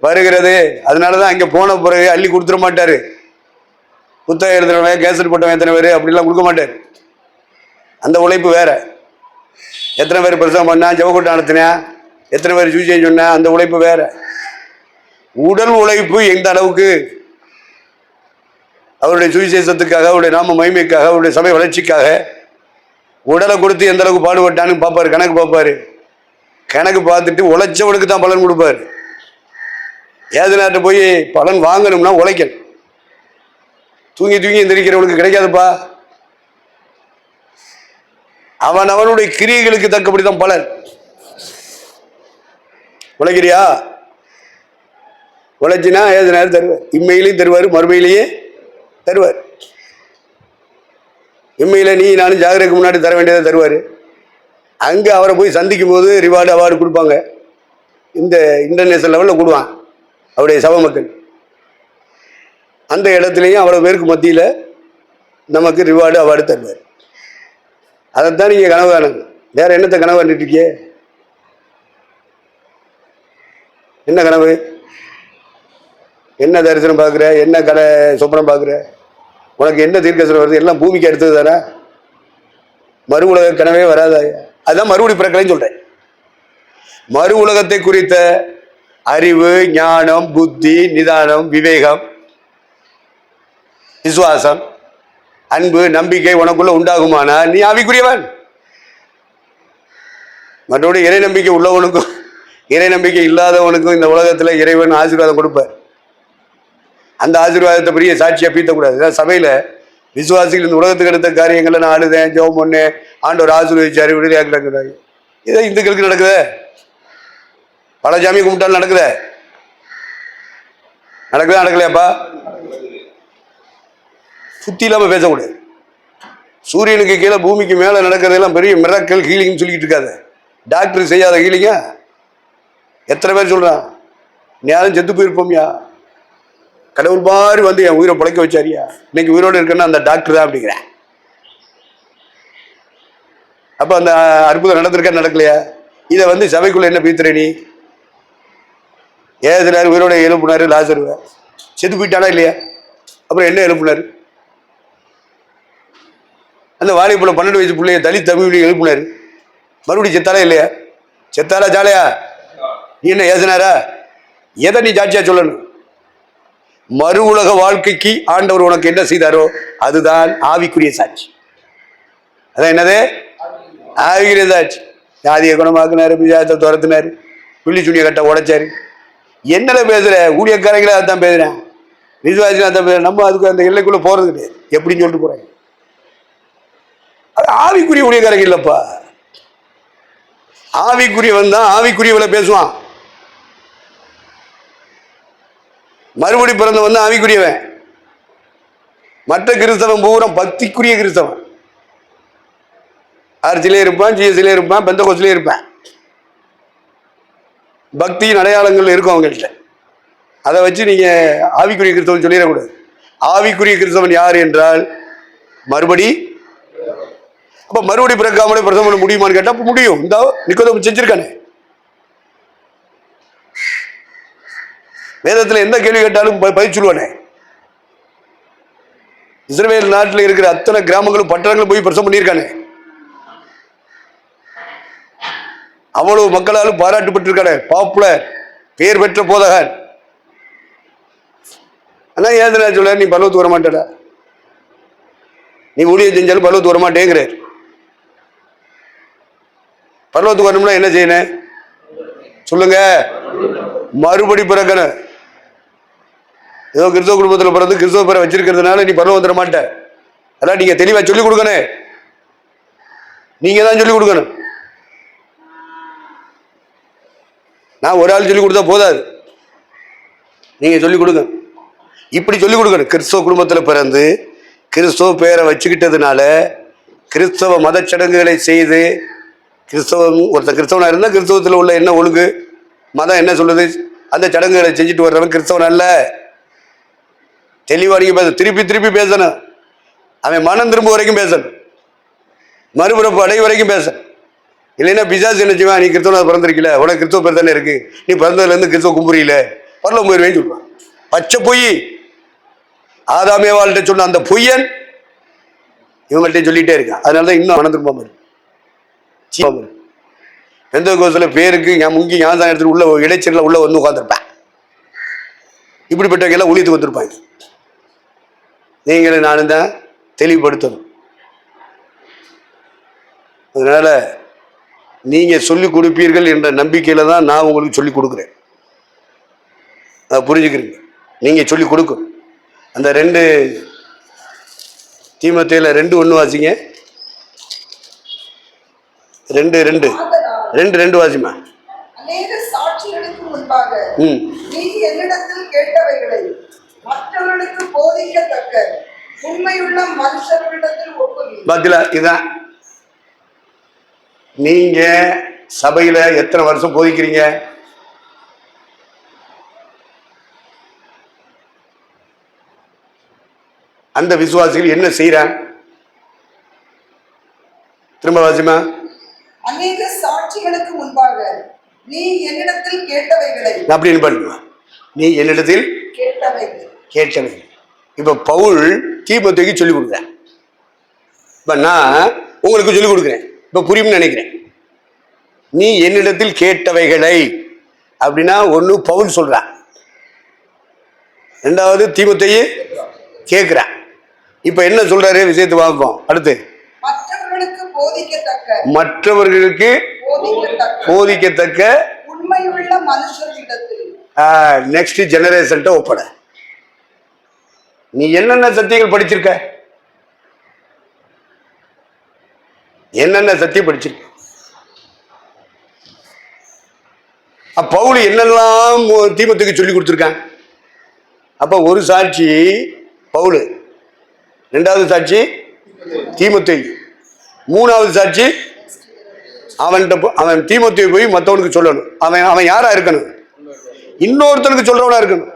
வருகிறது. அதனாலதான் அங்க போன பிறகு அள்ளி கொடுத்துட மாட்டாரு. புத்தகம் எழுதுறவன், கேசட் போட்டவன் எத்தனை பேர் அப்படிலாம் கொடுக்க மாட்டாரு. அந்த உழைப்பு வேற. எத்தனை பேர் பிரசவம் பண்ணா, ஜவக்கூட்டம் நடத்தினா, எத்தனை பேர் சூழ்ச்சியை சொன்னா, அந்த உழைப்பு வேற. உடல் உழைப்பு எந்த அளவுக்கு அவருடைய சுவிசேஷத்துக்காக, அவருடைய நாம மகிமைக்காக, அவருடைய சபை வளர்ச்சிக்காக உடலை கொடுத்து எந்த அளவுக்கு பாடுபட்டான்னு பார்ப்பாரு, கணக்கு பார்ப்பாரு. கணக்கு பார்த்துட்டு உழைச்சவனுக்கு தான் பலன் கொடுப்பாரு. ஏது நேரத்தை போய் பலன் வாங்கணும்னா உழைக்கணும். தூங்கி தூங்கி எந்திரிக்கிறவனுக்கு கிடைக்காதுப்பா. அவனுடைய கிரியைகளுக்கு தக்கபடிதான் பலன். உழைக்கிறியா? உழைச்சினா ஏது நேரம் தருவார். இம்மையிலையும் தருவார், மறுமையிலேயே தருவார். இம்மையில நீ நானும் ஜாகிரக்கு முன்னாடி தர வேண்டியதை தருவார். அங்கே அவரை போய் சந்திக்கும் போது ரிவார்டு அவார்டு கொடுப்பாங்க. இந்த இன்டர்நேஷனல் லெவலில் கொடுவான் அவருடைய சபை மக்கள். அந்த இடத்துலையும் அவ்வளோ பேருக்கு மத்தியில் நமக்கு ரிவார்டு அவார்டு தருவார். அதைத்தான் நீங்கள் கனவு காணுங்க. வேற என்னத்தை கனவு கண்டுட்டு இருக்கியே? என்ன கனவு? என்ன தரிசனம் பார்க்குற? என்ன சொப்பனம் பார்க்குற? உனக்கு என்ன தீர்க்கதரிசனம் வருது? எல்லாம் பூமிக்கு அடுத்தது தானே. மறு உலக கனவே வராது. அதுதான் மறுபடி பிறக்கலைன்னு சொல்றேன். மறு உலகத்தை குறித்த அறிவு, ஞானம், புத்தி, நிதானம், விவேகம், விசுவாசம், அன்பு, நம்பிக்கை உனக்குள்ள உண்டாகுமானா நீ ஆவிக்குரியவன். மற்றபடி இறை நம்பிக்கை உள்ளவனுக்கும் இறை நம்பிக்கை இல்லாதவனுக்கும் இந்த உலகத்துல இறைவன் ஆசீர்வாதம் கொடுப்பார். அந்த ஆசீர்வாதத்தை பெரிய சாட்சியா பீத்தக்கூடாது. சபையில விசுவாசிகள் இந்த உலகத்துக்கு எடுத்த காரியங்களை நான் ஆளுதேன், ஜெபம் பண்ணேன், ஆண்டவர் ஆசீர்வதிச்சாரு, விடுதலையாக்குறாங்க. இதை இந்துக்களுக்கு நடக்குத? பல ஜாமி கும்பிட்டாலும் நடக்குத? நடக்குதா நடக்கலையாப்பா? சுத்தி இல்லாம பேசக்கூடாது. சூரியனுக்கு கீழே பூமிக்கு மேல நடக்கிறதெல்லாம் பெரிய மிராக்கல் ஹீலிங்னு சொல்லிக்கிட்டு இருக்காது. டாக்டர் செய்யாத ஹீலிங்க எத்தனை பேர் சொல்றான்? யாரும் செத்து போயிருப்போம்யா, கடவுள் மாதிரி வந்து என் உயிரை பிழைக்க வச்சாரியா, இன்னைக்கு உயிரோடு இருக்கேன்னா அந்த டாக்டர் தான் அப்படிங்கிறேன். அப்ப அந்த அற்புதம் நடந்திருக்க நடக்கலையா? இதை வந்து சபைக்குள்ள என்ன பீத்துற நீ? ஏசுனாரு, உயிரோட எழுப்புனாரு, லாசருவ செத்து போயிட்டானா இல்லையா? அப்புறம் என்ன எழுப்புனாரு? அந்த வாலிபுள்ள 12 வயசு பிள்ளைய தலி தமிழ் எழுப்புனாரு, மறுபடியும் செத்தாலா இல்லையா? செத்தாலா ஜாலையா? நீ என்ன ஏசுனாரா? எதை நீ சாட்சியா சொல்லணும்? மறு உலக வாழ்க்கைக்கு ஆண்டவர் உனக்கு என்ன செய்தாரோ அதுதான் ஆவிக்குரிய சாட்சி. அதான் என்னது? ஆவிக்குரிய சாட்சி. ஜாதியை குணமாக்குனாரு, பிஜாத்தை துரத்துனாரு, புள்ளி சுண்ணிய கட்ட உடைச்சாரு. என்னல பேசுற? ஊழியக்காரங்களே அதான் பேசுறேன், விசுவாசிகள் அதான் பேசுறேன். நம்ம அதுக்கு அந்த எல்லைக்குள்ள போறது கிடையாது. எப்படின்னு சொல்லிட்டு போறாங்க. அது ஆவிக்குரிய ஊழியக்காரங்க இல்லப்பா. ஆவிக்குரியவன் தான் ஆவிக்குரியவளை பேசுவான். மறுபடி பிறந்தவன் தான் ஆவிக்குரியவன். மற்ற கிறிஸ்தவன் பூரா பக்திக்குரிய கிறிஸ்தவன். ஆர்ச்சிலே இருப்பான், ஜிஎஸ்சிலே இருப்பான், பெந்தகோஸ்திலே இருப்பான். பக்தியின் அடையாளங்கள் இருக்கும் அவங்கள்ட்ட. அதை வச்சு நீங்க ஆவிக்குரிய கிறிஸ்தவன் சொல்லிடக்கூடாது. ஆவிக்குரிய கிறிஸ்தவன் யார் என்றால் மறுபடி. அப்ப மறுபடி பிறக்காமலே பிரசவம் பண்ண முடியுமான்னு கேட்டா முடியும். இந்த நிக்கோதேமு செஞ்சிருக்கானே. வேதத்துல எந்த கேள்வி கேட்டாலும் பதில் சொல்லுவானே. இஸ்ரவேல் நாட்டில் இருக்கிற அத்தனை கிராமங்களும் பட்டணங்களும் போய் பிரசவம் பண்ணியிருக்கானே. அவ்வளவு மக்களாலும் பாராட்டப்பட்டிருக்கானே. பாப்புலர், பெயர் பெற்ற போதகன். நான் ஏன் சொல்ல நீ பருவத்துக்கு வர மாட்டேடா, நீ ஊழியம் செஞ்சாலும் பருவத்துக்கு வர மாட்டேங்கிற. பருவத்துக்கு வரணும்னா என்ன செய்யணும் சொல்லுங்க? மறுபடி பிறக்கணும். ஏதோ கிறிஸ்தவ குடும்பத்தில் பிறந்து கிறிஸ்தவ பேரை வச்சிருக்கிறதுனால நீ பருவம் தர மாட்ட. அதான் நீங்க தெளிவா சொல்லிக் கொடுக்கணும். நீங்க தான் சொல்லிக் கொடுக்கணும். நான் ஒரு ஆள் சொல்லிக் கொடுத்தா போதாது, நீங்க சொல்லிக் கொடுங்க. இப்படி சொல்லிக் கொடுக்கணும். கிறிஸ்தவ குடும்பத்தில் பிறந்து கிறிஸ்தவ பேரை வச்சுக்கிட்டதுனால கிறிஸ்தவ மத சடங்குகளை செய்து ஒருத்தர் கிறிஸ்தவனா இருந்தால் கிறிஸ்தவத்தில் உள்ள என்ன ஒழுங்கு மதம் என்ன சொல்லுது அந்த சடங்குகளை செஞ்சுட்டு வர்றவன் கிறிஸ்தவன் அல்ல. தெளிவா நீங்க பேச திருப்பி திருப்பி பேசணும். அவன் மனம் திரும்ப வரைக்கும் பேசணும், மறுபிறப்பு அடை வரைக்கும் பேசணும். இல்லைன்னா பிசாசு என்ன செய்வான், நீ கிறிஸ்தவனா பிறந்திருக்கல, உனக்கு கிறிஸ்தவ பேர் தானே இருக்கு, நீ பிறந்ததுலேருந்து கிறிஸ்தவ கும்புறியில பரலோகம் போயிருவேன்னு சொல்லுவான். பச்சை பொய். ஆதாமே வாழ்கிட்ட சொன்ன அந்த பொய்யன் இவங்கள்ட்ட சொல்லிட்டே இருக்கான். அதனாலதான் இன்னும் மனம் திரும்பாம இருக்கு. எந்த கோசல பேருக்கு முங்கி ஞாபகம் எடுத்துட்டு உள்ள இடைச்சல உள்ள வந்து உட்காந்துருப்பேன். இப்படிப்பட்டவங்க எல்லாம் ஒழித்து வந்திருப்பாங்க. நீங்களும் நானும் தான் தெளிவுபடுத்தணும். அதனால நீங்க சொல்லிக் கொடுப்பீர்கள் என்ற நம்பிக்கையில தான் நான் உங்களுக்கு சொல்லிக் கொடுக்குறேன். புரிஞ்சுக்கிறீங்க? நீங்க சொல்லிக் கொடுக்கும். அந்த 2 தீமோத்தேயுல 2:1 வாசிங்க. 2:2 வாசிமா. அநேக சாட்சிகளுக்கு முன்பாக நீ என்னிடத்தில் கேட்டவைகளை மற்றவர்களுக்கு போதிக்கத்தக்க உண்மையுள்ள மனுஷர்களிடத்தில் ஒப்புவி. பாத்தீங்களா? இதான் நீங்க சபையில எத்தனை வருஷம் போதிக்கிறீங்க? அந்த விசுவாசிகள் என்ன செய்யறாங்க? திரும்ப வாசிமா. அநேக சாட்சிகளுக்கு முன்பாக நீ என்னிடத்தில் கேட்டவைகளை. அப்படின்னு பண்ணுவா, நீ என்னிடத்தில் கேட்டவைகள். இப்ப பவுல் தீமோத்தேயுக்கு சொல்லிக் கொடுக்குறேன். இப்ப நான் உங்களுக்கு சொல்லிக் கொடுக்குறேன். இப்ப புரியும்னு நினைக்கிறேன். நீ என்னிடத்தில் கேட்டவைகளை அப்படின்னா ஒண்ணு பவுல் சொல்றான், 2வது தீமோத்தேயு கேட்கிறான். இப்ப என்ன சொல்றாரு விஷயத்தை பார்ப்போம். அடுத்து மற்றவர்களுக்கு போதிக்கத்தக்க உண்மையுள்ள மனுஷர்களிடத்தில் நெக்ஸ்ட் ஜெனரேஷன் ஒப்பட. நீ என்னென்ன சத்தியங்கள் படிச்சிருக்க? என்னென்ன சத்தியம் படிச்சிருக்க? பவுல் என்னெல்லாம் தீமோத்தேயுக்கு சொல்லி கொடுத்துருக்கான். அப்ப ஒரு சாட்சி பவுல், 2வது சாட்சி தீமோத்தேயு, 3வது சாட்சி அவன் தீமோத்தேயு போய் மற்றவனுக்கு சொல்லணும். அவன் யாரா இருக்கணும்? இன்னொருத்தனுக்கு சொல்றவனா இருக்கணும்.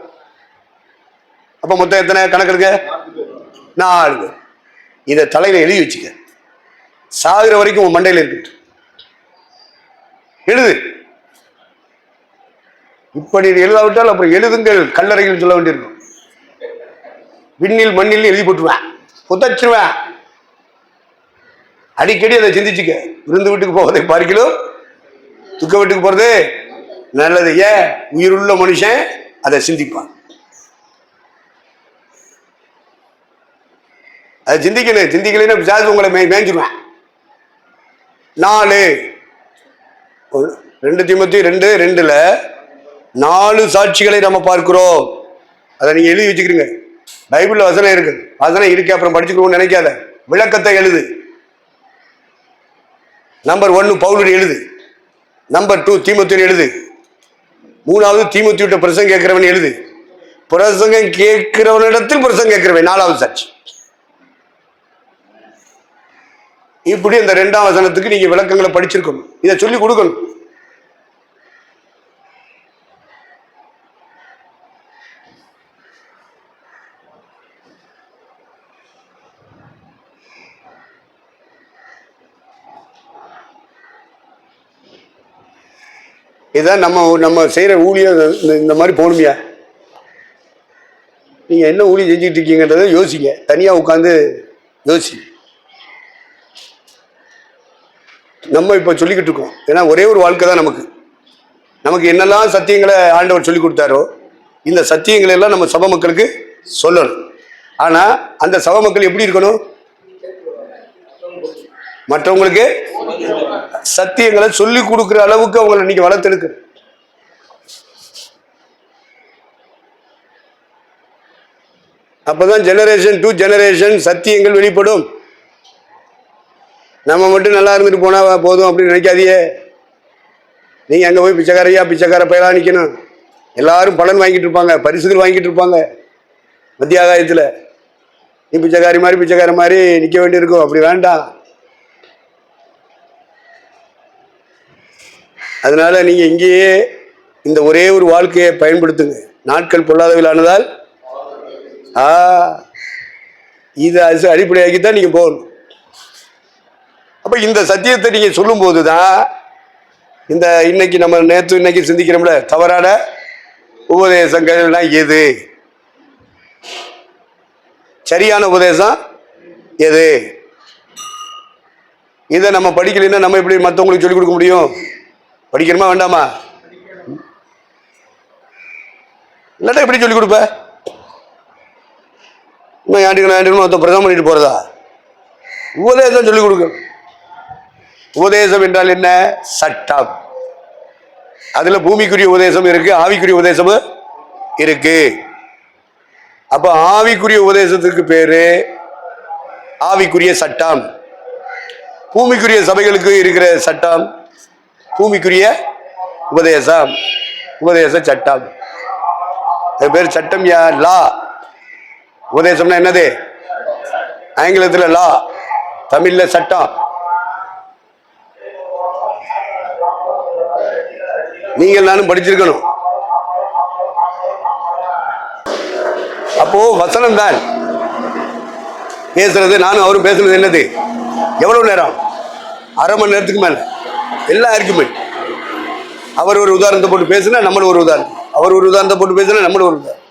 அப்ப மொத்தம் எத்தனை கணக்கு இருக்க? 4. இதை தலையில எழுதி வச்சுக்க. சாகுற வரைக்கும் உன் மண்டையில இருக்கு. எழுது. இப்படி எழுதாவிட்டால் அப்புறம் எழுதுங்கள் கல்லறைகள் சொல்ல வேண்டியிருக்கும். விண்ணில் மண்ணில் எழுதி போட்டுருவேன், புதைச்சிருவேன். அடிக்கடி அதை சிந்திச்சுக்க. விருந்து வீட்டுக்கு போவதை பார்க்கலாம் துக்க வீட்டுக்கு போறது நல்லது. ஏன்? உயிருள்ள மனுஷன் அதை சிந்திப்பான். அதை சிந்திக்கணும். சிந்திக்கலைன்னா பிசாசு உங்களை மேய்ஞ்சிருவேன். 4 2 தீமோத்தேயு 2:2 4 சாட்சிகளை நம்ம பார்க்கிறோம். அதை நீங்க எழுதி வச்சுக்கிறீங்க. பைபிள்ல வசனம் இருக்கு. வசனம் இருக்கு அப்புறம் படிச்சுக்கணும்னு நினைக்காத. விளக்கத்தை எழுது. நம்பர் 1 பவுலுடைய எழுது. நம்பர் 2 தீமோத்தேயு எழுது. 3வது தீமோத்தேயுட்ட பிரசங்கம் கேட்கிறவன் எழுது. பிரசங்கம் கேட்கிறவனிடத்தில் பிரசங்கம் கேட்கிறவன் 4வது சாட்சி. இப்படி இந்த 2ஆம் வசனத்துக்கு நீங்க விளக்கங்களை படிச்சிருக்கணும். இதை சொல்லி கொடுக்கணும். இதான் நம்ம செய்யற ஊழியம். இந்த மாதிரி போகணுமியா? நீங்க என்ன ஊழியம் செஞ்சுட்டு இருக்கீங்கன்றத யோசிங்க. தனியா உட்காந்து யோசி. நம்ம இப்ப சொல்லிக்கிட்டு இருக்கோம். ஏன்னா ஒரே ஒரு வாழ்க்கை தான் நமக்கு என்னெல்லாம் சத்தியங்களை ஆண்டவர் சொல்லி கொடுத்தாரோ இந்த சத்தியங்களை எல்லாம் நம்ம சபை மக்களுக்கு சொல்லணும். ஆனா அந்த சபை மக்கள் எப்படி இருக்கணும்? மற்றவங்களுக்கு சத்தியங்களை சொல்லி கொடுக்கிற அளவுக்கு அவங்களை நீங்க வளர்த்தெடுக்க. அப்பதான் ஜெனரேஷன் டு ஜெனரேஷன் சத்தியங்கள் வெளிப்படும். நம்ம மட்டும் நல்லா இருந்துட்டு போனா போதும் அப்படின்னு நினைக்காதீங்க. நீங்க அங்க போய் பிச்சைக்காரையா பிச்சைக்கார பயிலா நிக்கணும். எல்லாரும் பலன் வாங்கிட்டு இருப்பாங்க, பரிசுகள் வாங்கிட்டு இருப்பாங்க. மத்திய ஆகாயத்துல நீ பிச்சைக்காரி மாதிரி பிச்சைக்கார மாதிரி நிக்க வேண்டியிருக்கும். அப்படி வேண்டாம். அதனால நீங்க இங்கேயே இந்த ஒரே ஒரு வாழ்க்கையை பயன்படுத்துங்க. நாட்கள் பொல்லாதவர்களானதால் இதை அடிப்படையாக்கித்தான் நீங்க போகணும். அப்ப இந்த சத்தியத்தை நீங்க சொல்லும் போதுதான் இந்த இன்னைக்கு நம்ம இன்னைக்கு சிந்திக்கிறோம்ல தவறான உபதேசங்கள்னா எது, சரியான உபதேசம் எது, இதை நம்ம படிக்கலைன்னா நம்ம எப்படி மற்றவங்களுக்கு சொல்லிக் கொடுக்க முடியும்? படிக்கணுமா வேண்டாமா? இல்லாட்டா எப்படி சொல்லிக் கொடுப்ப? இன்னும் ஆண்டுக்கணும் பிரதமம் பண்ணிட்டு போறதா? உபதேசம் சொல்லிக் கொடுக்க. உபதேசம் என்றால் என்ன? சட்டம். அதுல பூமிக்குரிய உபதேசம் இருக்கு, ஆவிக்குரிய உபதேசம் இருக்கு. அப்ப ஆவிக்குரிய உபதேசத்துக்கு பேரு ஆவிக்குரிய சட்டம். பூமிக்குரிய சபைகளுக்கு இருக்கிற சட்டம் பூமிக்குரிய உபதேசம், உபதேச சட்டம். அது பேர் சட்டம். லா. உபதேசம்னா என்னது? ஆங்கிலத்துல லா, தமிழ்ல சட்டம். நீங்கள் நானும் படிச்சிருக்கணும். அப்போ வசனம் தான் பேசுறது. நானும் அவரும் பேசுறது என்னது? எவ்வளவு நேரம்? அரை மணி நேரத்துக்கு மேல. எல்லா ஆர்குமெண்ட். அவர் ஒரு உதாரணத்தை போட்டு பேசுனா நம்மளும் ஒரு உதாரணம், அவர் ஒரு உதாரணத்தை போட்டு பேசுனா நம்மளும் ஒரு உதாரணம்.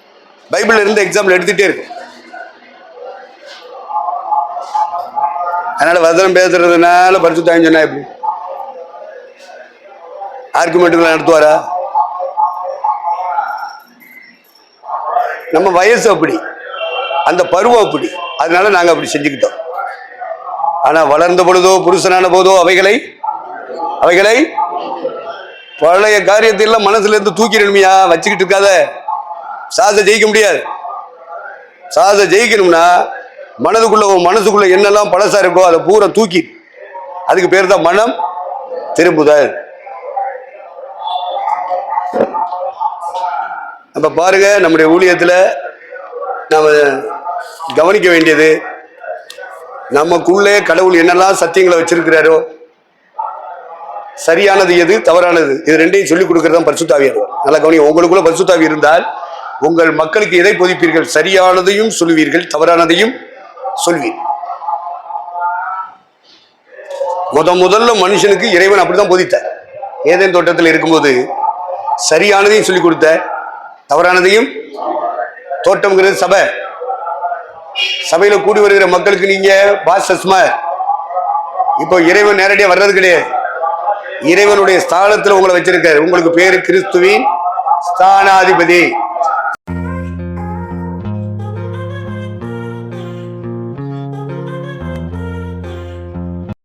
பைபிள்ல இருந்து எக்ஸாம்பிள் எடுத்துட்டே இருக்கு. அதனால வசனம் பேசுறதுனால பரிசுத்தாவின்னு சொன்னா எப்படி? ஆர்குமெண்ட்டுகளை நடத்துவாரா? நம்ம வயசு அப்படி, அந்த பருவம் அப்படி. அதனால நாங்க அப்படி செஞ்சுக்கிட்டோம். ஆனா வளர்ந்த பொழுதோ புருஷனான போதோ அவைகளை பழைய காரியத்தை எல்லாம் மனசுல இருந்து தூக்கிடணுமையா, வச்சுக்கிட்டு இருக்காத. சாதை ஜெயிக்க முடியாது. சாதை ஜெயிக்கணும்னா மனசுக்குள்ள என்னெல்லாம் பழசா இருக்கோ அதை பூரா தூக்கி, அதுக்கு பேர் தான் மனம் திரும்புதல். அப்ப பாருங்க, நம்முடைய ஊழியத்துல நாம கவனிக்க வேண்டியது, நமக்குள்ளே கடவுள் என்னெல்லாம் சத்தியங்களை வச்சிருக்கிறாரோ, சரியானது எது, தவறானது, இது ரெண்டையும் சொல்லிக் கொடுக்கறதான் பரிசுத்த ஆவியானவர். நல்லா கவனிங்க. உங்களுக்குள்ள பரிசுத்த ஆவி இருந்தால் உங்கள் மக்களுக்கு எதை போதிப்பீர்கள்? சரியானதையும் சொல்லுவீர்கள், தவறானதையும் சொல்வீர்கள். முதல்ல மனுஷனுக்கு இறைவன் அப்படித்தான் போதித்தார். ஏதேன் தோட்டத்தில் இருக்கும்போது சரியானதையும் சொல்லிக் கொடுத்த, தவறானதையும். தோட்டம்ங்கிறது சபை. சபையில கூடி வருகிற மக்களுக்கு நீங்க பாஸ்டர்ஸ்மா. இப்போ இறைவன் நேரடியா வர்றது கிடையாது. இறைவனுடைய ஸ்தானத்துல உங்களை வச்சிருக்காரு. உங்களுக்கு பேரு கிறிஸ்துவின் ஸ்தானாதிபதி.